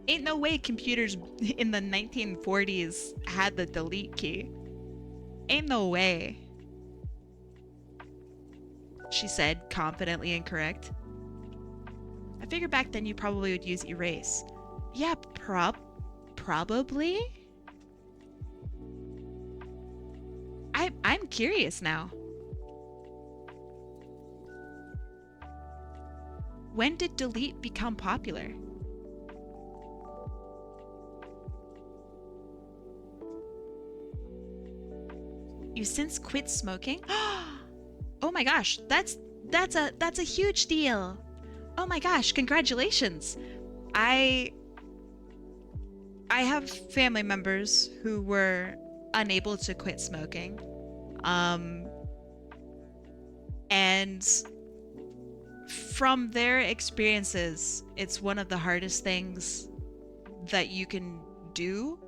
Speaker 1: Ain't no way computers in the 1940s had the delete key. Ain't no way. She said, confidently incorrect. I figured back then you probably would use erase. Yeah, probably? I'm curious now. When did delete become popular? You since quit smoking? Oh my gosh, that's a huge deal. Oh my gosh, congratulations. I have family members who were unable to quit smoking. And from their experiences, it's one of the hardest things that you can do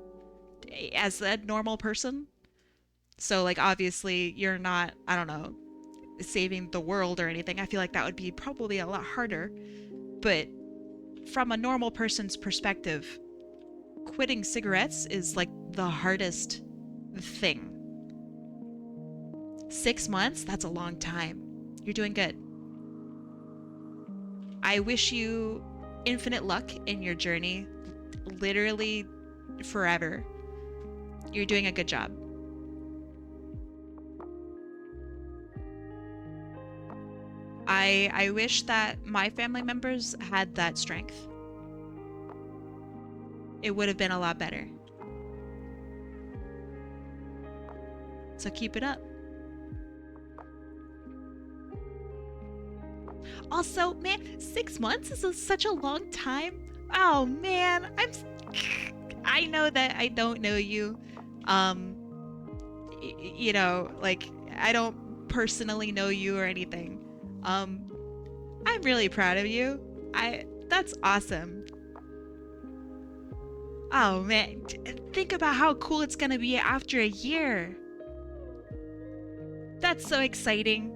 Speaker 1: as a normal person. So like obviously you're not, I don't know, saving the world or anything. I feel like that would be probably a lot harder. But from a normal person's perspective, quitting cigarettes is like the hardest thing. 6 months? That's a long time. You're doing good. I wish you infinite luck in your journey, literally forever. You're doing a good job. I wish that my family members had that strength. It would have been a lot better. So keep it up. Also, man, 6 months is such a long time. Oh man, I know that I don't know you. You know, like I don't personally know you or anything. I'm really proud of you. That's awesome. Oh man, think about how cool it's gonna be after a year. That's so exciting.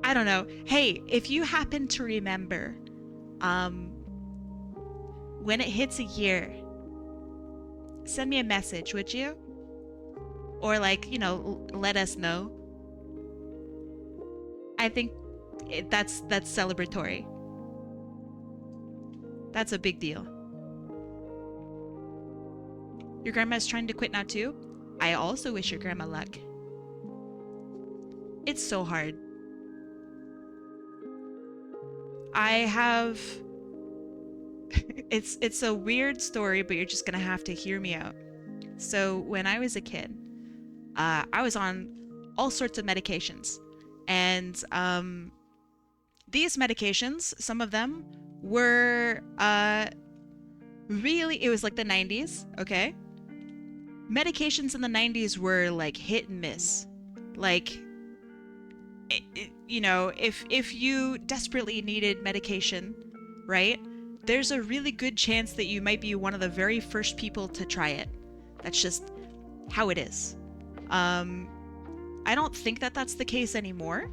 Speaker 1: I don't know. Hey, if you happen to remember, when it hits a year, send me a message, would you? Or like, you know, let us know. I think that's celebratory. That's a big deal. Your grandma's trying to quit now too? I also wish your grandma luck. It's so hard. I have... it's a weird story, but you're just gonna have to hear me out. So when I was a kid, I was on all sorts of medications. And these medications, some of them were really, it was like the 90s, okay? Medications in the 90s were like hit and miss. Like, you know, if you desperately needed medication, right? There's a really good chance that you might be one of the very first people to try it. That's just how it is. I don't think that that's the case anymore,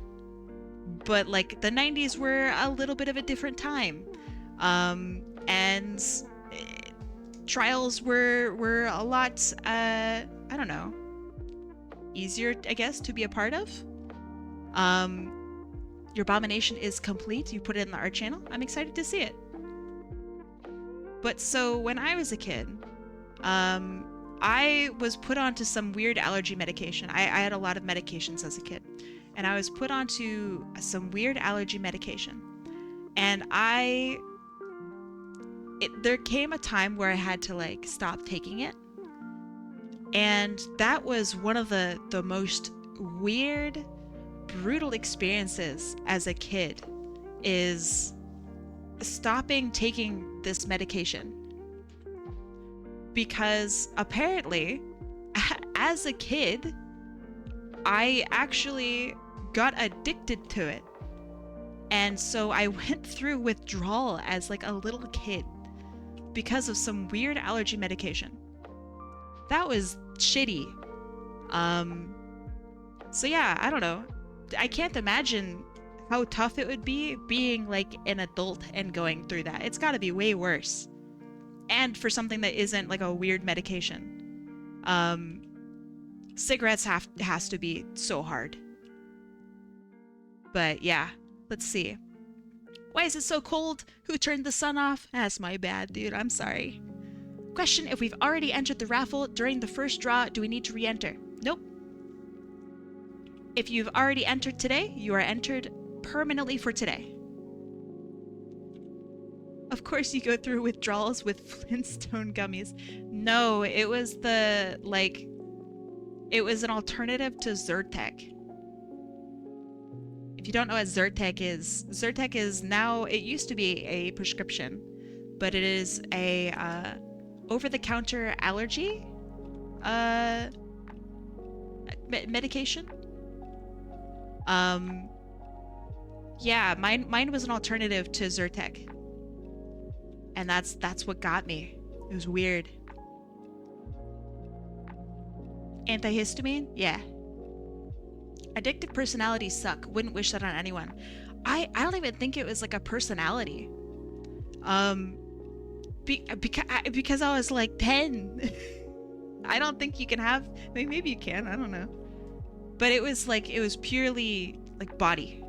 Speaker 1: but like the 90s were a little bit of a different time. And trials were a lot, I don't know, easier, I guess, to be a part of. Your abomination is complete. You put it in the art channel. I'm excited to see it. But so when I was a kid, I was put onto some weird allergy medication. I had a lot of medications as a kid, and I was put onto some weird allergy medication. And there came a time where I had to like stop taking it. And that was one of the most weird, brutal experiences as a kid, is stopping taking this medication. Because apparently, as a kid, I actually got addicted to it. And so I went through withdrawal as like a little kid because of some weird allergy medication. That was shitty. So yeah, I don't know. I can't imagine how tough it would be being like an adult and going through that. It's gotta be way worse. And for something that isn't like a weird medication. Cigarettes has to be so hard. But yeah, let's see. Why is it so cold? Who turned the sun off? That's my bad, dude. I'm sorry. Question, if we've already entered the raffle during the first draw, do we need to re-enter? Nope. If you've already entered today, you are entered permanently for today. Of course you go through withdrawals with Flintstone gummies. No, it was it was an alternative to Zyrtec. If you don't know what Zyrtec is now, it used to be a prescription, but it is a over-the-counter allergy medication. Yeah, mine was an alternative to Zyrtec. And that's what got me. It was weird. Antihistamine? Yeah. Addictive personalities suck. Wouldn't wish that on anyone. I don't even think it was like a personality. Because I was like 10. I don't think you can have, maybe you can, I don't know. But it was purely like body.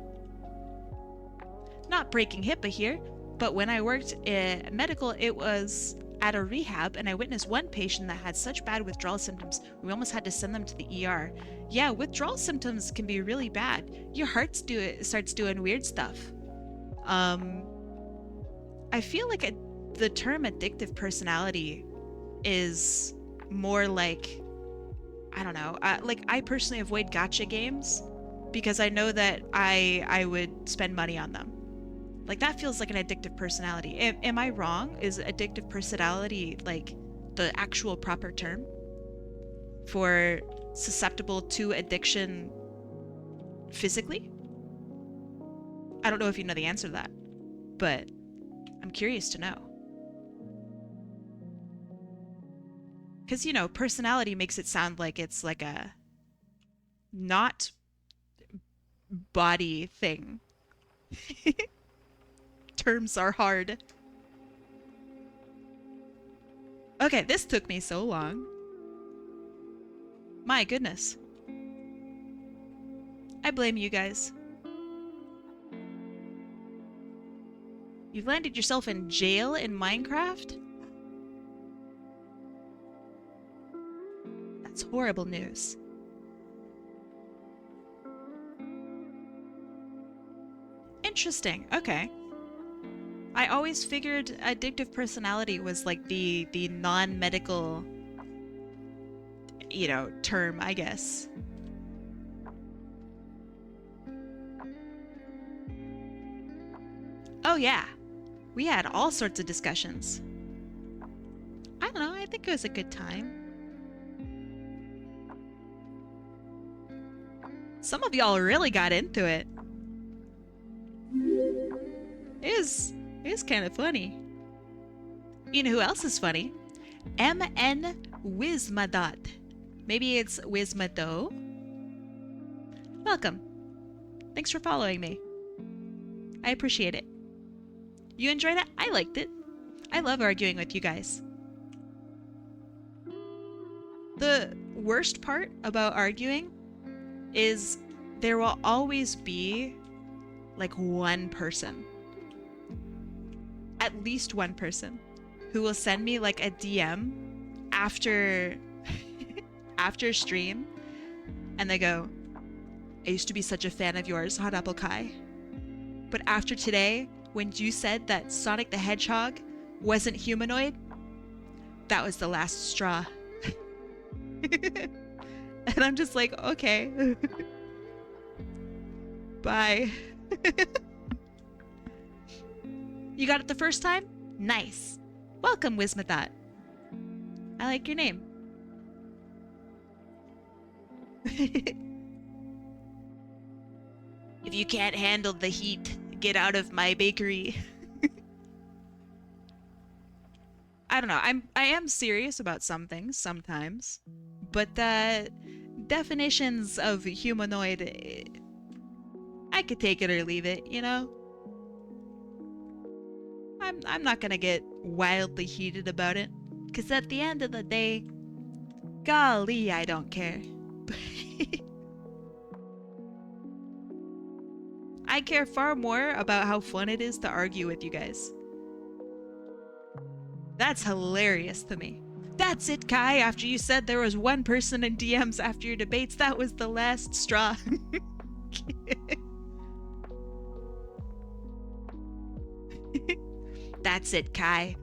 Speaker 1: Not breaking HIPAA here, but when I worked in medical, it was at a rehab, and I witnessed one patient that had such bad withdrawal symptoms, we almost had to send them to the ER. Yeah, withdrawal symptoms can be really bad. Your heart starts doing weird stuff. I feel like the term addictive personality is more like, I don't know, like I personally avoid gacha games because I know that I would spend money on them. Like that feels like an addictive personality. Am I wrong? Is addictive personality like the actual proper term for susceptible to addiction physically? I don't know if you know the answer to that, but I'm curious to know. Because, you know, personality makes it sound like it's like a not body thing. Terms are hard. Okay, this took me so long. My goodness. I blame you guys. You've landed yourself in jail in Minecraft? That's horrible news. Interesting. Okay. I always figured addictive personality was like the non-medical, you know, term, I guess. Oh yeah. We had all sorts of discussions. I don't know, I think it was a good time. Some of y'all really got into it. It was kind of funny. You know who else is funny? MN Wismadot. Maybe it's Wismado. Welcome. Thanks for following me. I appreciate it. You enjoyed it? I liked it. I love arguing with you guys. The worst part about arguing is there will always be like one person, at least one person, who will send me like a DM after after stream, and they go, I used to be such a fan of yours, Hot Apple Kai, but after today, when you said that Sonic the Hedgehog wasn't humanoid, that was the last straw. And I'm just like, okay. Bye. You got it the first time? Nice. Welcome, Wismathat. I like your name. If you can't handle the heat, get out of my bakery. I don't know. I am serious about some things sometimes, but the definitions of humanoid, I could take it or leave it, you know? I'm not gonna get wildly heated about it, because at the end of the day, golly, I don't care. I care far more about how fun it is to argue with you guys. That's hilarious to me. That's it, Kai. After you said there was one person in DMs after your debates, that was the last straw. That's it, Kai.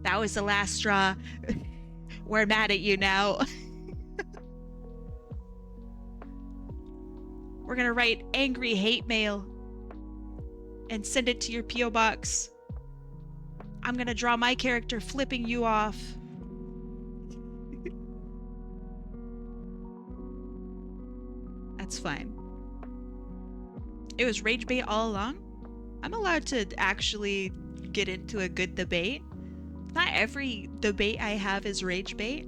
Speaker 1: That was the last straw. We're mad at you now. We're gonna write angry hate mail and send it to your P.O. box. I'm gonna draw my character flipping you off. That's fine. It was rage bait all along? I'm allowed to actually get into a good debate. Not every debate I have is rage bait.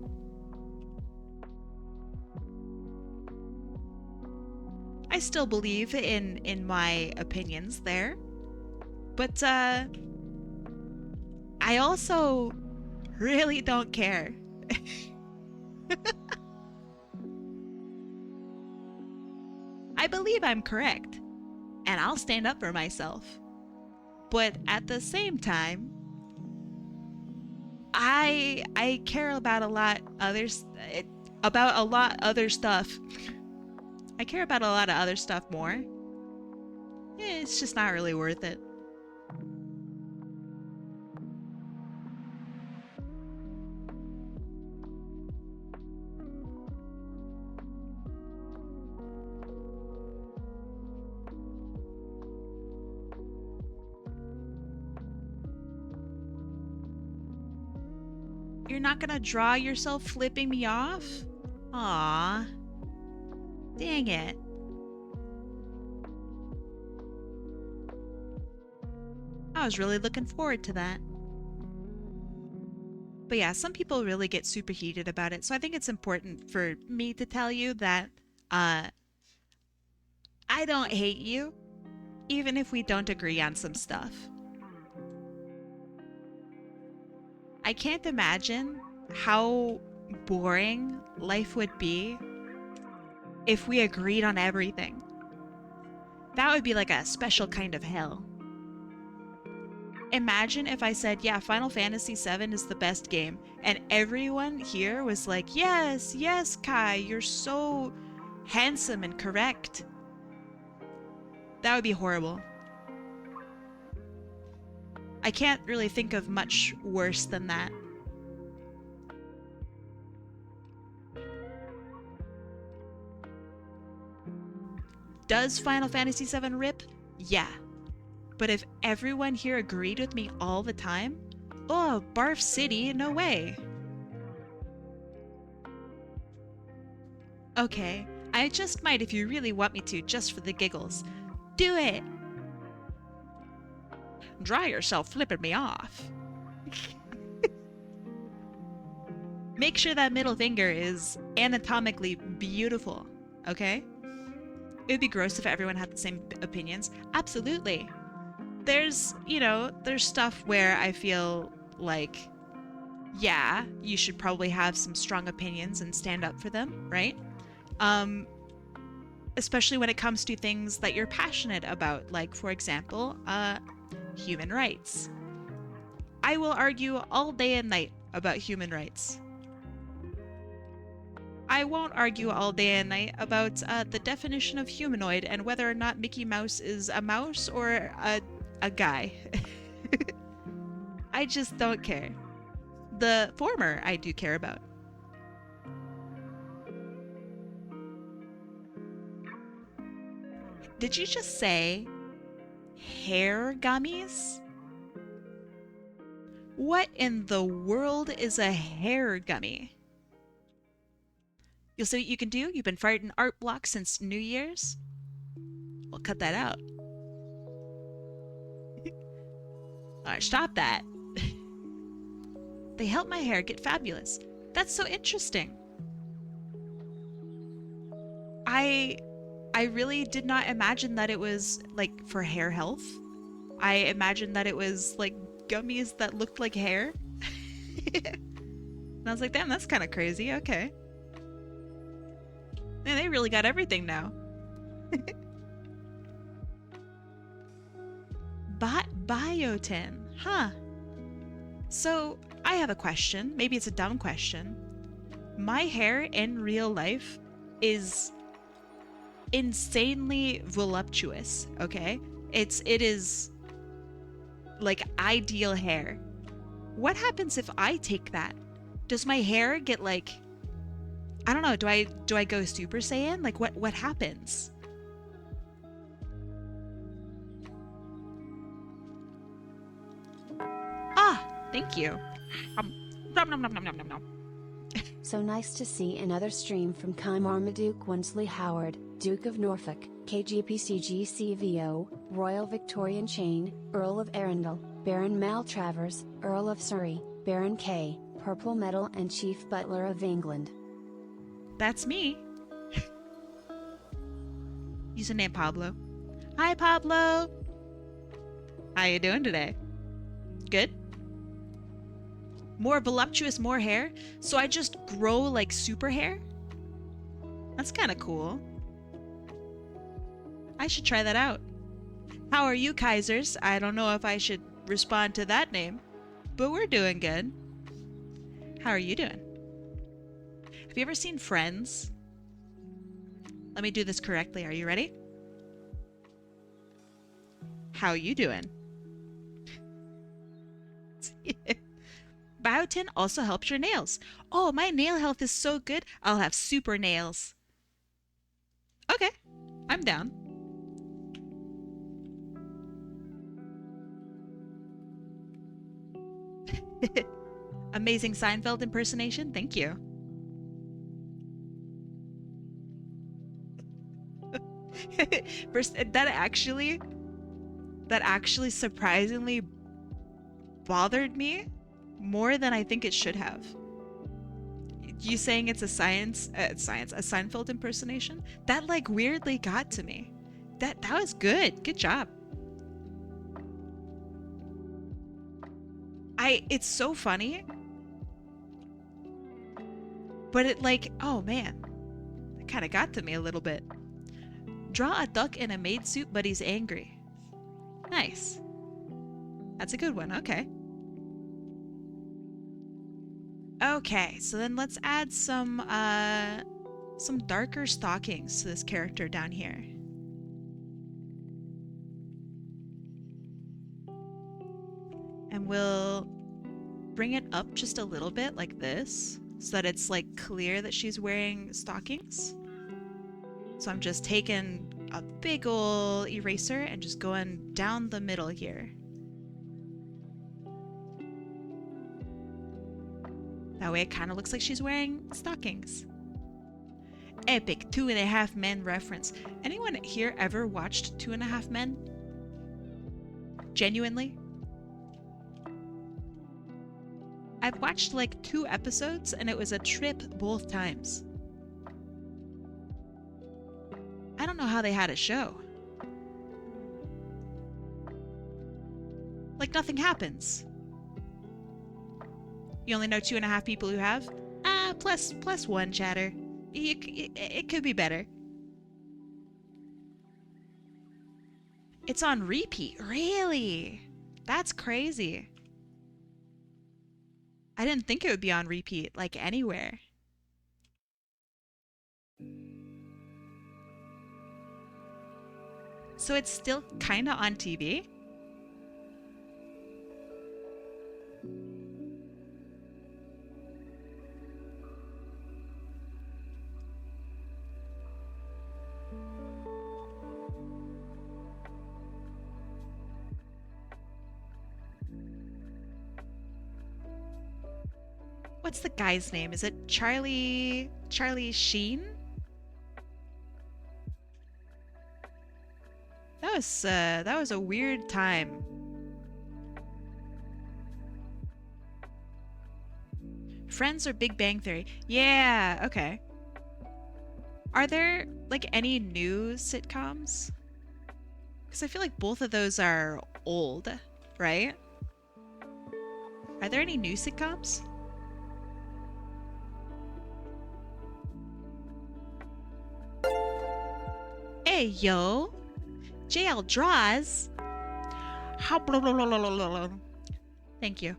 Speaker 1: I still believe in my opinions there. But I also really don't care. I believe I'm correct, and I'll stand up for myself. But at the same time, I care about a lot about a lot other stuff. I care about a lot of other stuff more. It's just not really worth it. You're not gonna draw yourself flipping me off? Aww. Dang it. I was really looking forward to that. But yeah, some people really get super heated about it, so I think it's important for me to tell you that I don't hate you, even if we don't agree on some stuff. I can't imagine how boring life would be if we agreed on everything. That would be like a special kind of hell. Imagine if I said, yeah, Final Fantasy VII is the best game, and everyone here was like, yes, yes, Kai, you're so handsome and correct. That would be horrible. I can't really think of much worse than that. Does Final Fantasy VII rip? Yeah. But if everyone here agreed with me all the time, oh, Barf City, no way. Okay, I just might if you really want me to, just for the giggles. Do it! Dry yourself flipping me off. Make sure that middle finger is anatomically beautiful, okay? It would be gross if everyone had the same opinions. Absolutely. There's, there's stuff where I feel like, yeah, you should probably have some strong opinions and stand up for them, right? Especially when it comes to things that you're passionate about, like, for example, human rights. I will argue all day and night about human rights. I won't argue all day and night about the definition of humanoid and whether or not Mickey Mouse is a mouse or a guy. I just don't care. The former I do care about. Did you just say hair gummies? What in the world is a hair gummy? You'll see what you can do? You've been fighting art blocks since New Year's? Well, cut that out. Alright, stop that. They help my hair get fabulous. That's so interesting. I really did not imagine that it was, like, for hair health. I imagined that it was, like, gummies that looked like hair. And I was like, damn, that's kind of crazy. Okay. Man, they really got everything now. Biotin. Huh. So, I have a question. Maybe it's a dumb question. My hair in real life is insanely voluptuous, okay? It is like ideal hair. What happens if I take that? Does my hair get like, I don't know, do I go Super Saiyan? Like what happens? Ah, thank you. Nom nom nom nom nom nom nom.
Speaker 2: So nice to see another stream from Kai Marmaduke Wensley Howard, Duke of Norfolk, KGPCGCVO, Royal Victorian Chain, Earl of Arundel, Baron Maltravers, Earl of Surrey, Baron K, Purple Medal and Chief Butler of England.
Speaker 1: That's me. Username Pablo. Hi, Pablo. How you doing today? Good? More voluptuous, more hair? So I just grow like super hair? That's kind of cool. I should try that out. How are you, Kaisers? I don't know if I should respond to that name, but we're doing good. How are you doing? Have you ever seen Friends? Let me do this correctly. Are you ready? How you doing? Biotin also helps your nails. Oh, my nail health is so good, I'll have super nails. Okay, I'm down. Amazing Seinfeld impersonation, thank you. First, that actually surprisingly bothered me more than I think it should have. You saying it's a Seinfeld impersonation? That like weirdly got to me. That was good. Good job. It's so funny. But it like, oh man. It kind of got to me a little bit. Draw a duck in a maid suit, but he's angry. Nice. That's a good one. Okay. Okay, so then let's add some darker stockings to this character down here. And we'll bring it up just a little bit like this, so that it's like clear that she's wearing stockings. So I'm just taking a big ol' eraser and just going down the middle here. That way it kind of looks like she's wearing stockings. Epic 2.5 Men reference. Anyone here ever watched 2.5 Men? Genuinely? I've watched like 2 episodes and it was a trip both times. I don't know how they had a show. Like nothing happens. You only know 2.5 people who have? Plus 1 chatter. It could be better. It's on repeat. Really? That's crazy. I didn't think it would be on repeat, like anywhere. So it's still kind of on TV? What's the guy's name? Is it Charlie Sheen? That was a weird time. Friends or Big Bang Theory? Yeah, okay. Are there like any new sitcoms? Because I feel like both of those are old, right? Are there any new sitcoms? Hey yo, JL draws. How blah, blah, blah, blah, blah, blah. Thank you.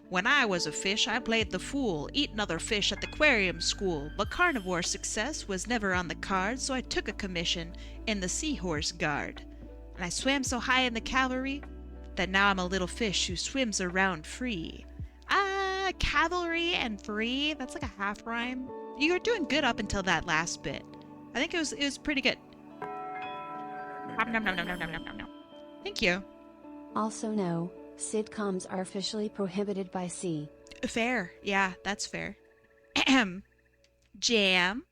Speaker 1: When I was a fish, I played the fool, eating other fish at the aquarium school. But carnivore success was never on the cards, so I took a commission in the Seahorse Guard. And I swam so high in the cavalry that now I'm a little fish who swims around free. Cavalry and free? That's like a half rhyme. You were doing good up until that last bit. I think it was pretty good. Thank you.
Speaker 2: Also no, sitcoms are officially prohibited by C.
Speaker 1: Fair. Yeah, that's fair. Jam.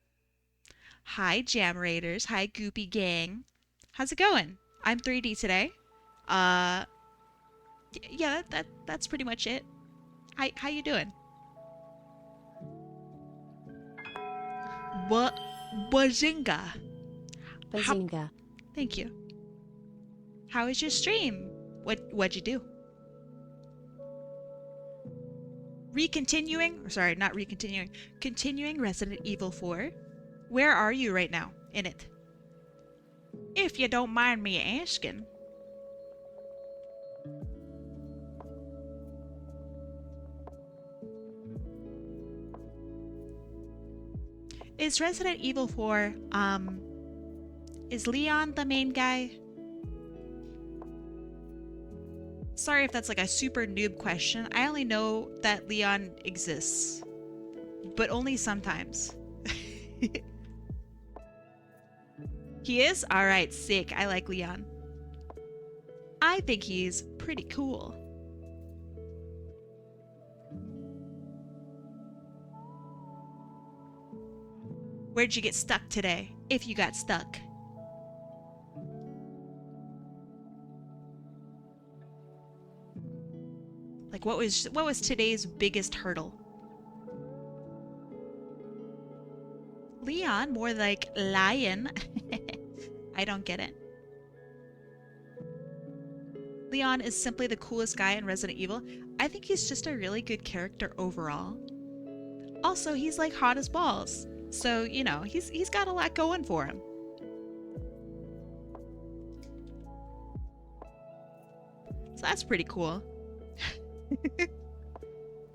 Speaker 1: Hi, Jam Raiders. Hi, Goopy Gang. How's it going? I'm 3D today. Yeah, that's pretty much it. How you doing? What? Bazinga.
Speaker 2: Bazinga.
Speaker 1: Thank you. How was your stream? What'd you do? Continuing Resident Evil 4. Where are you right now in it? If you don't mind me asking. Is Resident Evil 4, is Leon the main guy? Sorry if that's like a super noob question. I only know that Leon exists, but only sometimes. He is? Alright, sick. I like Leon. I think he's pretty cool. Where'd you get stuck today? If you got stuck. Like what was today's biggest hurdle? Leon, more like lion. I don't get it. Leon is simply the coolest guy in Resident Evil. I think he's just a really good character overall. Also, he's like hot as balls. So, you know, he's got a lot going for him. So that's pretty cool.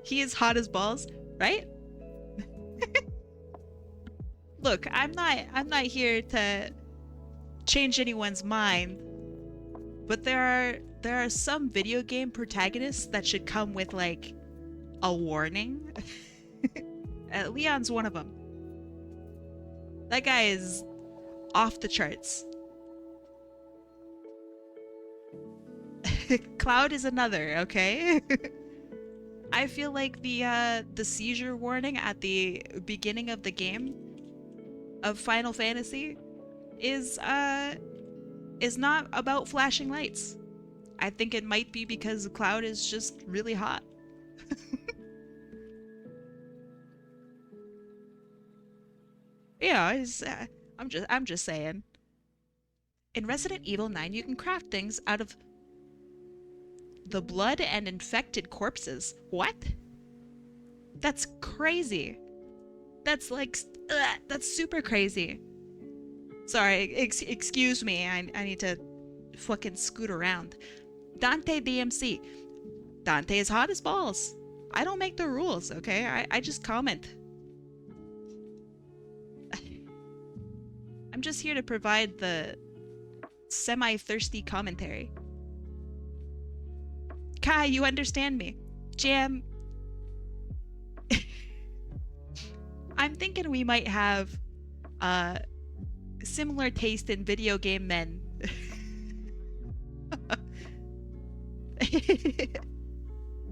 Speaker 1: He is hot as balls, right? Look, I'm not here to change anyone's mind, but there are some video game protagonists that should come with like a warning. Leon's one of them. That guy is off the charts. Cloud is another, okay? I feel like the seizure warning at the beginning of the game of Final Fantasy is not about flashing lights. I think it might be because Cloud is just really hot. Yeah, I'm just saying. In Resident Evil 9, you can craft things out of the blood and infected corpses. What? That's crazy. That's like, that's super crazy. Sorry, excuse me. I need to fucking scoot around. Dante DMC. Dante is hot as balls. I don't make the rules, okay? I just comment. I'm just here to provide the semi-thirsty commentary. Kai, you understand me. Jam. I'm thinking we might have similar taste in video game men.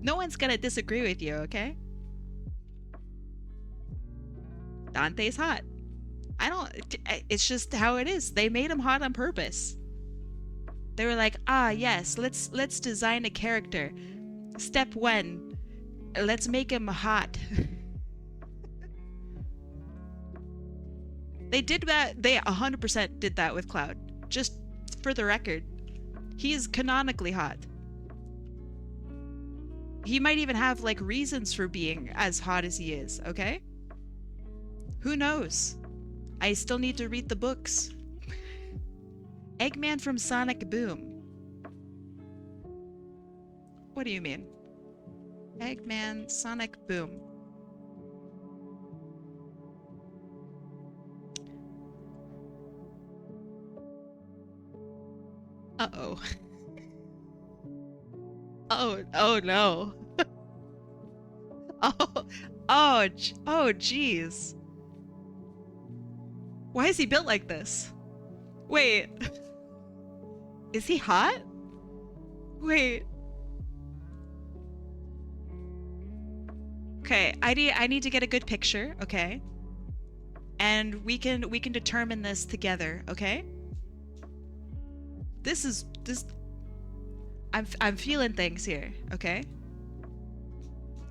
Speaker 1: No one's gonna disagree with you, okay? Dante's hot. It's just how it is. They made him hot on purpose. They were like, ah, yes, let's design a character. Step 1, let's make him hot. They did that. They 100% did that with Cloud. Just for the record, he is canonically hot. He might even have like reasons for being as hot as he is, okay? Who knows? I still need to read the books. Eggman from Sonic Boom. What do you mean? Eggman, Sonic Boom. Uh-oh. Oh no. Oh jeez. Why is he built like this? Wait. Is he hot? Wait. Okay, I need to get a good picture, okay? And we can determine this together, okay? This I'm feeling things here, okay?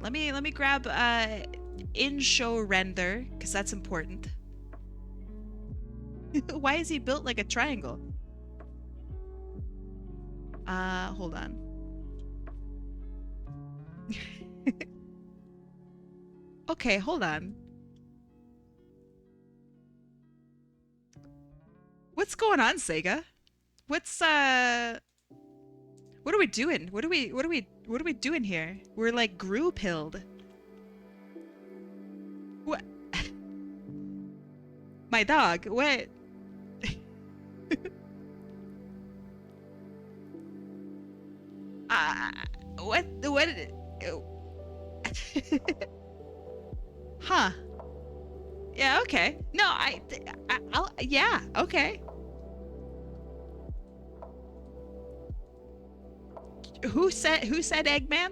Speaker 1: Let me grab in-show render, because that's important. Why is he built like a triangle? Hold on. Okay, hold on. What's going on, Sega? What's what are we doing? What are we doing here? We're like Gru-pilled. What? My dog, what? What Huh. Yeah, okay. No, I'll, yeah, okay. Who said Eggman?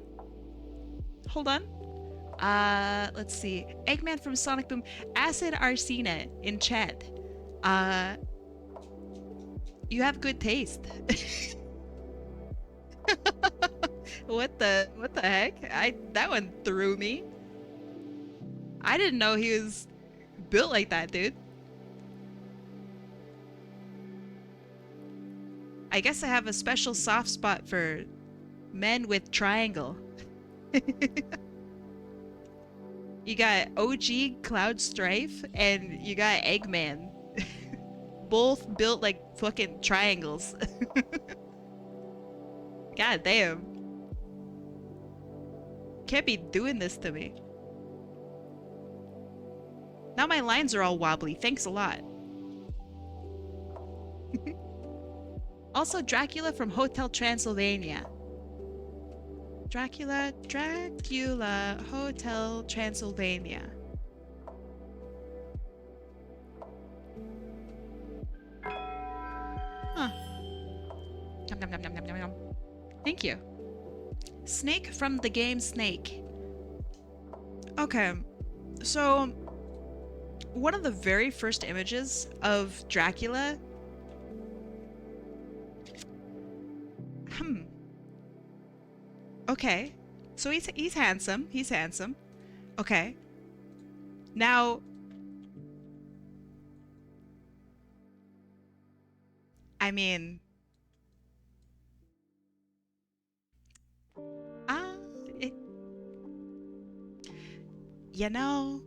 Speaker 1: Hold on. Let's see. Eggman from Sonic Boom. Acid Arsena in chat. You have good taste. What the heck? That one threw me. I didn't know he was built like that, dude. I guess I have a special soft spot for men with triangle. You got OG Cloud Strife and you got Eggman. Both built like fucking triangles. God damn. Can't be doing this to me. Now my lines are all wobbly. Thanks a lot. Also, Dracula from Hotel Transylvania. Dracula, Hotel Transylvania. Huh. Nom, nom, nom, nom, nom, nom, nom. Thank you. Snake from the game Snake. Okay, so one of the very first images of Dracula. Okay, so he's handsome. He's handsome. Okay. Now, I mean, it, you know.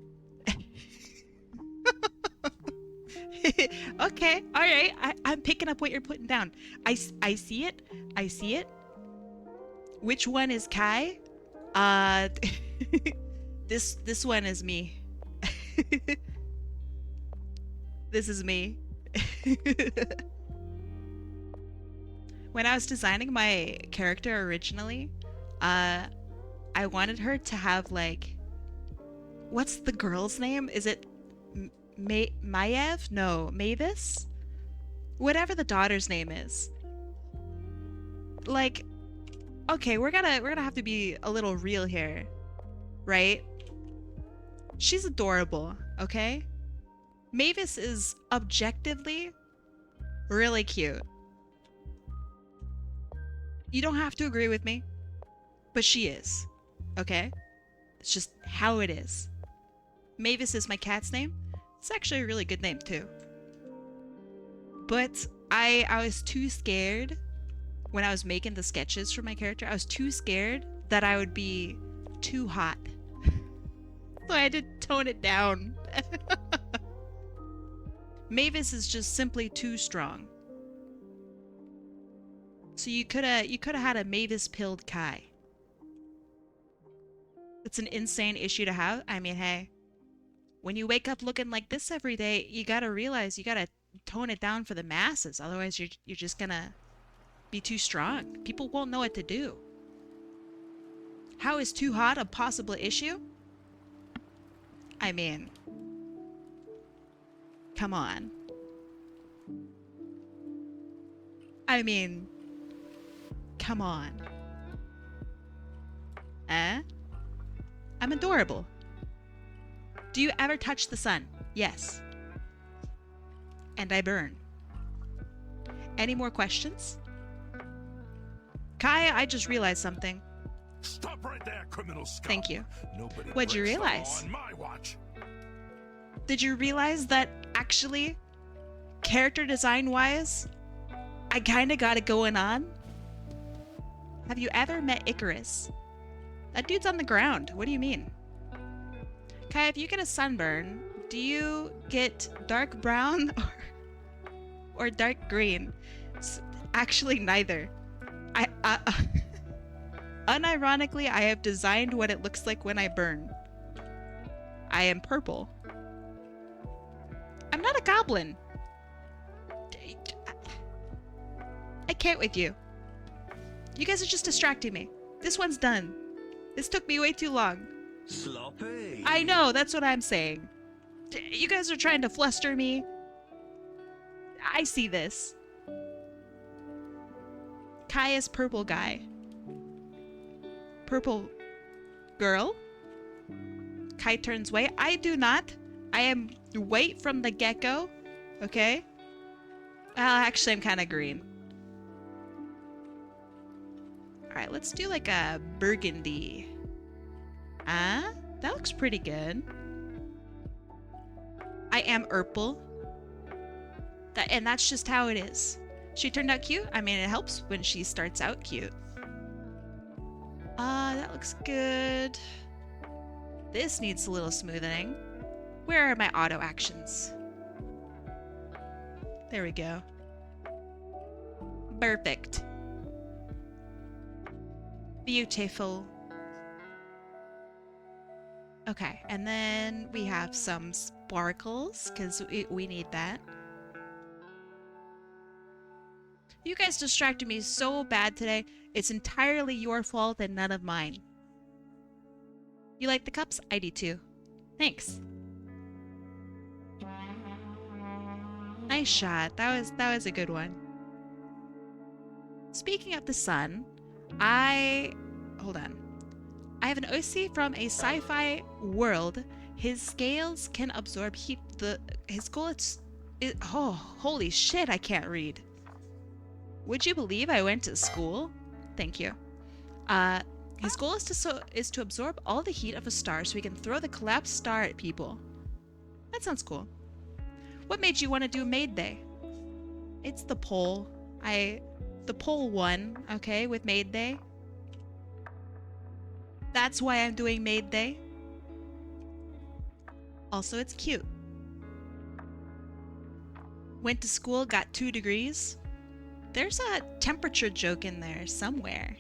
Speaker 1: Okay, all right. I'm picking up what you're putting down. I see it. I see it. Which one is Kai? This one is me. This is me. When I was designing my character originally, I wanted her to have like, what's the girl's name? Is it Maiev? No, Mavis? Whatever the daughter's name is. Like, okay, we're gonna have to be a little real here, right? She's adorable, okay? Mavis is objectively really cute. You don't have to agree with me, but she is, okay? It's just how it is. Mavis is my cat's name. It's actually a really good name too. But I was too scared when I was making the sketches for my character. I was too scared that I would be too hot. So I had to tone it down. Mavis is just simply too strong. So you could have had a Mavis pilled Kai. It's an insane issue to have. I mean, hey, when you wake up looking like this every day, you gotta realize you gotta tone it down for the masses. Otherwise, you're just gonna be too strong. People won't know what to do. How is too hot a possible issue? I mean, come on. I mean, come on. I'm adorable. Do you ever touch the sun? Yes. And I burn. Any more questions? Kai, I just realized something.
Speaker 4: Stop right there, criminal scum.
Speaker 1: Thank you.
Speaker 4: Nobody
Speaker 1: What'd you
Speaker 4: breaks the law
Speaker 1: realize?
Speaker 4: on my watch.
Speaker 1: Did you realize that actually character design wise, I kind of got it going on. Have you ever met Icarus? That dude's on the ground. What do you mean? Kai, if you get a sunburn, do you get dark brown or dark green? Actually, neither. Unironically, I have designed what it looks like when I burn. I am purple. I'm not a goblin. I can't with you. You guys are just distracting me. This one's done. This took me way too long.
Speaker 6: Sloppy.
Speaker 1: I know, that's what I'm saying. You guys are trying to fluster me. I see this. Kai is purple guy. Purple girl. Kai turns white. I do not. I am white from the get-go. Okay? Actually, I'm kind of green. Alright, let's do like a burgundy. That looks pretty good. I am purple. And that's just how it is. She turned out cute. I mean, it helps when she starts out cute. That looks good. This needs a little smoothing. Where are my auto actions? There we go. Perfect. Beautiful. Okay, and then we have some sparkles, because we need that. You guys distracted me so bad today. It's entirely your fault and none of mine. You like the cups? I do too. Thanks. Nice shot. That was a good one. Speaking of the sun, hold on. I have an OC from a sci-fi world. His scales can absorb heat. His goal is oh, holy shit, I can't read. Would you believe I went to school? Thank you. His goal is to absorb all the heat of a star so he can throw the collapsed star at people. That sounds cool. What made you want to do Maid Day? It's the poll. The poll won, okay, with Maid Day. That's why I'm doing Maid Day. Also, it's cute. Went to school, got 2 degrees. There's a temperature joke in there somewhere.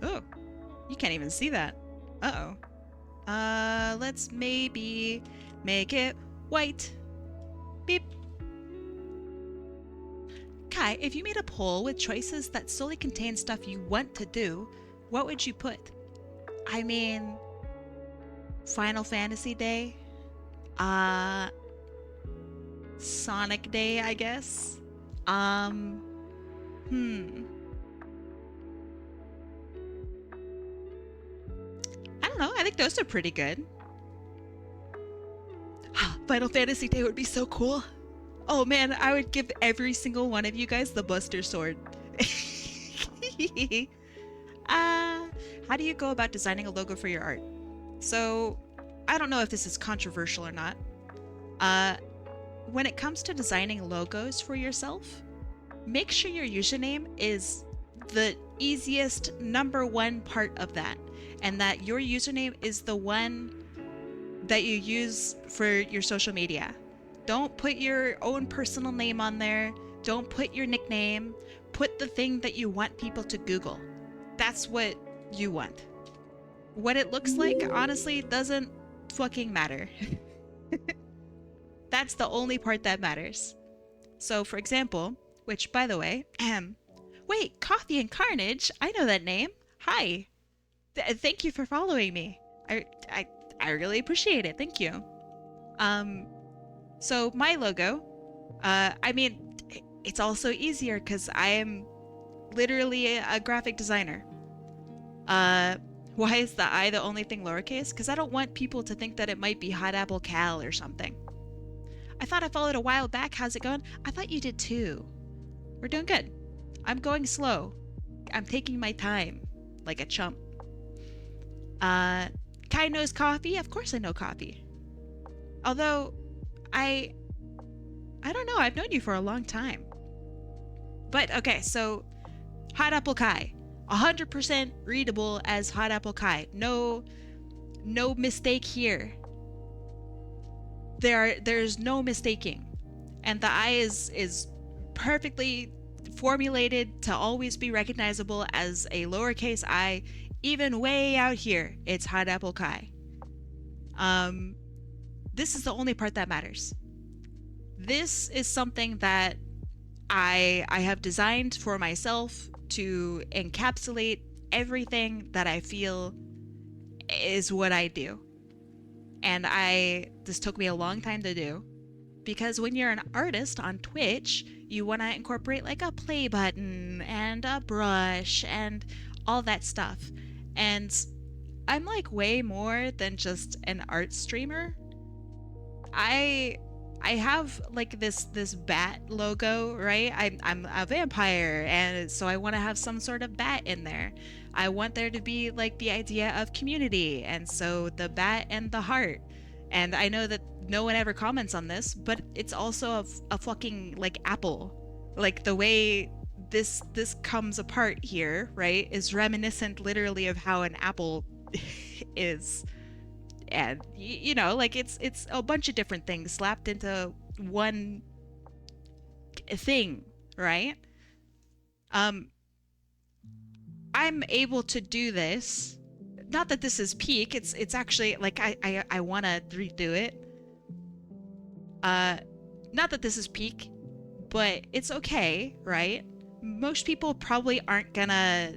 Speaker 1: Oh, you can't even see that. Uh-oh. Let's maybe make it white. Beep. Kai, if you made a poll with choices that solely contain stuff you want to do, what would you put? I mean, Final Fantasy Day? Sonic Day, I guess? I don't know, I think those are pretty good. Final Fantasy Day would be so cool. Oh man, I would give every single one of you guys the Buster Sword. How do you go about designing a logo for your art? So, I don't know if this is controversial or not. When it comes to designing logos for yourself, make sure your username is the easiest #1 part of that, and that your username is the one that you use for your social media. Don't put your own personal name on there. Don't put your nickname. Put the thing that you want people to Google. That's what you want. What it looks like, honestly, doesn't fucking matter. That's the only part that matters. So, for example, which, by the way, wait, Coffee and Carnage? I know that name. Hi. Thank you for following me. I really appreciate it. Thank you. So my logo, I mean, it's also easier because I am literally a graphic designer. Why is the I the only thing lowercase? Because I don't want people to think that it might be Hot Apple Cal or something. I thought I followed a while back. How's it going? I thought you did too. We're doing good. I'm going slow. I'm taking my time, like a chump. Kai knows coffee. Of course I know coffee. Although, I don't know. I've known you for a long time. But, okay, so Hot Apple Kai. 100% readable as Hot Apple Kai. No mistake here. There's no mistaking. And the I is perfectly formulated to always be recognizable as a lowercase I, even way out here. It's Hot Apple Kai. This is the only part that matters. This is something that I have designed for myself to encapsulate everything that I feel is what I do. And this took me a long time to do, because when you're an artist on Twitch, you want to incorporate like a play button and a brush and all that stuff. And I'm like way more than just an art streamer. I have like this bat logo, right? I'm a vampire, and so I want to have some sort of bat in there. I want there to be like the idea of community, and so the bat and the heart. And I know that no one ever comments on this, but it's also a fucking like apple. Like the way this comes apart here, right, is reminiscent literally of how an apple is. And you know, like it's a bunch of different things slapped into one thing, right? I'm able to do this. Not that this is peak. It's actually like I want to redo it. Not that this is peak, but it's okay, right? Most people probably aren't gonna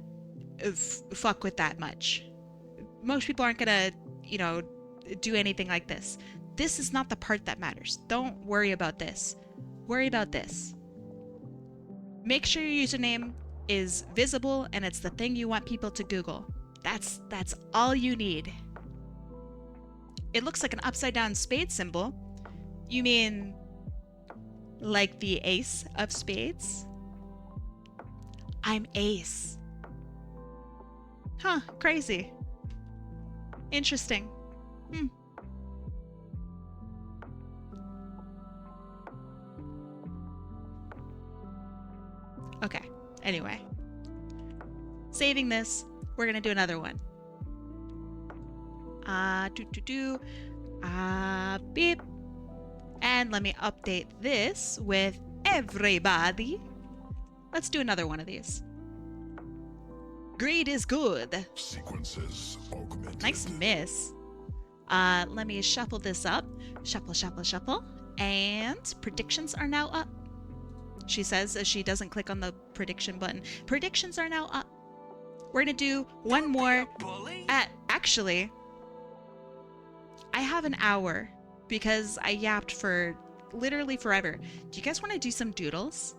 Speaker 1: fuck with that much. Most people aren't gonna, you know, do anything like this. This is not the part that matters. Don't worry about this. Worry about this. Make sure your username is visible and it's the thing you want people to Google. That's all you need. It looks like an upside down spade symbol. You mean like the ace of spades? I'm ace. Huh, crazy. Interesting. Okay, anyway. Saving this, we're gonna do another one. Beep. And let me update this with everybody. Let's do another one of these. Greed is good.
Speaker 4: Sequences augmented.
Speaker 1: Nice miss. Let me shuffle this up. Shuffle. And predictions are now up. She says as she doesn't click on the prediction button. Predictions are now up. We're gonna do one more. Actually, I have an hour because I yapped for literally forever. Do you guys want to do some doodles?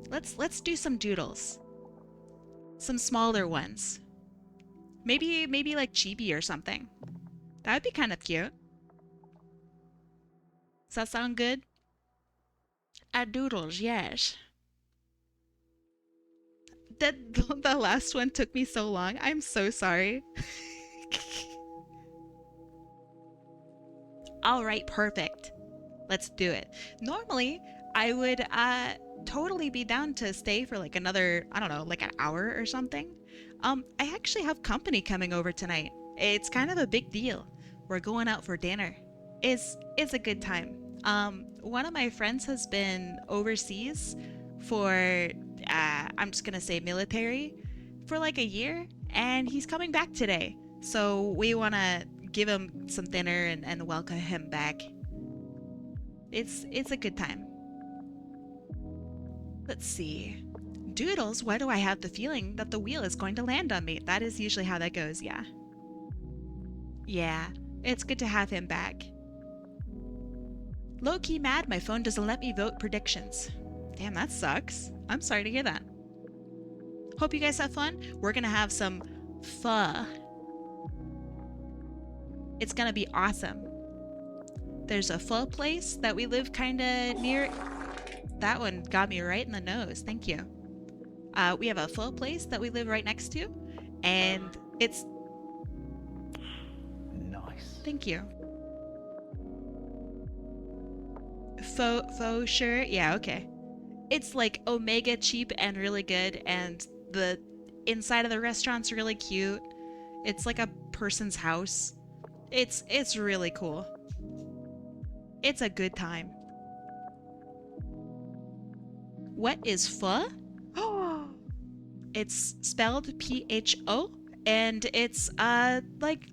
Speaker 1: Let's do some doodles. Some smaller ones. Maybe like chibi or something. That would be kind of cute. Does that sound good? Doodles, yes. The last one took me so long. I'm so sorry. All right, perfect. Let's do it. Normally, I would totally be down to stay for like another, I don't know, like an hour or something. I actually have company coming over tonight. It's kind of a big deal. We're going out for dinner. It's a good time. One of my friends has been overseas for I'm just gonna say military for like a year, and he's coming back today. So we want to give him some dinner and welcome him back. It's a good time. Let's see. Doodles, why do I have the feeling that the wheel is going to land on me? That is usually how that goes, yeah. Yeah, it's good to have him back. Low-key mad my phone doesn't let me vote predictions. Damn, that sucks. I'm sorry to hear that. Hope you guys have fun. We're gonna have some pho. It's gonna be awesome. There's a pho place that we live kinda near. That one got me right in the nose. Thank you. We have a pho place that we live right next to, and it's...
Speaker 3: Nice.
Speaker 1: Thank you. Faux sure? Yeah, okay. It's like omega cheap and really good, and the inside of the restaurant's really cute. It's like a person's house. It's really cool. It's a good time. What is pho? Oh, it's spelled P-H-O, and it's like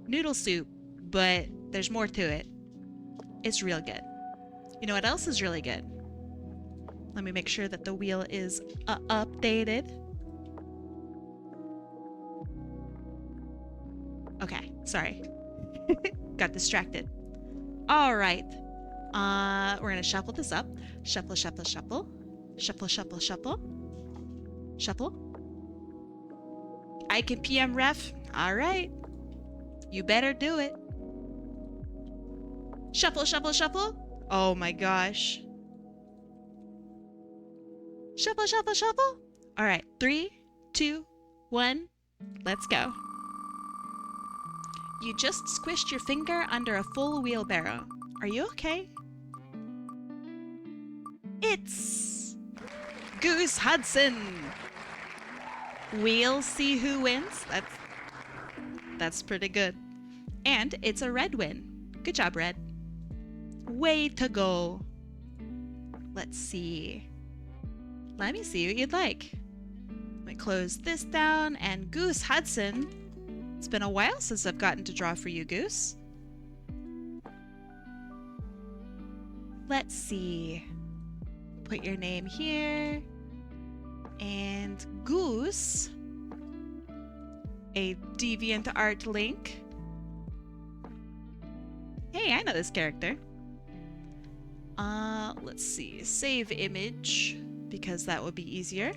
Speaker 1: noodle soup, but there's more to it. It's real good. You know what else is really good? Let me make sure that the wheel is updated. Okay, sorry. Got distracted. All right. We're gonna shuffle this up. Shuffle, shuffle, shuffle. Shuffle, shuffle, shuffle. Shuffle. I can PM ref. All right. You better do it. Shuffle, shuffle, shuffle. Oh my gosh. Shuffle, shuffle, shuffle. All right. 3, 2, 1. Let's go. You just squished your finger under a full wheelbarrow. Are you okay? It's Goose Hudson. We'll see who wins. That's pretty good. And it's a red win. Good job, Red. Way to go. Let's see. Let me see what you'd like. Let me close this down, and Goose Hudson. It's been a while since I've gotten to draw for you, Goose. Let's see. Put your name here. And Goose. A DeviantArt link. Hey, I know this character. Let's see. Save image, because that would be easier.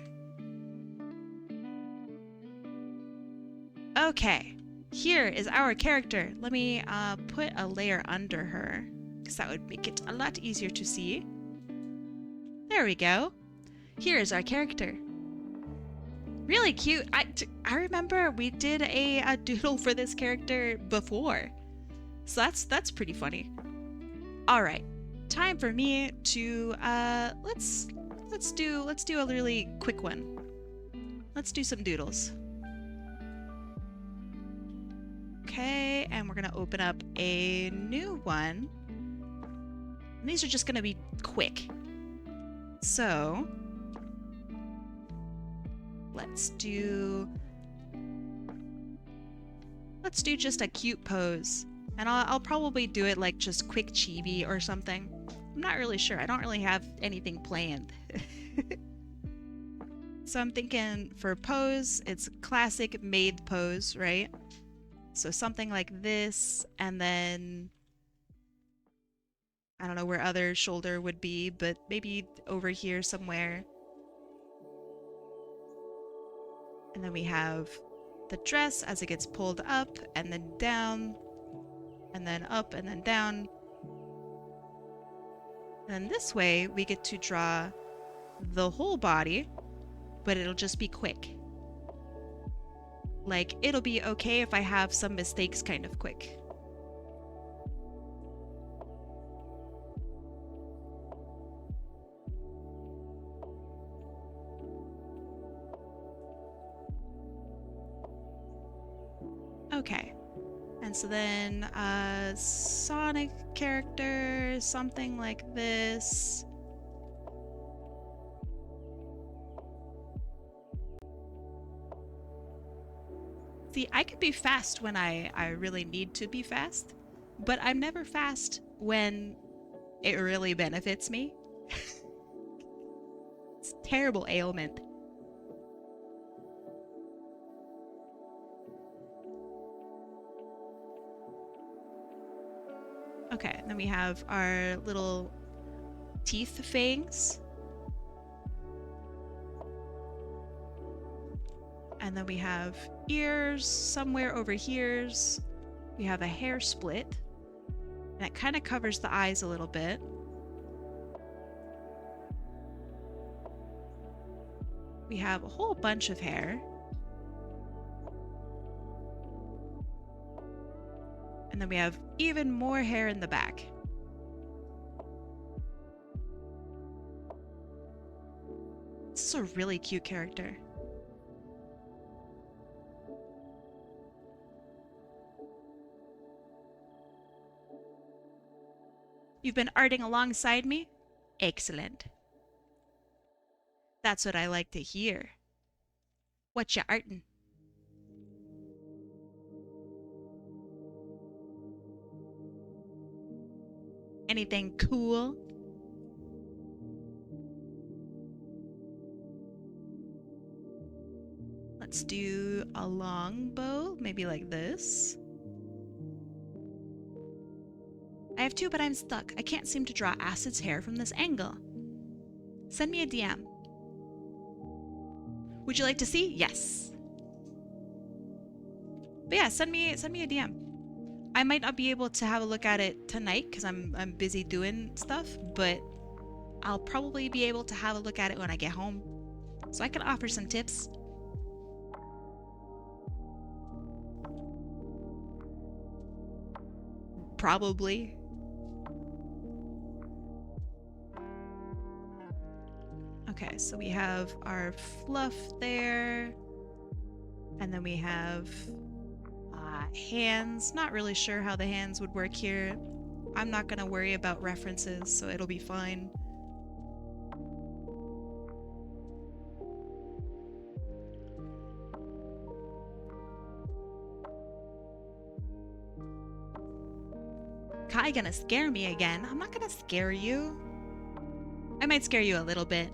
Speaker 1: Okay, here is our character. Let me put a layer under her, because that would make it a lot easier to see. There we go. Here is our character. Really cute. I remember we did a doodle for this character before, so that's pretty funny. All right, time for me to let's do a really quick one. Let's do some doodles. Okay, and we're gonna open up a new one. And these are just gonna be quick. So let's do just a cute pose. And I'll probably do it like just quick chibi or something. I'm not really sure. I don't really have anything planned. So I'm thinking for pose, it's classic Maid pose, right? So something like this, and then I don't know where other shoulder would be, but maybe over here somewhere. And then we have the dress as it gets pulled up and then down, and then up and then down. And then this way we get to draw the whole body, but it'll just be quick. Like, it'll be okay if I have some mistakes kind of quick. Okay. And so then, Sonic character, something like this. See, I could be fast when I really need to be fast, but I'm never fast when it really benefits me. It's a terrible ailment. Okay, and then we have our little teeth fangs. And then we have ears somewhere over here. We have a hair split. And it kind of covers the eyes a little bit. We have a whole bunch of hair. And then we have even more hair in the back. This is a really cute character. You've been arting alongside me? Excellent. That's what I like to hear. What ya artin'? Anything cool? Let's do a long bow, maybe like this. I have two, but I'm stuck. I can't seem to draw Acid's hair from this angle. Send me a DM. Would you like to see? Yes. But yeah, send me a DM. I might not be able to have a look at it tonight because I'm busy doing stuff, but I'll probably be able to have a look at it when I get home, so I can offer some tips. Probably. Okay, so we have our fluff there, and then we have hands. Not really sure how the hands would work here. I'm not gonna worry about references, so it'll be fine. Kai gonna scare me again? I'm not gonna scare you. I might scare you a little bit.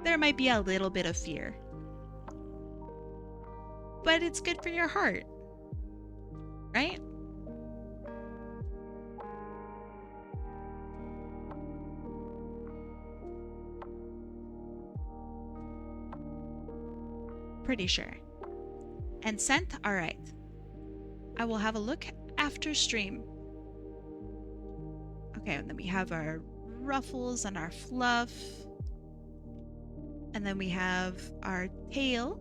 Speaker 1: There might be a little bit of fear. But it's good for your heart. Right? Pretty sure. And scent? Alright. I will have a look after stream. Okay, and then we have our ruffles and our fluff. And then we have our tail.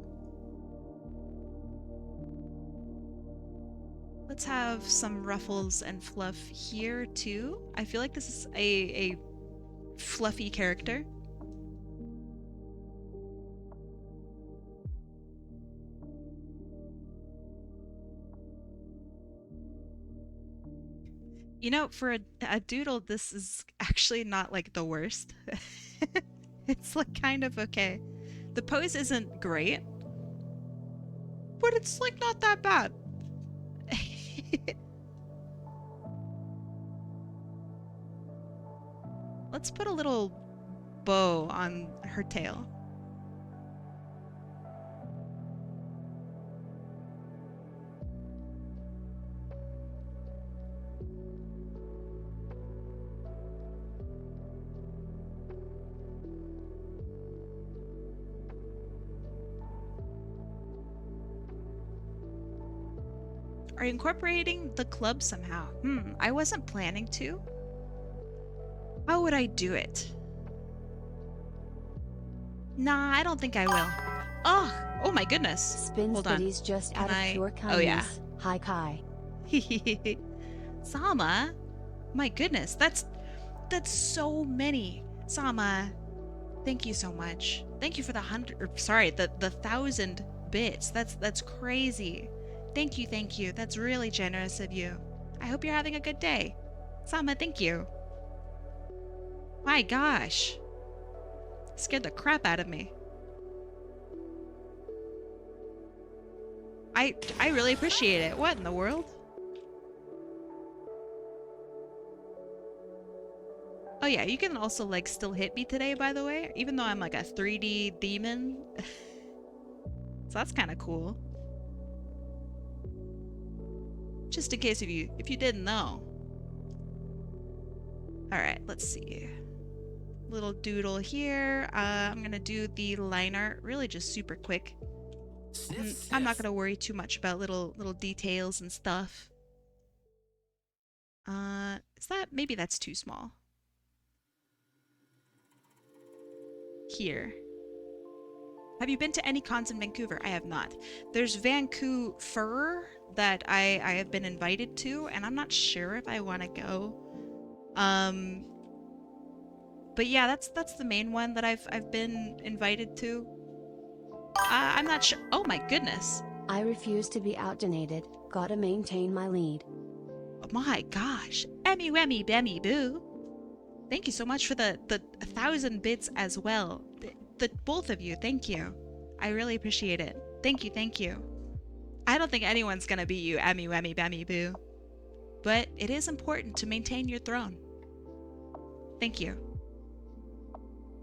Speaker 1: Let's have some ruffles and fluff here too. I feel like this is a fluffy character. You know, for a doodle, this is actually not like the worst. It's like kind of okay. The pose isn't great, but it's like not that bad. Let's put a little bow on her tail. Are you incorporating the club somehow? I wasn't planning to. How would I do it? Nah, I don't think I will. Oh my goodness.
Speaker 2: Spins
Speaker 1: Hold on.
Speaker 2: Biddies just
Speaker 1: Can
Speaker 2: out of
Speaker 1: I-
Speaker 2: pure kindness.
Speaker 1: Oh, yeah.
Speaker 2: Hi, Kai.
Speaker 1: Sama? My goodness, that's so many. Sama, thank you so much. Thank you for the 1,000 bits. That's crazy. Thank you. That's really generous of you. I hope you're having a good day. Sama, thank you. My gosh. Scared the crap out of me. I really appreciate it. What in the world? Oh yeah, you can also like still hit me today, by the way, even though I'm like a 3D demon. So that's kind of cool. Just in case if you didn't know. All right, let's see. Little doodle here. I'm gonna do the line art really just super quick. I'm not gonna worry too much about little details and stuff. Is that maybe that's too small? here. Have you been to any cons in Vancouver? I have not. There's Vancouver that I have been invited to, and I'm not sure if I want to go. But yeah, that's the main one that I've been invited to. I'm not sure. Oh my goodness.
Speaker 2: I refuse to be outdonated, gotta maintain my lead.
Speaker 1: Oh my gosh. Emmy Wemmy Bemmy Boo. Thank you so much for the 1,000 bits as well. The both of you, thank you. I really appreciate it. Thank you, thank you. I don't think anyone's gonna beat you, Emmy Wemmy Bemmy Boo. But it is important to maintain your throne. Thank you.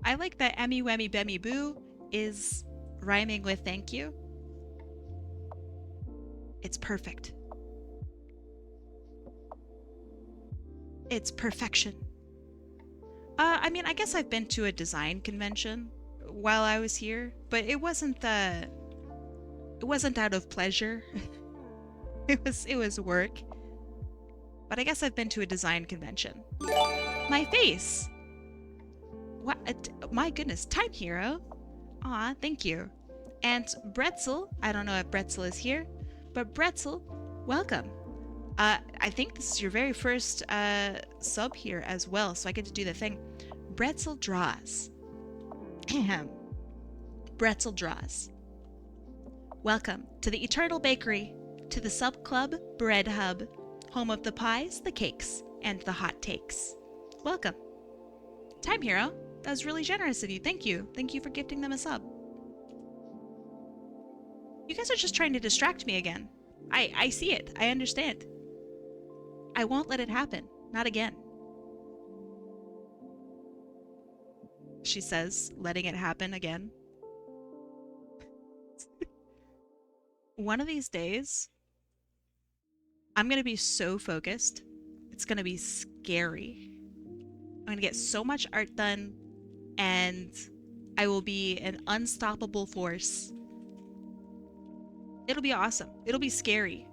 Speaker 1: I like that Emmy Wemmy Bemmy Boo is rhyming with thank you. It's perfect. It's perfection. I mean, I guess I've been to a design convention while I was here, but it wasn't out of pleasure. It was work. But I guess I've been to a design convention. My face. What? My goodness, Time Hero. Aw, thank you. And Bretzel, I don't know if Bretzel is here, but Bretzel, welcome. I think this is your very first sub here as well, so I get to do the thing. Bretzel draws. Bretzel draws. Welcome to the Eternal Bakery, to the Sub Club Bread Hub, home of the pies, the cakes, and the hot takes. Welcome. Time Hero, that was really generous of you. Thank you. Thank you for gifting them a sub. You guys are just trying to distract me again. I see it. I understand. I won't let it happen. Not again. She says, letting it happen again. One of these days, I'm going to be so focused. It's going to be scary. I'm going to get so much art done, and I will be an unstoppable force. It'll be awesome. It'll be scary.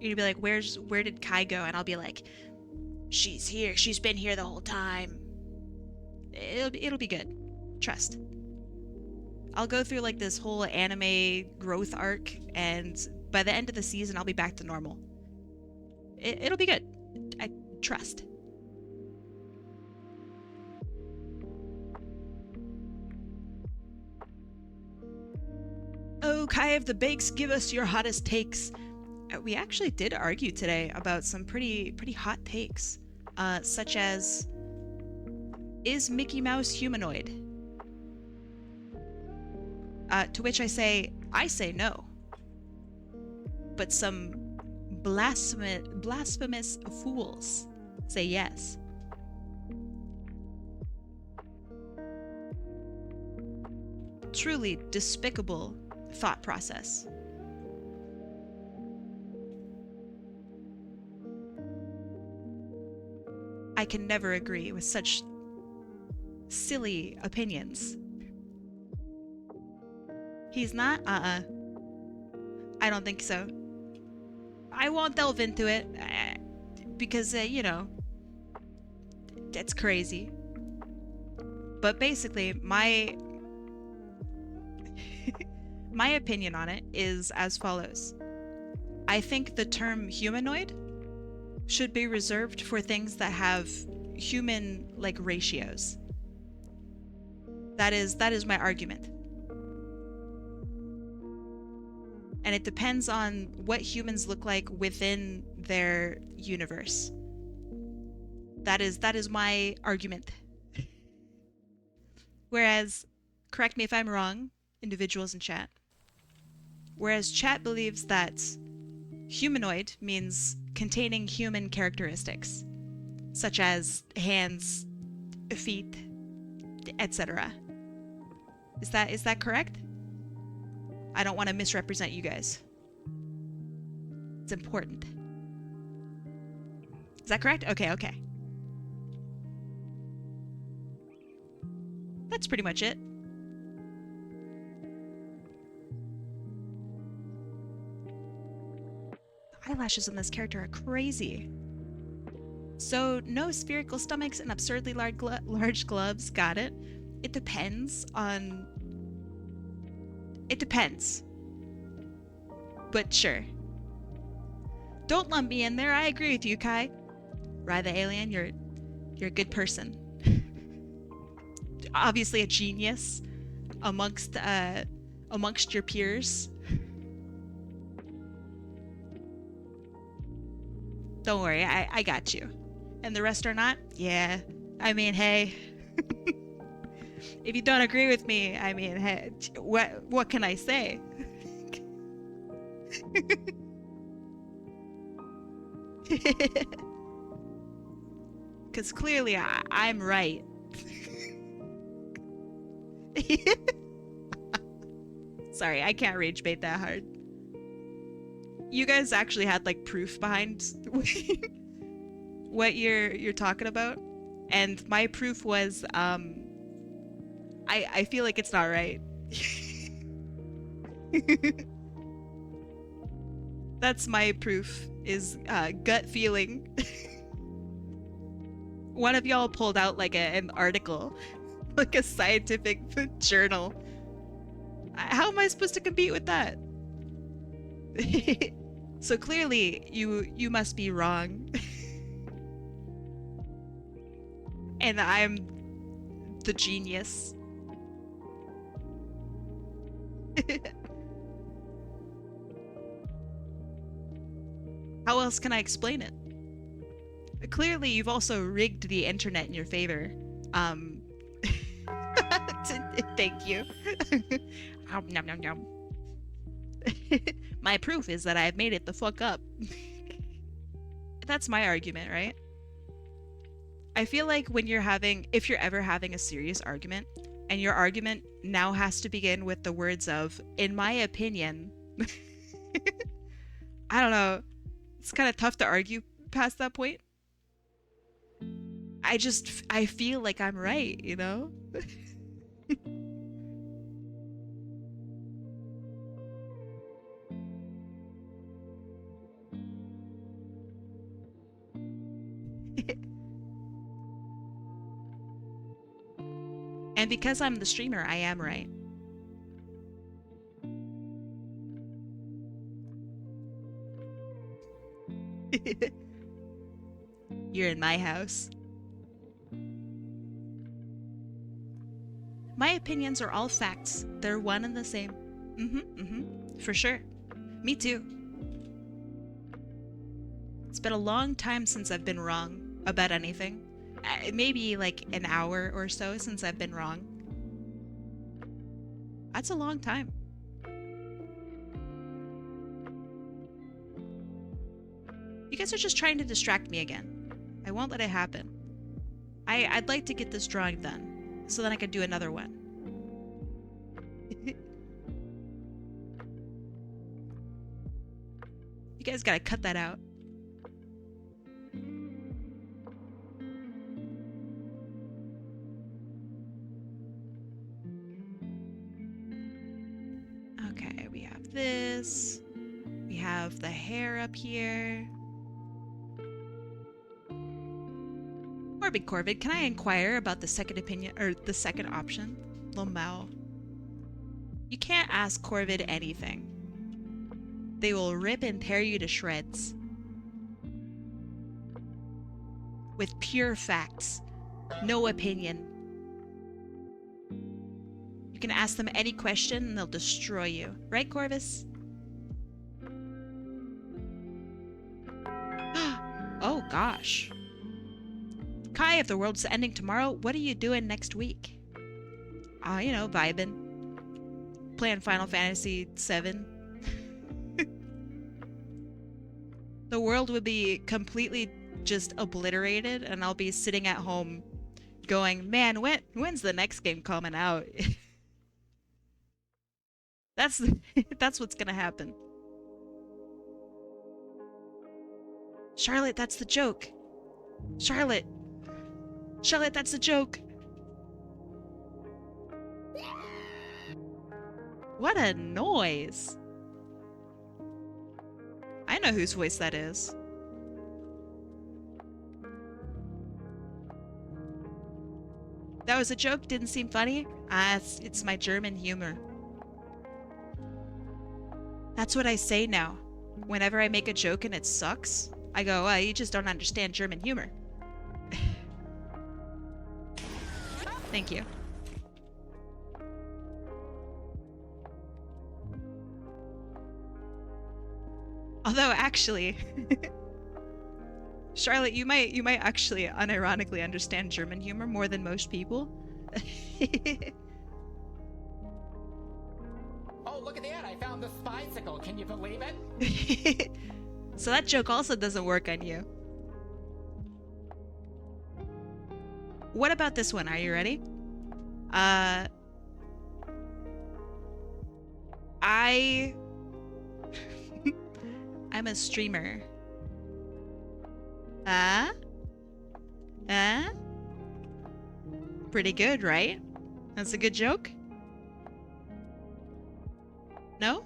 Speaker 1: You'll be like, where did Kai go? And I'll be like, she's here. She's been here the whole time. It'll be good. Trust. I'll go through like this whole anime growth arc, and by the end of the season, I'll be back to normal. It'll be good. I trust. Oh, Kai of the Bakes, give us your hottest takes. We actually did argue today about some pretty hot takes, such as, is Mickey Mouse humanoid? To which I say no. But some blasphemous fools say yes. Truly despicable thought process. I can never agree with such silly opinions. He's not? I don't think so. I won't delve into it, because, you know, it's crazy. But basically, my opinion on it is as follows. I think the term humanoid should be reserved for things that have human-like ratios. That is my argument. And it depends on what humans look like within their universe. That is my argument. Whereas, correct me if I'm wrong, individuals in chat. Whereas chat believes that humanoid means containing human characteristics, such as hands, feet, etc. Is that correct? I don't want to misrepresent you guys. It's important. Is that correct? Okay. That's pretty much it. The eyelashes on this character are crazy. So, no spherical stomachs and absurdly large gloves. Got it. It depends on... It depends. But sure. Don't lump me in there. I agree with you, Kai. Rye the alien, you're a good person. Obviously a genius amongst your peers. Don't worry, I got you. And the rest are not? Yeah. I mean, hey. If you don't agree with me, I mean, hey, what can I say? Because clearly I'm right. Sorry, I can't rage bait that hard. You guys actually had like proof behind what you're talking about, and my proof was I feel like it's not right. That's my proof, is gut feeling. One of y'all pulled out like an article, like a scientific journal. How am I supposed to compete with that? So clearly you must be wrong. And I'm the genius. How else can I explain it? Clearly you've also rigged the internet in your favor. Thank you. Nom, nom, nom. My proof is that I've made it the fuck up. That's my argument, right? I feel like when if you're ever having a serious argument, and your argument now has to begin with the words of, in my opinion, I don't know, it's kind of tough to argue past that point. I feel like I'm right, you know? And because I'm the streamer, I am right. You're in my house. My opinions are all facts. They're one and the same. For sure. Me too. It's been a long time since I've been wrong about anything. Maybe like an hour or so since I've been wrong. That's a long time. You guys are just trying to distract me again. I won't let it happen. I'd like to get this drawing done, so then I could do another one. You guys gotta cut that out. Okay, we have this. We have the hair up here. Morbid Corvid, can I inquire about the second opinion, or the second option? Lomao. You can't ask Corvid anything. They will rip and tear you to shreds. With pure facts. No opinion. You can ask them any question and they'll destroy you. Right, Corvus? Oh, gosh. Kai, if the world's ending tomorrow, what are you doing next week? You know, vibing. Playing Final Fantasy VII. The world would be completely just obliterated, and I'll be sitting at home going, man, when's the next game coming out? That's what's gonna happen. Charlotte, that's the joke. Charlotte, that's the joke. What a noise. I know whose voice that is. That was a joke? Didn't seem funny? Ah, it's my German humor. That's what I say now. Whenever I make a joke and it sucks, I go, oh, you just don't understand German humor. Thank you. Although, actually, Charlotte, you might actually unironically understand German humor more than most people.
Speaker 6: Oh, look at that! I found this bicycle. Can you believe it?
Speaker 1: So that joke also doesn't work on you. What about this one? Are you ready? I'm a streamer. Pretty good, right? That's a good joke? No?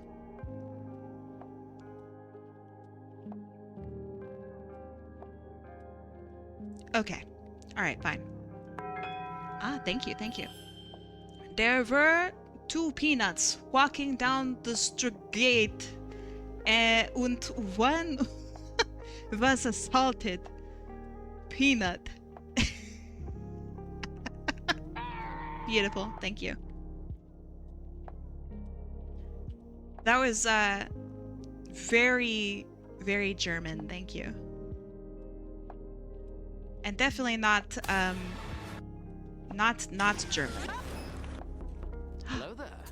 Speaker 1: Okay. Alright, fine. Ah, thank you, thank you. There were two peanuts walking down the street, and one was assaulted. Peanut. Beautiful, thank you. That was very, very German, thank you. And definitely not German.
Speaker 6: Hello there.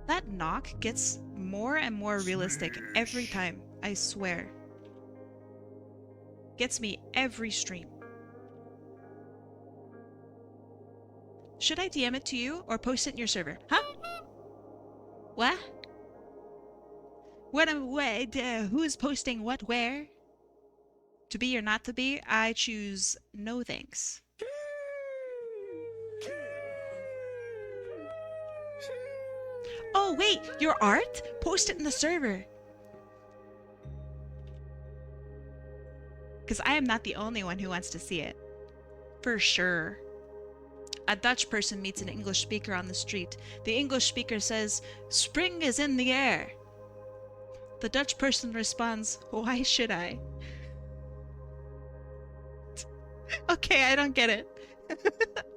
Speaker 1: That knock gets more and more realistic every time, I swear. Gets me every stream. Should I DM it to you or post it in your server? Huh? What? Who's posting what where? To be or not to be, I choose no thanks. Oh wait, your art? Post it in the server. Because I am not the only one who wants to see it. For sure. A Dutch person meets an English speaker on the street. The English speaker says, "Spring is in the air." The Dutch person responds, "Why should I?" Okay, I don't get it.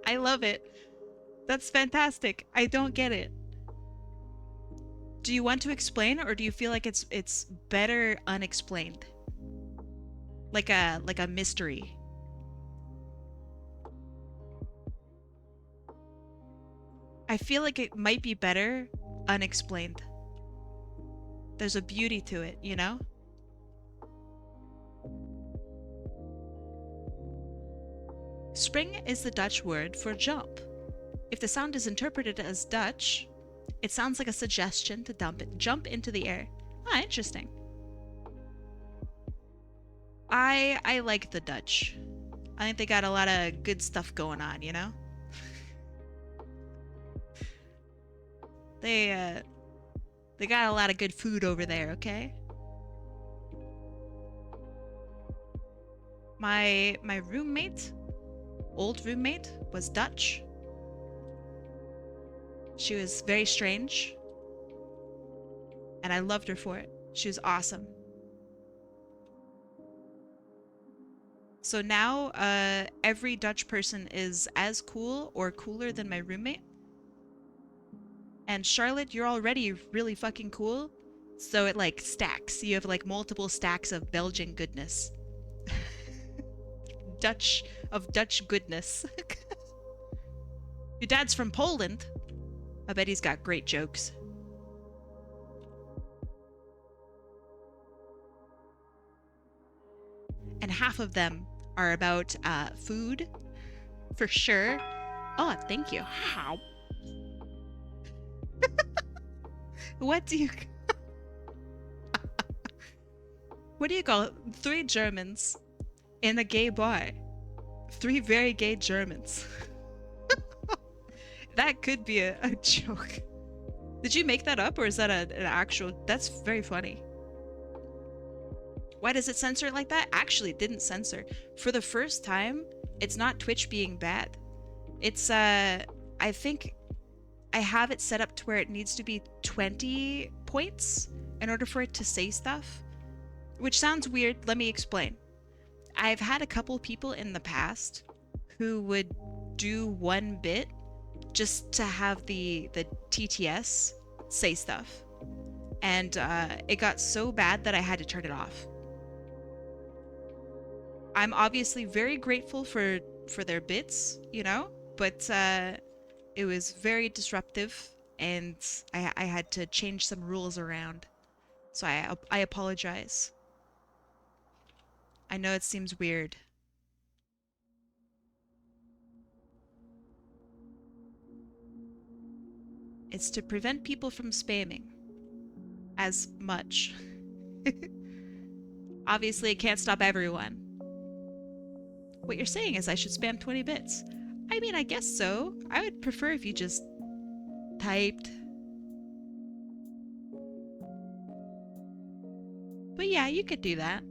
Speaker 1: I love it. That's fantastic. I don't get it. Do you want to explain, or do you feel like it's better unexplained? Like a mystery. I feel like it might be better unexplained. There's a beauty to it, you know? Spring is the Dutch word for jump. If the sound is interpreted as Dutch, it sounds like a suggestion to jump into the air. Ah, interesting. I like the Dutch. I think they got a lot of good stuff going on, you know? They got a lot of good food over there, okay? My roommate, old roommate, was Dutch. She was very strange. And I loved her for it. She was awesome. So now, every Dutch person is as cool or cooler than my roommate. And Charlotte, you're already really fucking cool. So it like stacks. You have like multiple stacks of Belgian goodness. Dutch goodness. Your dad's from Poland. I bet he's got great jokes. And half of them are about food, for sure. Oh, thank you. How? What do you... What do you call it? 3 Germans in a gay bar. 3 very gay Germans. That could be a joke. Did you make that up, or is that an actual... That's very funny. Why does it censor it like that? Actually, it didn't censor. For the first time, It's not Twitch being bad. It's I think I have it set up to where it needs to be 20 points in order for it to say stuff, which sounds weird. Let me explain. I've had a couple people in the past who would do 1 bit just to have the TTS say stuff. And it got so bad that I had to turn it off. I'm obviously very grateful for their bits, you know, but it was very disruptive, and I had to change some rules around. So I apologize. I know it seems weird. It's to prevent people from spamming as much. Obviously, it can't stop everyone. What you're saying is I should spam 20 bits. I mean, I guess so. I would prefer if you just typed. But yeah, you could do that.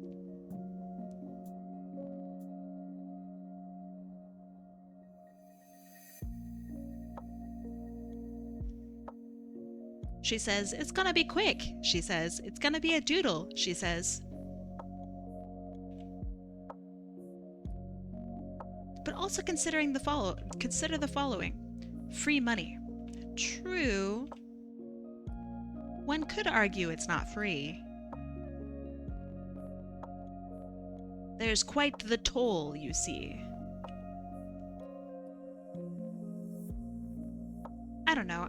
Speaker 1: She says, it's gonna be quick. She says, it's gonna be a doodle. She says. But also consider the following. Free money. True. One could argue it's not free. There's quite the toll, you see. I don't know.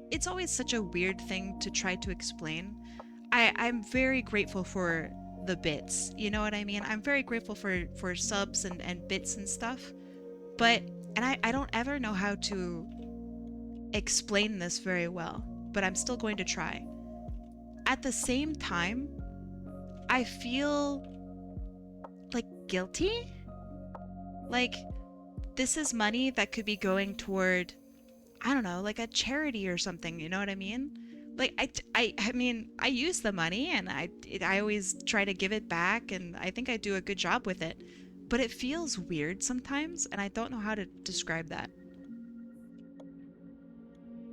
Speaker 1: It's always such a weird thing to try to explain. I'm very grateful for the bits, you know what I mean? I'm very grateful for subs and bits and stuff, but I don't ever know how to explain this very well, but I'm still going to try. At the same time, I feel like guilty. Like, this is money that could be going toward, I don't know, like a charity or something, you know what I mean? Like, I mean, I use the money, and I always try to give it back, and I think I do a good job with it. But it feels weird sometimes, and I don't know how to describe that.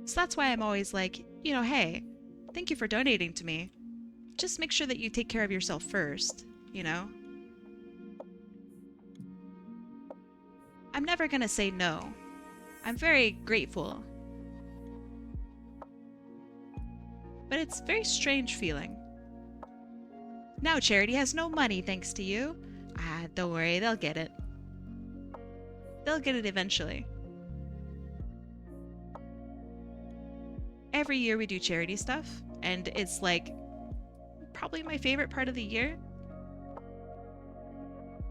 Speaker 1: So that's why I'm always like, you know, hey, thank you for donating to me. Just make sure that you take care of yourself first, you know? I'm never gonna say no. I'm very grateful. But it's a very strange feeling. Now charity has no money thanks to you. Ah, don't worry, they'll get it. They'll get it eventually. Every year we do charity stuff, and it's like probably my favorite part of the year.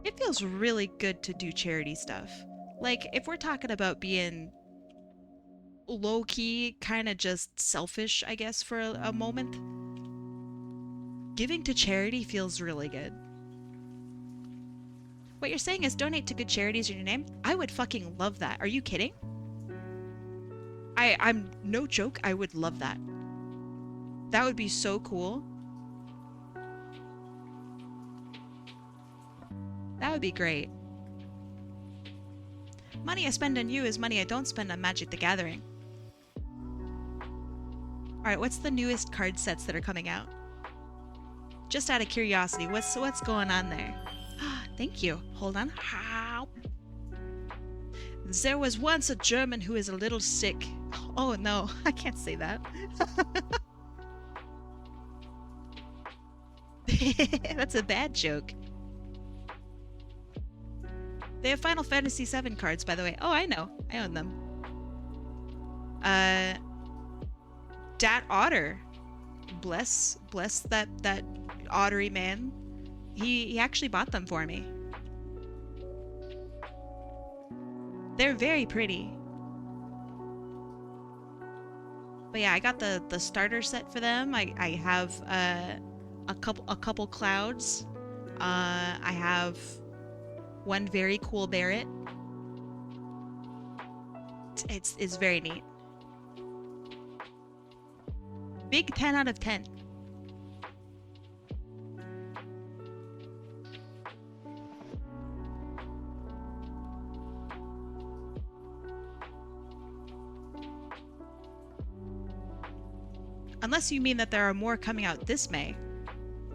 Speaker 1: It feels really good to do charity stuff. Like, if we're talking about being low-key, kind of just selfish, I guess, for a moment, giving to charity feels really good. What you're saying is donate to good charities in your name? I would fucking love that. Are you kidding? I'm no joke, I would love that. That would be so cool. That would be great. Money I spend on you is money I don't spend on Magic the Gathering. Alright, what's the newest card sets that are coming out? Just out of curiosity, what's going on there? Thank you. Hold on. There was once a German who is a little sick. Oh no, I can't say that. That's a bad joke. They have Final Fantasy VII cards, by the way. Oh, I know. I own them. Dat Otter. Bless that ottery man. He actually bought them for me. They're very pretty. But yeah, I got the starter set for them. I have a couple clouds. I have one very cool Barret. It's very neat. Big 10 out of 10. Unless you mean that there are more coming out this May,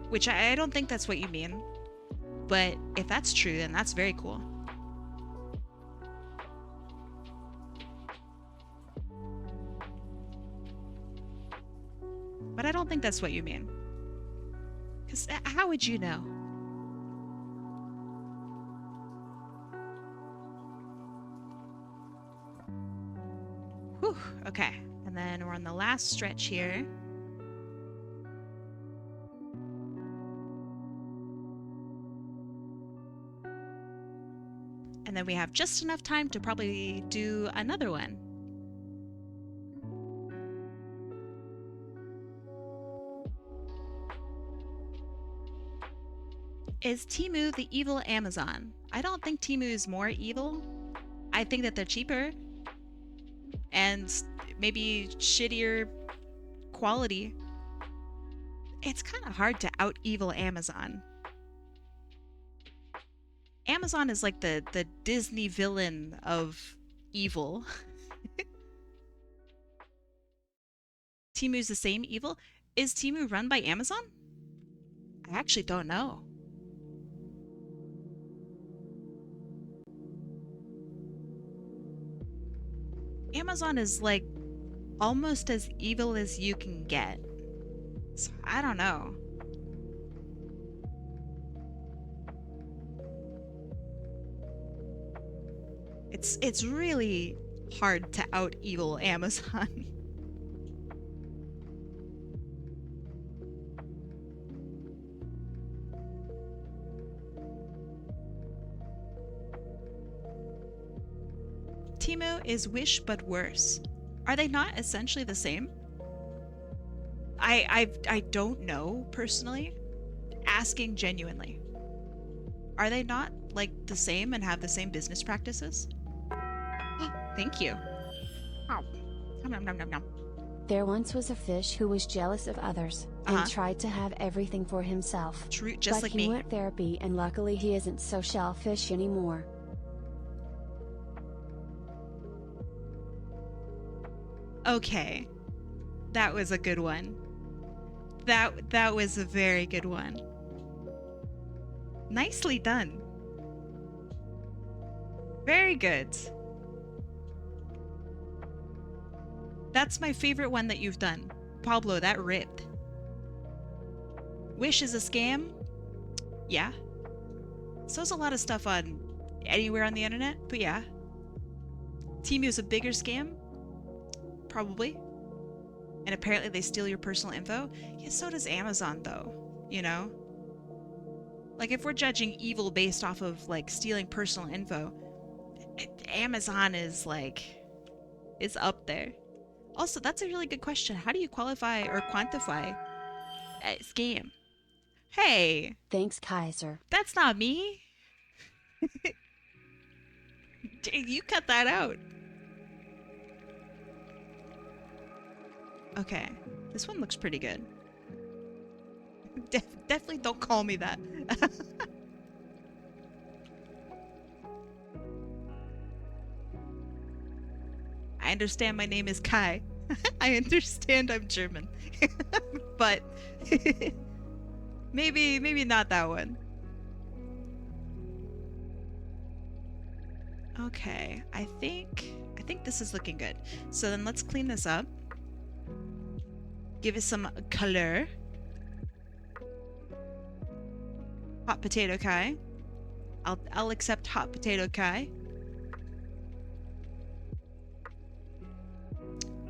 Speaker 1: which I don't think that's what you mean. But if that's true, then that's very cool. But I don't think that's what you mean. Because how would you know? Whew, okay. And then we're on the last stretch here. And then we have just enough time to probably do another one. Is Temu the evil Amazon? I don't think Temu is more evil. I think that they're cheaper and maybe shittier quality. It's kind of hard to out evil Amazon. Amazon is like the Disney villain of evil. Temu's the same evil? Is Temu run by Amazon? I actually don't know. Amazon is like almost as evil as you can get. So I don't know. It's really hard to out evil Amazon. Temu is Wish but worse. Are they not essentially the same? I don't know personally. Asking genuinely. Are they not like the same and have the same business practices? Thank you. Oh. Nom, nom, nom, nom.
Speaker 2: There once was a fish who was jealous of others and tried to have everything for himself.
Speaker 1: True, just
Speaker 2: but
Speaker 1: like
Speaker 2: he
Speaker 1: me.
Speaker 2: went therapy and luckily he isn't so shellfish anymore.
Speaker 1: Okay. That was a good one. That was a very good one. Nicely done. Very good. That's my favorite one that you've done. Pablo, that ripped. Wish is a scam? Yeah. So is a lot of stuff on anywhere on the internet, but yeah. Temu's a bigger scam? Probably. And apparently they steal your personal info? Yeah, so does Amazon though, you know? Like if we're judging evil based off of like stealing personal info, Amazon is up there. Also, that's a really good question. How do you qualify or quantify a scam? Hey,
Speaker 2: Thanks, Kaiser.
Speaker 1: that's not me. You cut that out. Okay, this one looks pretty good. Definitely don't call me that. I understand my name is Kai. I understand I'm German. But maybe not that one. Okay, I think this is looking good. So then let's clean this up. Give it some color. Hot potato Kai. I'll accept hot potato Kai.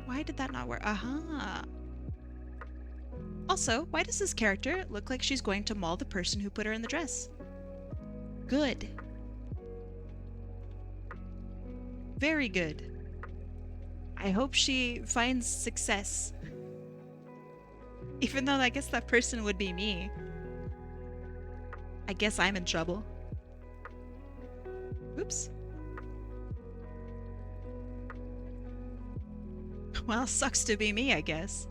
Speaker 1: Why did that not work? Aha. Also, why does this character look like she's going to maul the person who put her in the dress? Good. Very good. I hope she finds success. Even though I guess that person would be me. I guess I'm in trouble. Oops. Well, sucks to be me, I guess.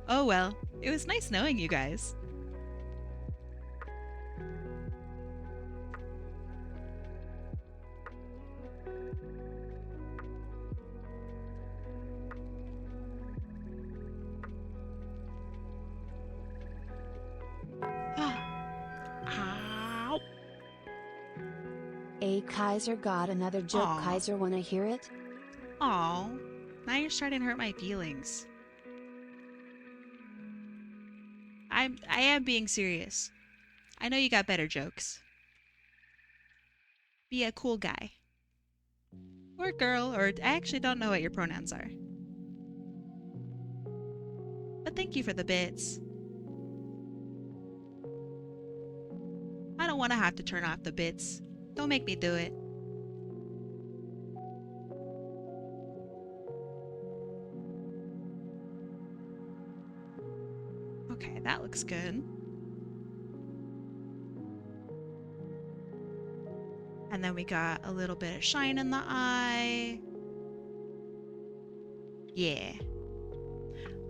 Speaker 1: Oh well, it was nice knowing you guys.
Speaker 2: Hey Kaiser, got another joke.
Speaker 1: Aw.
Speaker 2: Kaiser, wanna hear it?
Speaker 1: Aw, now you're starting to hurt my feelings. I am being serious. I know you got better jokes. Be a cool guy. Or girl, or I actually don't know what your pronouns are. But thank you for the bits. I don't want to have to turn off the bits. Don't make me do it. Okay, that looks good. And then we got a little bit of shine in the eye. Yeah.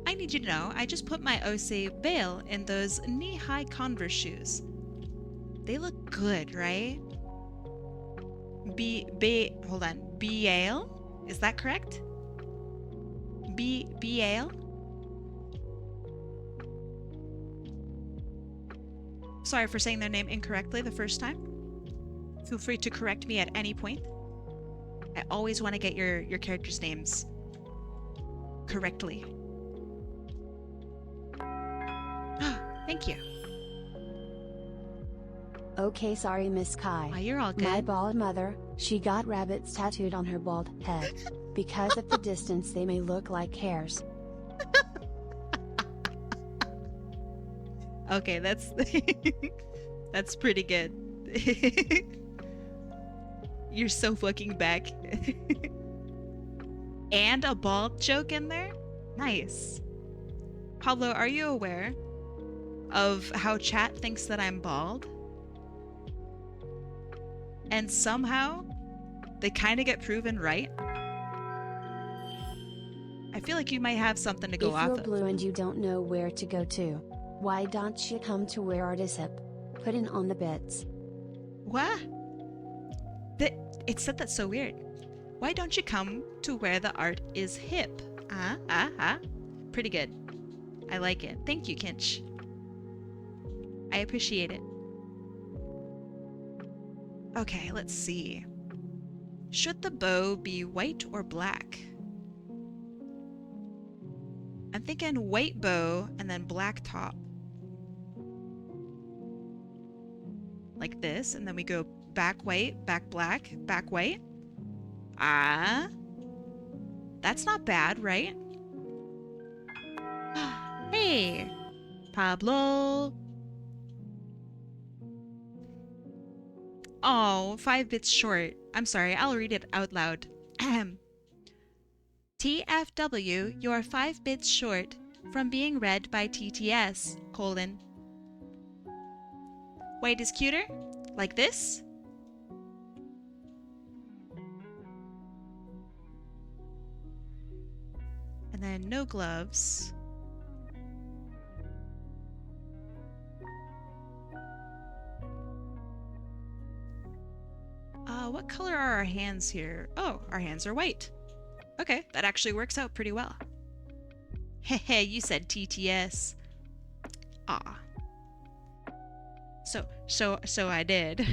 Speaker 1: I need you to know, I just put my OC veil in those knee-high Converse shoes. They look good, right? Hold on. Biale? Is that correct? Biale? Sorry for saying their name incorrectly the first time. Feel free to correct me at any point. I always want to get your characters' names correctly. Thank you.
Speaker 2: Okay, sorry Miss Kai.
Speaker 1: Oh, you're all good.
Speaker 2: My bald mother, she got rabbits tattooed on her bald head. Because at the distance they may look like hairs.
Speaker 1: Okay, that's that's pretty good. You're so fucking back. And a bald joke in there? Nice. Pablo, are you aware of how chat thinks that I'm bald? And somehow, they kind of get proven right. I feel like you might have something to go
Speaker 2: If
Speaker 1: off
Speaker 2: you're
Speaker 1: of.
Speaker 2: blue and you don't know where to go to, why don't you come to where art is hip? Put in on the bits.
Speaker 1: What? It said that's so weird. Why don't you come to where the art is hip? Pretty good. I like it. Thank you, Kinch. I appreciate it. Okay, let's see. Should the bow be white or black? I'm thinking white bow and then black top. Like this, and then we go back white, back black, back white. That's not bad, right? Hey, Pablo. Oh, 5 bits short. I'm sorry, I'll read it out loud. TFW, you're 5 bits short from being read by TTS, : White is cuter? Like this? And then no gloves. What color are our hands here? Oh, our hands are white. Okay, that actually works out pretty well. Hehe, you said TTS. Ah. So I did.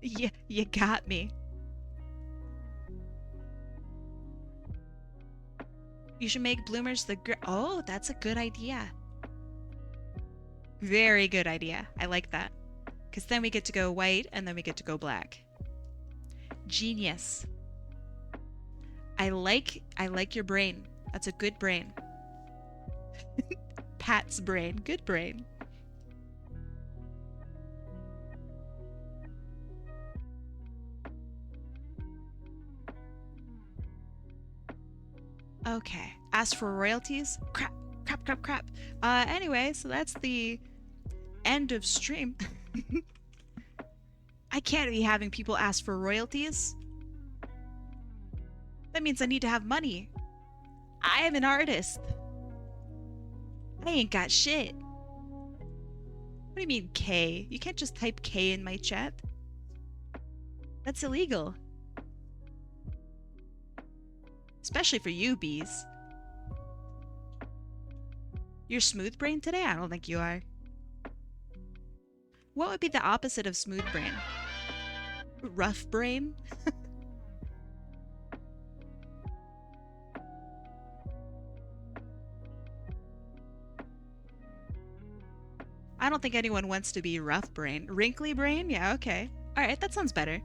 Speaker 1: Yeah, you got me. You should make bloomers the oh, that's a good idea. Very good idea. I like that. Because then we get to go white and then we get to go black. Genius. I like your brain. That's a good brain. Pat's brain. Good brain. Okay. Ask for royalties? Crap. Anyway, so that's the end of stream. I can't be having people ask for royalties. That means I need to have money. I am an artist. I ain't got shit. What do you mean K? You can't just type K in my chat. That's illegal. Especially for you, bees. You're smooth brain today? I don't think you are. What would be the opposite of smooth brain? Rough brain? I don't think anyone wants to be rough brain. Wrinkly brain? Yeah, okay. Alright, that sounds better.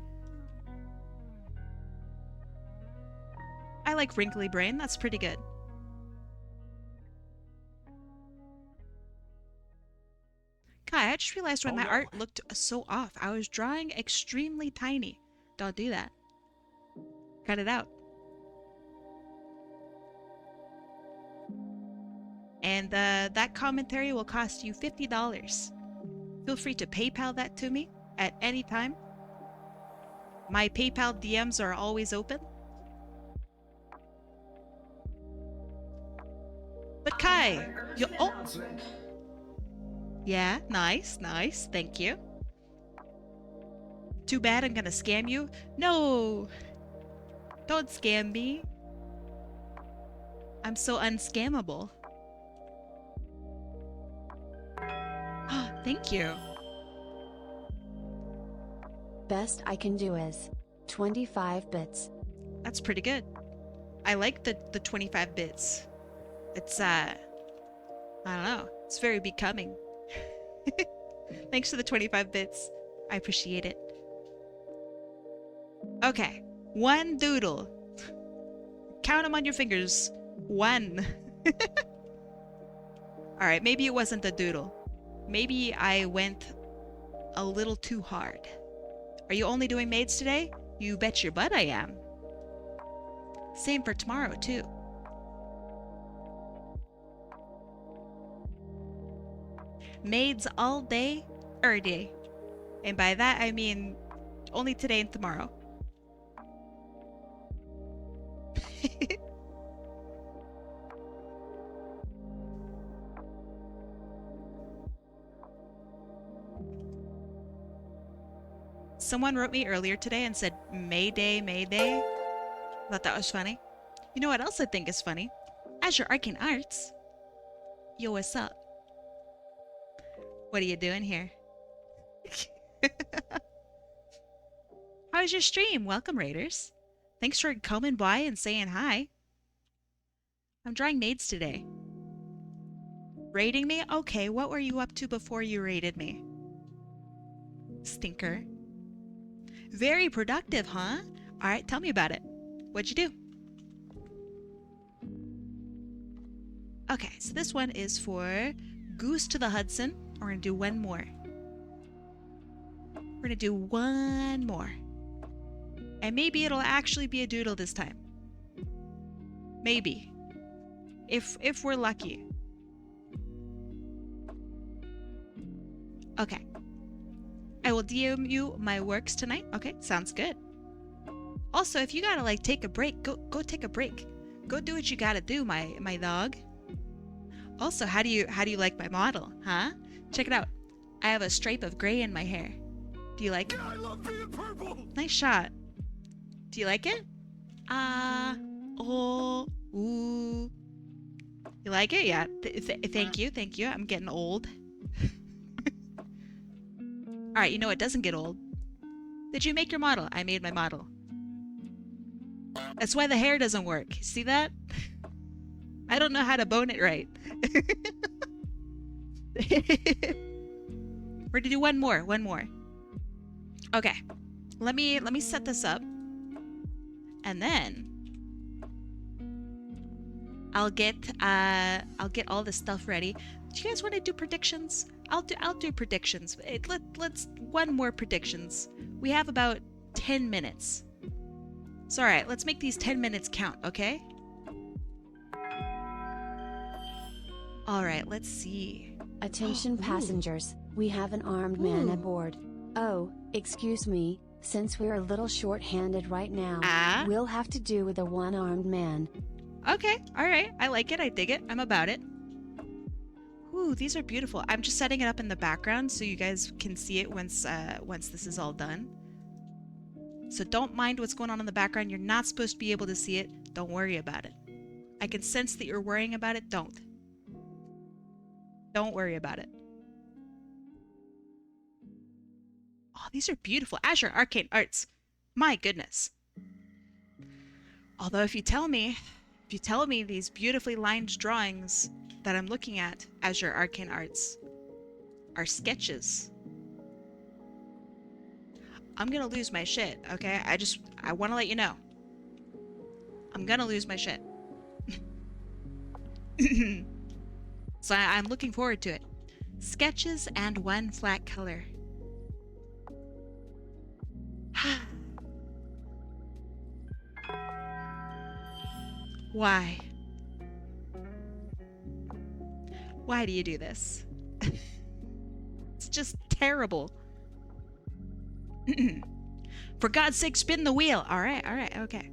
Speaker 1: I like wrinkly brain. That's pretty good. Kai, I just realized why my art looked so off. I was drawing extremely tiny. Don't do that. Cut it out. And that commentary will cost you $50. Feel free to PayPal that to me at any time. My PayPal DMs are always open. But Kai, you yeah, nice, nice. Thank you. Too bad I'm gonna scam you. No, don't scam me. I'm so unscammable. Thank you.
Speaker 2: Best I can do is 25 bits.
Speaker 1: That's pretty good. I like the 25 bits. It's I don't know. It's very becoming. Thanks for the 25 bits. I appreciate it. Okay. One doodle. Count them on your fingers. One. Alright, maybe it wasn't a doodle. Maybe I went a little too hard. Are you only doing maids today? You bet your butt I am. Same for tomorrow, too. Maids all day, every day. And by that I mean only today and tomorrow. Someone wrote me earlier today and said, Mayday, Mayday. I thought that was funny. You know what else I think is funny? Azure Arcane Arts. Yo, what's up? What are you doing here? How's your stream? Welcome, Raiders. Thanks for coming by and saying hi. I'm drawing maids today. Raiding me? Okay, what were you up to before you raided me? Stinker. Very productive, huh? Alright, tell me about it. What'd you do? Okay, so this one is for Goose to the Hudson. We're gonna do one more. We're gonna do one more. And maybe it'll actually be a doodle this time. Maybe. If we're lucky. Okay. I will DM you my works tonight. Okay, sounds good. Also, if you gotta like take a break, go take a break. Go do what you gotta do, my dog. Also, how do you like my model, huh? Check it out. I have a stripe of gray in my hair. Do you like it?
Speaker 4: I love being purple.
Speaker 1: Nice shot. Do you like it? Oh, ooh. You like it? Yeah. Thank you. Thank you. I'm getting old. Alright, you know what doesn't get old? Did you make your model? I made my model. That's why the hair doesn't work. See that? I don't know how to bone it right. We're gonna do one more. Okay. Let me set this up. And then I'll get all this stuff ready. Do you guys want to do predictions? I'll do predictions. Let's one more predictions. We have about 10 minutes. So all right, let's make these 10 minutes count, okay? All right, let's see.
Speaker 2: Attention passengers, we have an armed man aboard. Oh, excuse me, since we're a little short-handed right now, we'll have to do with a one-armed man.
Speaker 1: Okay, all right. I like it. I dig it. I'm about it. Ooh, these are beautiful. I'm just setting it up in the background so you guys can see it once this is all done. So don't mind what's going on in the background. You're not supposed to be able to see it. Don't worry about it. I can sense that you're worrying about it. Don't worry about it. Oh, these are beautiful. Azure Arcane Arts. My goodness. Although if you tell me these beautifully lined drawings that I'm looking at, Azure Arcane Arts, are sketches, I'm gonna lose my shit, okay? I want to let you know. I'm gonna lose my shit. So I'm looking forward to it. Sketches and one flat color. Why? Why do you do this? It's just terrible. For God's sake, spin the wheel. All right,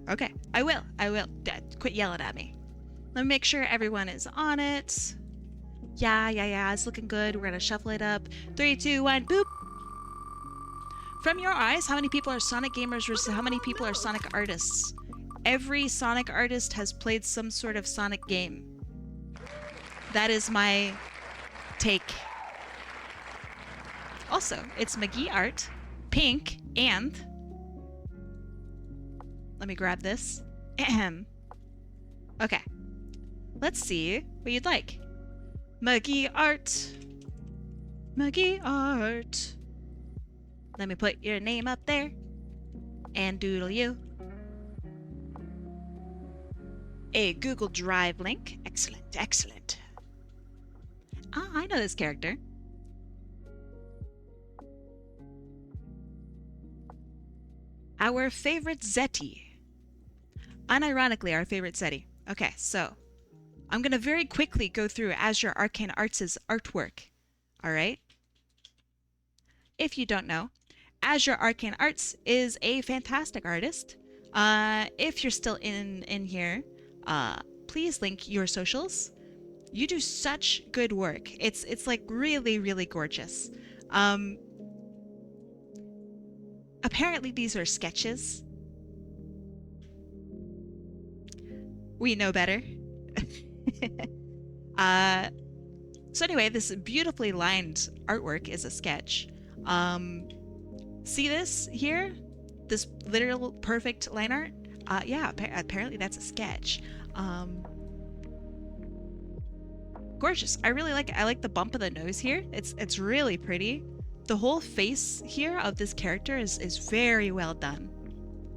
Speaker 1: okay. I will. Quit yelling at me. Let me make sure everyone is on it. Yeah, it's looking good. We're gonna shuffle it up. 3, 2, 1, boop. From your eyes, how many people are Sonic gamers versus how many people are Sonic artists? Every Sonic artist has played some sort of Sonic game. That is my take. Also, it's McGee art, pink, and... Let me grab this. Ahem. Okay. Let's see what you'd like. McGee art. McGee art. Let me put your name up there. And doodle you. A Google Drive link. Excellent. Ah, I know this character. Our favorite Zeti. Unironically, our favorite Zeti. Okay, so I'm going to very quickly go through Azure Arcane Arts' artwork. All right? If you don't know, Azure Arcane Arts is a fantastic artist. If you're still in here, please link your socials. You do such good work. It's like really gorgeous. Apparently these are sketches. We know better. So anyway, this beautifully lined artwork is a sketch. See this here? This literal perfect line art? Yeah, apparently that's a sketch. Gorgeous. I really like it. I like the bump of the nose here. It's really pretty. The whole face here of this character is very well done.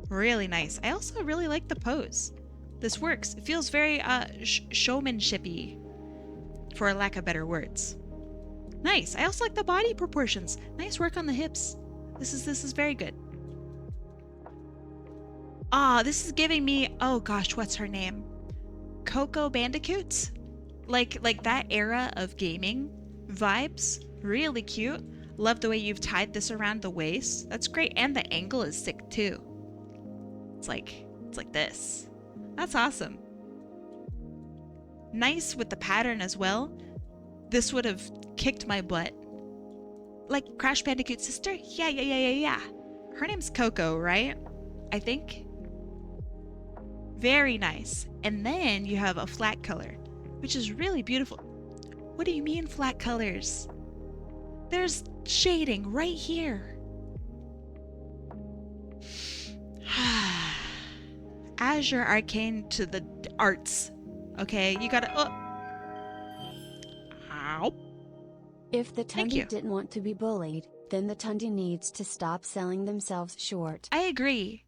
Speaker 1: Really nice. I also really like the pose. This works. It feels very showmanship-y, for lack of better words. Nice. I also like the body proportions. Nice work on the hips. This is very good. Ah, this is giving me, oh gosh, what's her name? Coco Bandicoot? Like that era of gaming vibes. Really cute. Love the way you've tied this around the waist. That's great. And the angle is sick too. It's like this. That's awesome. Nice with the pattern as well. This would have kicked my butt. Like Crash Bandicoot's sister? Yeah. Her name's Coco, right? I think. Very nice. And then you have a flat color, which is really beautiful. What do you mean flat colors? There's shading right here. Azure Arcane to the arts. Okay, you gotta... Oh. Ow.
Speaker 2: If the
Speaker 1: Thank you.
Speaker 2: Tundi didn't want to be bullied, then the Tundi needs to stop selling themselves short.
Speaker 1: I agree.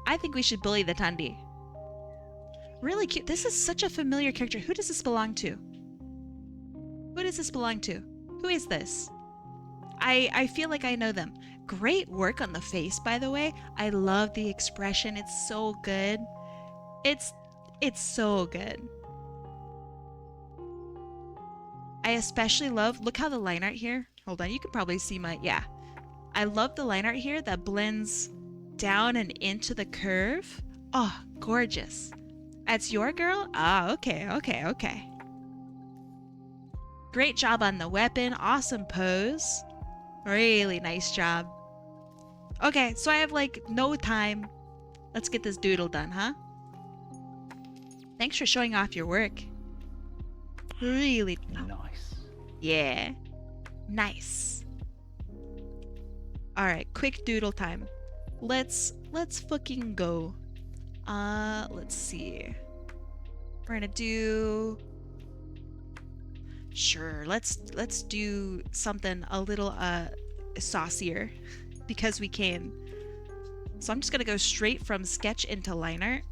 Speaker 1: I think we should bully the Tundi. Really cute. This is such a familiar character. Who does this belong to? Who does this belong to? Who is this? I feel like I know them. Great work on the face, by the way. I love the expression. It's so good. It's so good. I especially love, look how the line art here. Hold on, you can probably see my, yeah. I love the line art here that blends down and into the curve. Oh, gorgeous. That's your girl? Ah, okay. Great job on the weapon. Awesome pose. Really nice job. Okay, so I have like no time. Let's get this doodle done, huh? Thanks for showing off your work. Really
Speaker 7: Nice.
Speaker 1: Yeah. Nice. Alright, quick doodle time. Let's fucking go. Let's see. We're gonna do... Sure, let's do something a little saucier because we can. So I'm just gonna go straight from sketch into line art.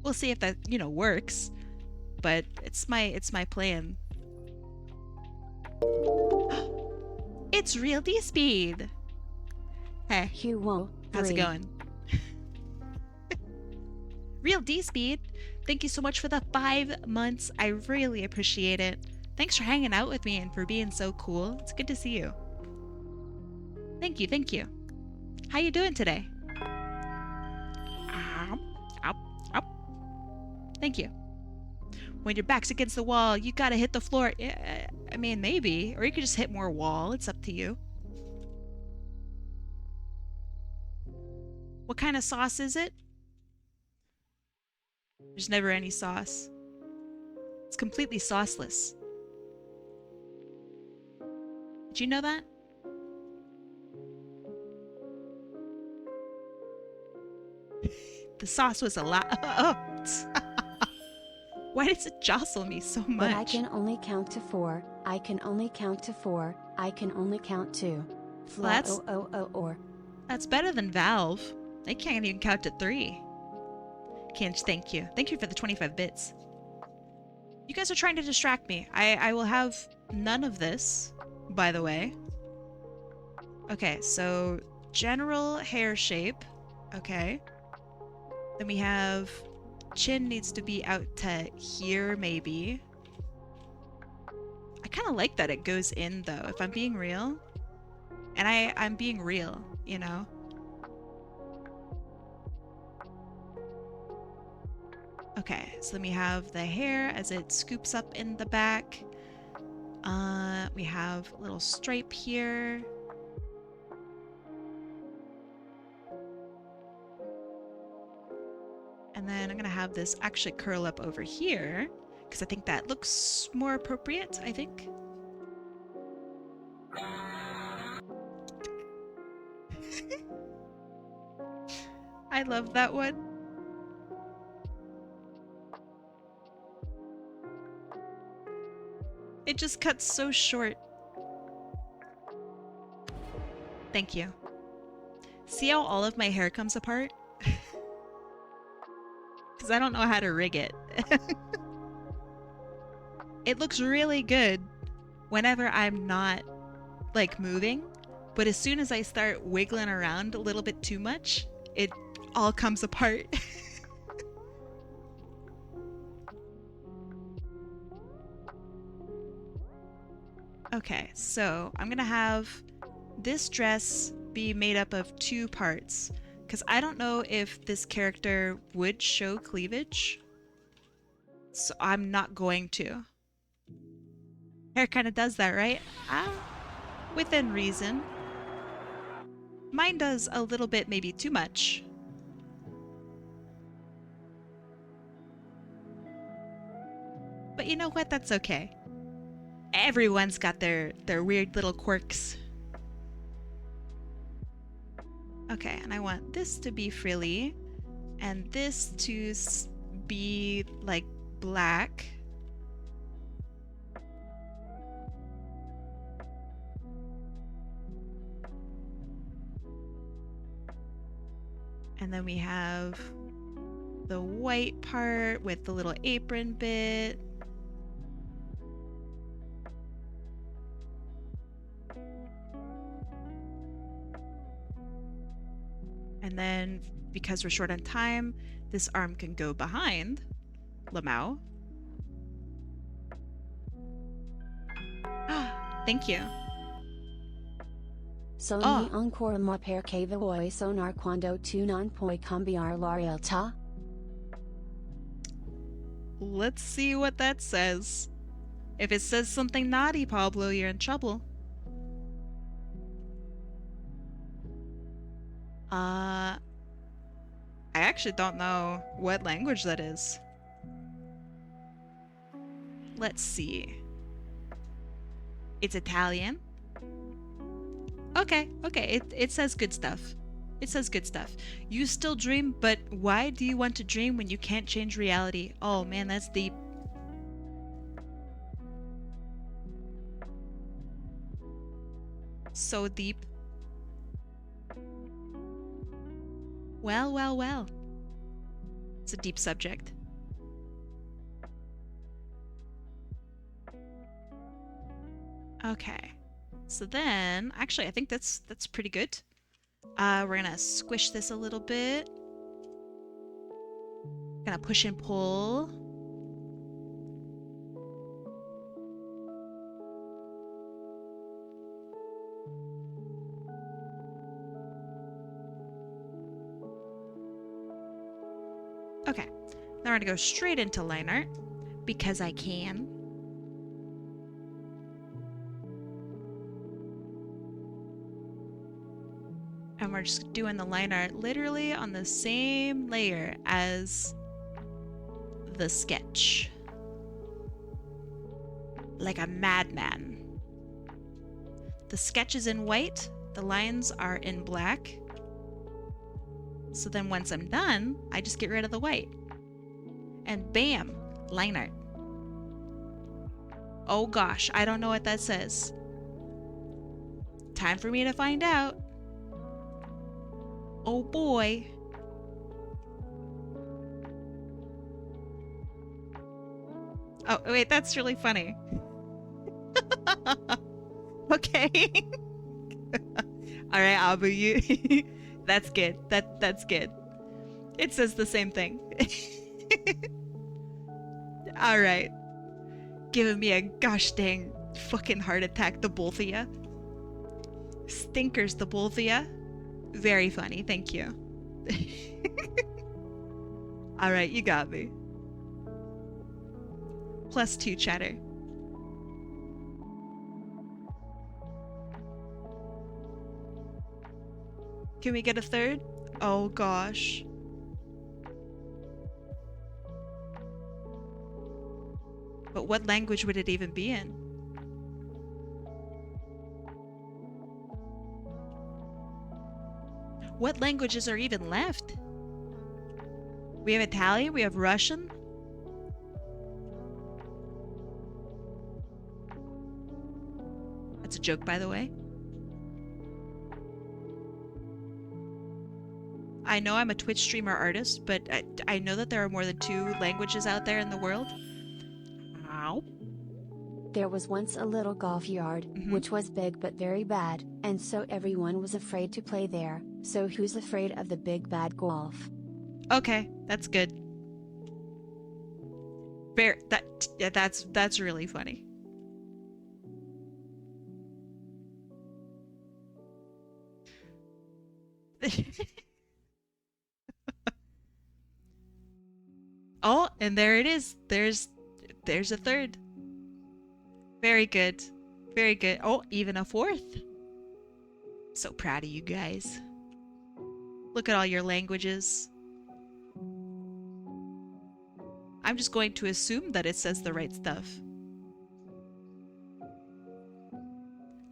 Speaker 1: We'll see if that, you know, works. But it's my plan. It's real D-Speed! Hey,
Speaker 2: Huo,
Speaker 1: how's it
Speaker 2: 3.
Speaker 1: going? Real D-Speed, thank you so much for the 5 months. I really appreciate it. Thanks for hanging out with me and for being so cool. It's good to see you. Thank you, thank you. How you doing today? Thank you. When your back's against the wall, you gotta hit the floor. I mean, maybe. Or you could just hit more wall. It's up to you. What kind of sauce is it? There's never any sauce. It's completely sauceless. Did you know that? The sauce was a lot. Why does it jostle me so much?
Speaker 2: But I can only count to 4. I can only count to 4. I can only count to.
Speaker 1: That's-
Speaker 2: Or.
Speaker 1: That's better than Valve. They can't even count to 3. Kinch, thank you. Thank you for the 25 bits. You guys are trying to distract me. I will have none of this, by the way. Okay, so general hair shape. Okay. Then we have chin needs to be out to here, maybe. I kind of like that it goes in, though, if I'm being real. And I'm being real, you know? Okay, so then we have the hair as it scoops up in the back. We have a little stripe here. And then I'm gonna have this actually curl up over here, because I think that looks more appropriate, I think. I love that one. It just cuts so short. Thank you. See how all of my hair comes apart? Because I don't know how to rig it. It looks really good whenever I'm not, like, moving. But as soon as I start wiggling around a little bit too much, it all comes apart. Okay, so I'm gonna have this dress be made up of 2 parts, because I don't know if this character would show cleavage, so I'm not going to. Hair kind of does that, right? Within reason. Mine does a little bit, maybe too much. But you know what? That's okay. Everyone's got their weird little quirks. Okay, and I want this to be frilly, and this to be like black. And then we have the white part with the little apron bit. And then, because we're short on time, this arm can go behind Lamau. Thank you.
Speaker 2: Sony encore mo perché voi sonar quando tu non puoi cambiare la realtà?
Speaker 1: Let's see what that says. If it says something naughty, Pablo, you're in trouble. I actually don't know what language that is. Let's see. It's Italian. Okay, okay, it says good stuff. It says good stuff. You still dream, but why do you want to dream when you can't change reality? Oh man, that's deep. So deep. Well, well, well. It's a deep subject. Okay. So then, actually, I think that's pretty good. We're gonna squish this a little bit. Gonna push and pull. Okay. Now we're gonna go straight into line art because I can. And we're just doing the line art literally on the same layer as the sketch. Like a madman. The sketch is in white, the lines are in black. So then once I'm done, I just get rid of the white. And bam, line art. Oh gosh, I don't know what that says. Time for me to find out. Oh boy. Oh, wait, that's really funny. Okay. All right, Abu, you that's good. That's good. It says the same thing. All right. Giving me a gosh dang fucking heart attack, the both of ya. Stinkers, the both of ya. Very funny, thank you. All right, you got me. +2 chatter. Can we get a third? Oh gosh. But what language would it even be in? What languages are even left? We have Italian, we have Russian. That's a joke, by the way. I know I'm a Twitch streamer artist, but I know that there are more than 2 languages out there in the world. Ow.
Speaker 2: There was once a little golf yard, which was big but very bad, and so everyone was afraid to play there. So who's afraid of the big bad golf?
Speaker 1: Okay, that's good. That's really funny. Oh, and there it is. There's a third. Very good. Very good. Oh, even a fourth. So proud of you guys. Look at all your languages. I'm just going to assume that it says the right stuff.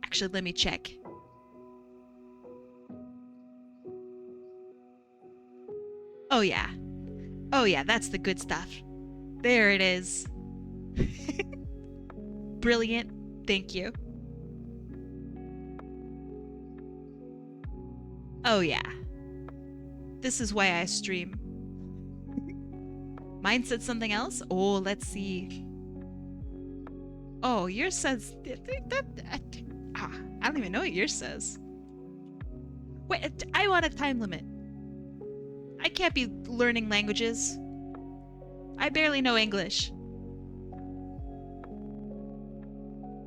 Speaker 1: Actually, let me check. Oh yeah. Oh yeah, that's the good stuff. There it is. Brilliant. Thank you. Oh yeah. This is why I stream. Mine said something else? Oh, let's see. Oh, yours says... I don't even know what yours says. Wait, I want a time limit. I can't be learning languages. I barely know English.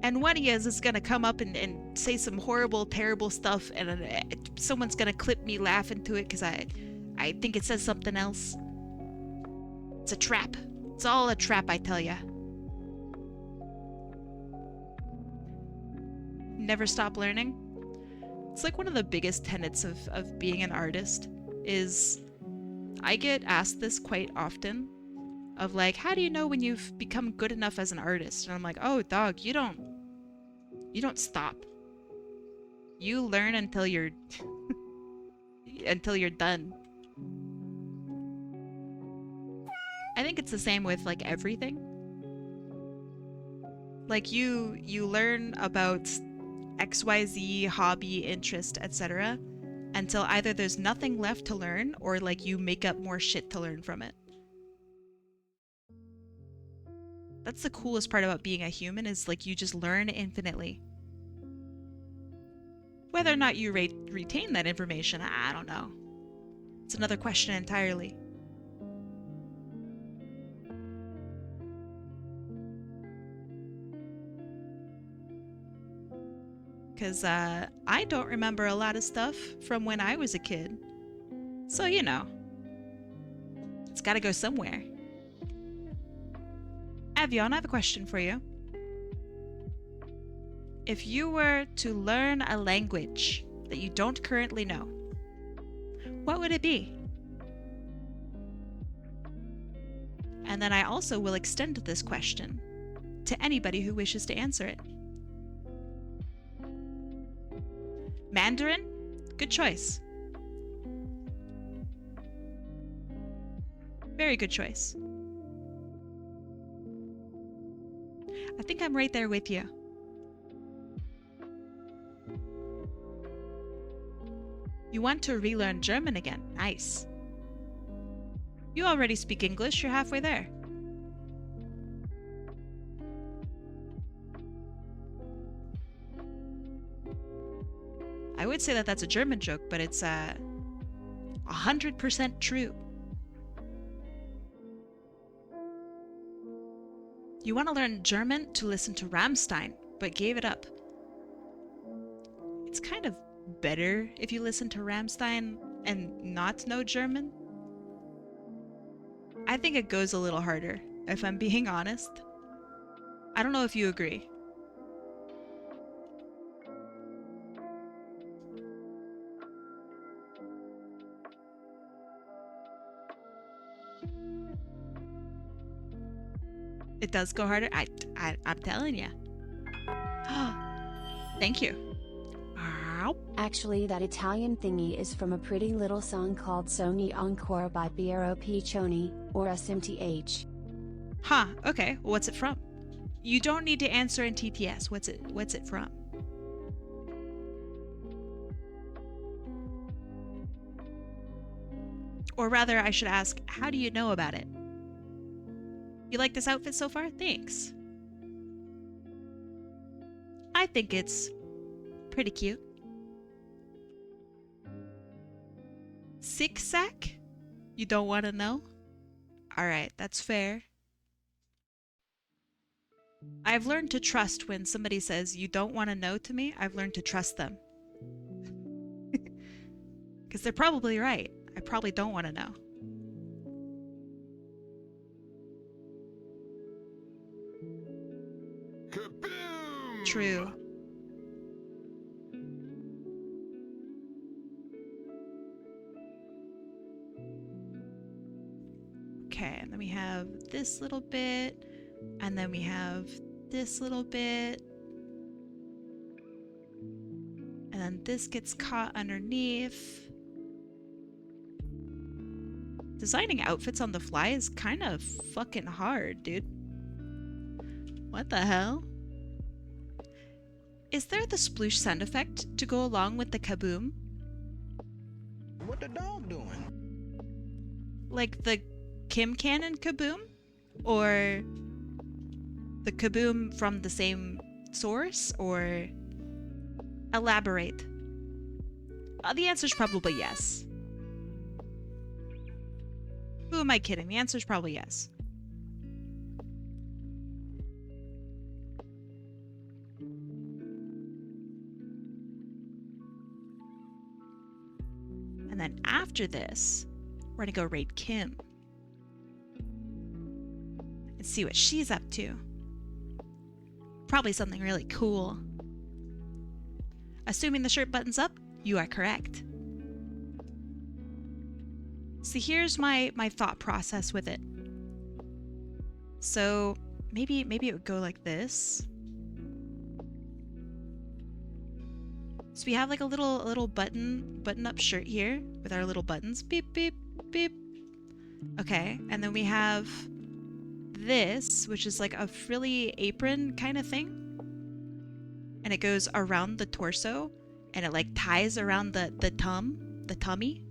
Speaker 1: And one of you is gonna come up and say some horrible, terrible stuff, and someone's gonna clip me laughing to it because I think it says something else. It's a trap. It's all a trap, I tell ya. Never stop learning. It's like one of the biggest tenets of being an artist is I get asked this quite often of like, how do you know when you've become good enough as an artist? And I'm like, oh dog, you don't stop. You learn until you're until you're done. I think it's the same with like everything. Like you learn about XYZ hobby, interest, etc. until either there's nothing left to learn or like you make up more shit to learn from it. That's the coolest part about being a human, is like you just learn infinitely. Whether or not you retain that information, I don't know. It's another question entirely. Because I don't remember a lot of stuff from when I was a kid. So, you know, it's got to go somewhere. Avion, I have a question for you. If you were to learn a language that you don't currently know, what would it be? And then I also will extend this question to anybody who wishes to answer it. Mandarin? Good choice. Very good choice. I think I'm right there with you. You want to relearn German again? Nice. You already speak English, you're halfway there. I would say that that's a German joke, but it's 100% true. You want to learn German to listen to Rammstein, but gave it up. It's kind of better if you listen to Rammstein and not know German. I think it goes a little harder, if I'm being honest. I don't know if you agree. It does go harder. I'm telling you. Thank you. Ow.
Speaker 2: Actually, that Italian thingy is from a pretty little song called Sogni Ancora by Bro Piccioni, or SMTH.
Speaker 1: Huh, okay. Well, what's it from? You don't need to answer in TTS. What's it from? Or rather, I should ask, how do you know about it? You like this outfit so far? Thanks. I think it's pretty cute. Sick-sack? You don't want to know? Alright, that's fair. I've learned to trust when somebody says you don't want to know to me. I've learned to trust them. Because they're probably right. I probably don't want to know.
Speaker 4: Kaboom!
Speaker 1: True. Okay, and then we have this little bit, and then we have this little bit, and then this gets caught underneath. Designing outfits on the fly is kind of fucking hard, dude. What the hell? Is there the sploosh sound effect to go along with the kaboom?
Speaker 3: What the dog doing?
Speaker 1: Like the Kim Cannon kaboom? Or the kaboom from the same source? Or elaborate? The answer's probably yes. Who am I kidding? The answer's probably yes. And then after this, we're gonna go raid Kim. And see what she's up to. Probably something really cool. Assuming the shirt button's up, you are correct. See, here's my thought process with it. So maybe it would go like this. So we have like a little button up shirt here with our little buttons. Beep, beep, beep. Okay, and then we have this, which is like a frilly apron kind of thing. And it goes around the torso and it like ties around the tummy.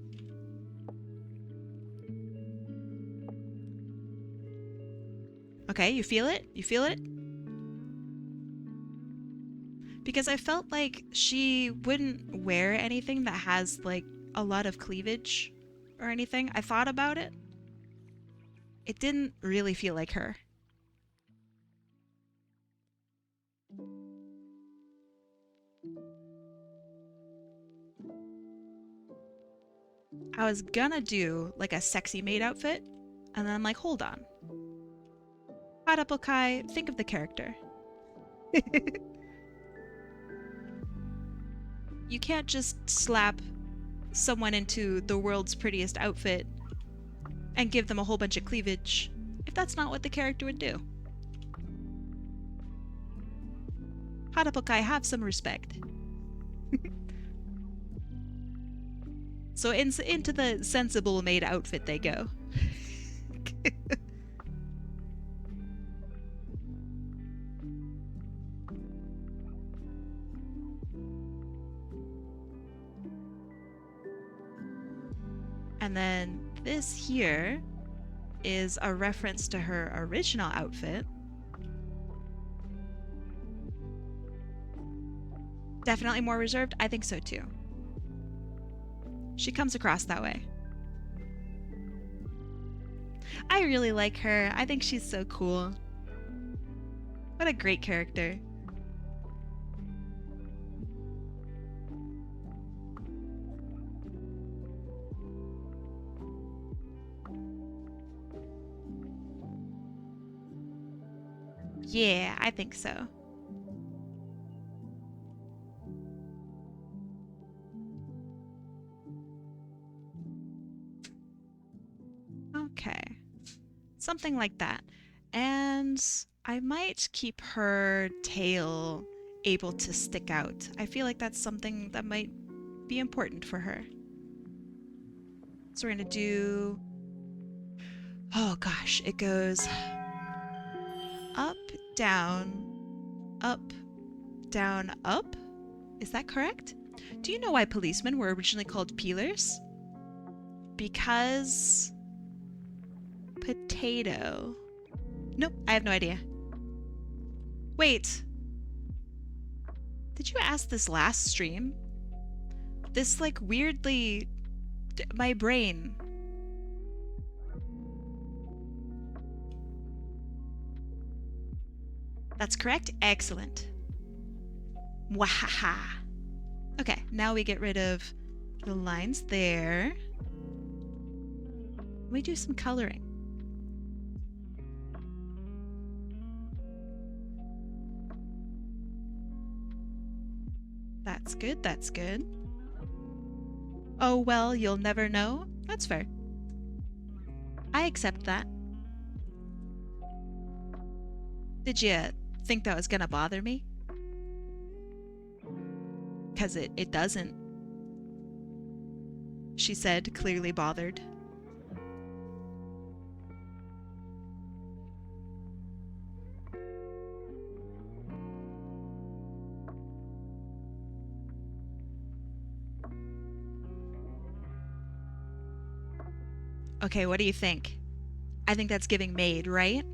Speaker 1: Okay, you feel it? You feel it? Because I felt like she wouldn't wear anything that has like a lot of cleavage or anything. I thought about it. It didn't really feel like her. I was gonna do like a sexy maid outfit, and then I'm like, hold on. Hot Apple Kai, think of the character. You can't just slap someone into the world's prettiest outfit and give them a whole bunch of cleavage if that's not what the character would do. Hot Apple Kai, have some respect. So into the sensible maid outfit they go. And then this here is a reference to her original outfit. Definitely more reserved? I think so too. She comes across that way. I really like her. I think she's so cool. What a great character. Yeah, I think so. Okay. Something like that. And I might keep her tail able to stick out. I feel like that's something that might be important for her. So we're gonna do... Oh gosh, it goes up, down, up, down, up? Is that correct? Do you know why policemen were originally called peelers? Because... potato. Nope, I have no idea. Wait. Did you ask this last stream? This, like, weirdly... my brain... That's correct? Excellent. Wahaha. Okay, now we get rid of the lines there. We do some coloring. That's good, that's good. Oh, well, you'll never know. That's fair. I accept that. Did you think that was gonna bother me? Because it doesn't. She said, clearly bothered. Okay, what do you think? I think that's giving Maid, right?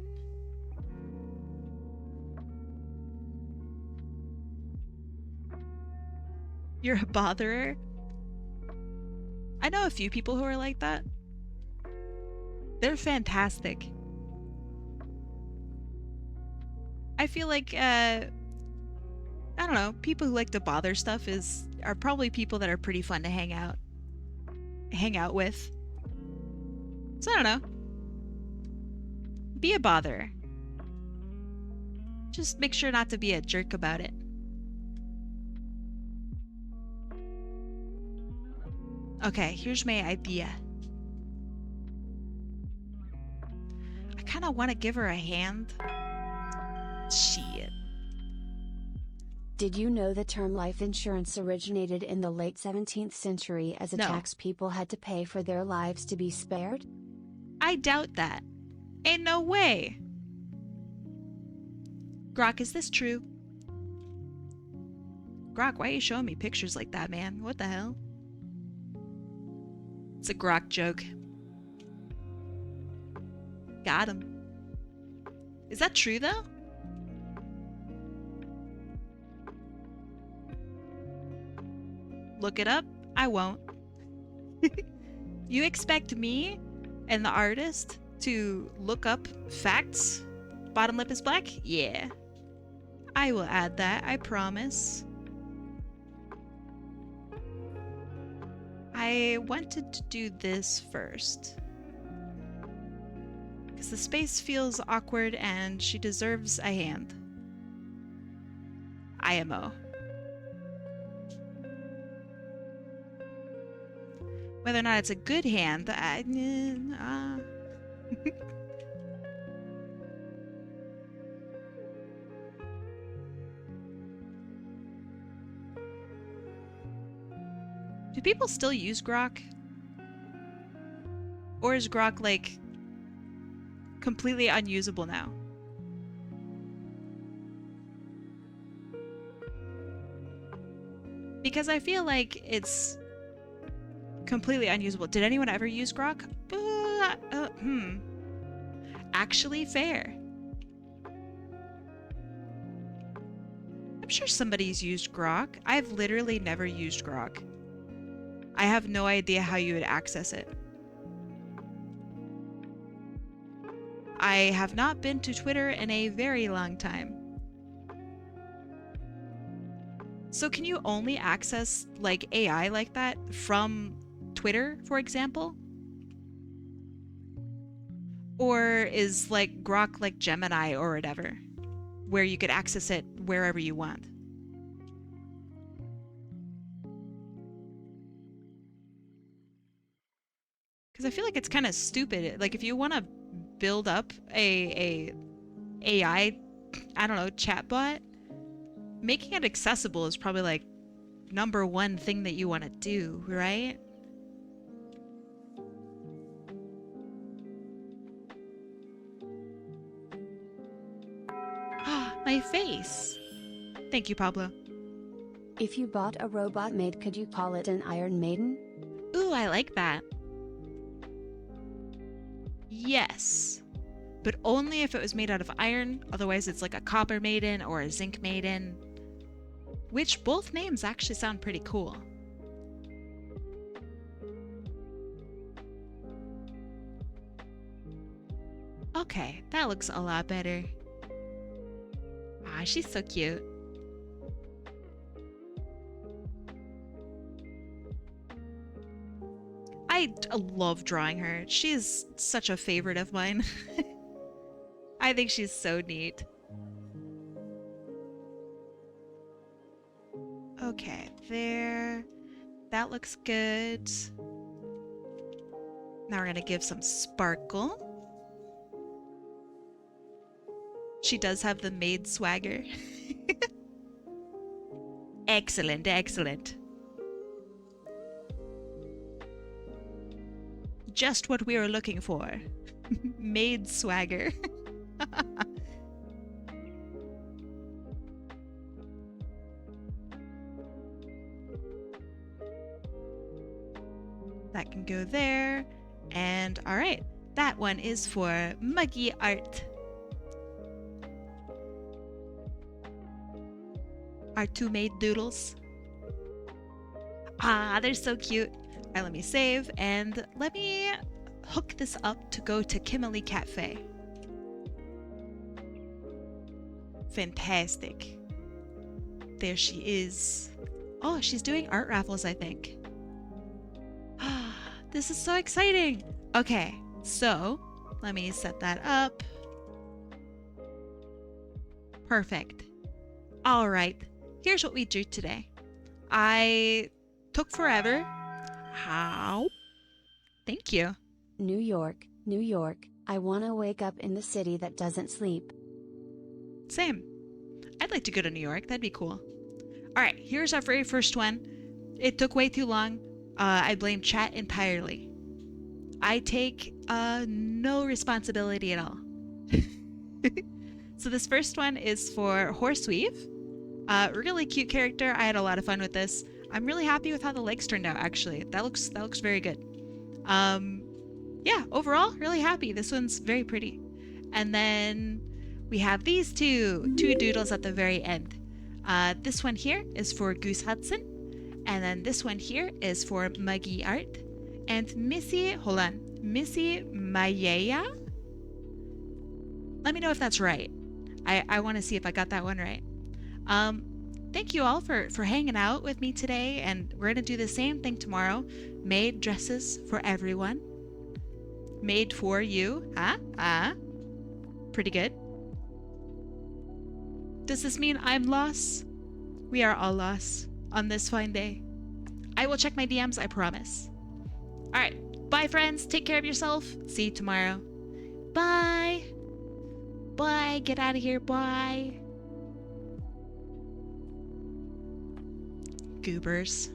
Speaker 1: You're a botherer? I know a few people who are like that. They're fantastic. I feel like, I don't know, people who like to bother stuff are probably people that are pretty fun to hang out with. So I don't know. Be a bother. Just make sure not to be a jerk about it. Okay, here's my idea. I kind of want to give her a hand. Shit.
Speaker 2: Did you know the term life insurance originated in the late 17th century as a
Speaker 1: No.
Speaker 2: tax people had to pay for their lives to be spared?
Speaker 1: I doubt that. Ain't no way. Grok, is this true? Grok, why are you showing me pictures like that, man? What the hell? It's a Grok joke. Got him. Is that true, though? Look it up? I won't. You expect me and the artist to look up facts? Bottom lip is black? Yeah. I will add that, I promise. I wanted to do this first. Because the space feels awkward and she deserves a hand. IMO. Whether or not it's a good hand, Do people still use Grok? Or is Grok, like, completely unusable now? Because I feel like it's completely unusable. Did anyone ever use Grok? Actually, fair. I'm sure somebody's used Grok. I've literally never used Grok. I have no idea how you would access it. I have not been to Twitter in a very long time. So can you only access like AI like that from Twitter, for example? Or is like Grok like Gemini or whatever, where you could access it wherever you want? Because I feel like it's kind of stupid. Like if you want to build up a AI, I don't know, chatbot, making it accessible is probably like #1 thing that you want to do, right? My face. Thank you, Pablo.
Speaker 2: If you bought a robot maid, could you call it an Iron Maiden?
Speaker 1: Ooh, I like that. Yes. But only if it was made out of iron. Otherwise, it's like a copper maiden or a zinc maiden. Which both names actually sound pretty cool. Okay, that looks a lot better. Ah, she's so cute. I love drawing her. She is such a favorite of mine. I think she's so neat. Okay, there. That looks good. Now we're gonna give some sparkle. She does have the maid swagger. Excellent, excellent. Just what we were looking for. Maid swagger. That can go there. And all right, that one is for Muggy Art. Our two maid doodles. Ah, they're so cute. All right, let me save and let me hook this up to go to Kimberly Cafe. Fantastic. There she is. Oh, she's doing art raffles, I think. This is so exciting. Okay, so let me set that up. Perfect. All right, here's what we drew today. I took forever. How? Thank you.
Speaker 2: New York, New York, I wanna wake up in the city that doesn't sleep.
Speaker 1: Same. I'd like to go to New York. That'd be cool. All right, here's our very first one. It took way too long. I blame chat entirely. I take no responsibility at all. So this first one is for horseweave. Really cute character. I had a lot of fun with this. I'm really happy with how the legs turned out, actually. That looks very good. Yeah, overall, really happy. This one's very pretty. And then we have these two doodles at the very end. This one here is for Goose Hudson. And then this one here is for Muggy Art. And Missy Mayea? Let me know if that's right. I want to see if I got that one right. Thank you all for hanging out with me today, and we're going to do the same thing tomorrow. Made dresses for everyone. Made for you. Pretty good. Does this mean I'm lost? We are all lost on this fine day. I will check my DMs, I promise. Alright, bye friends, take care of yourself. See you tomorrow. Bye. Bye, get out of here, bye. Goobers.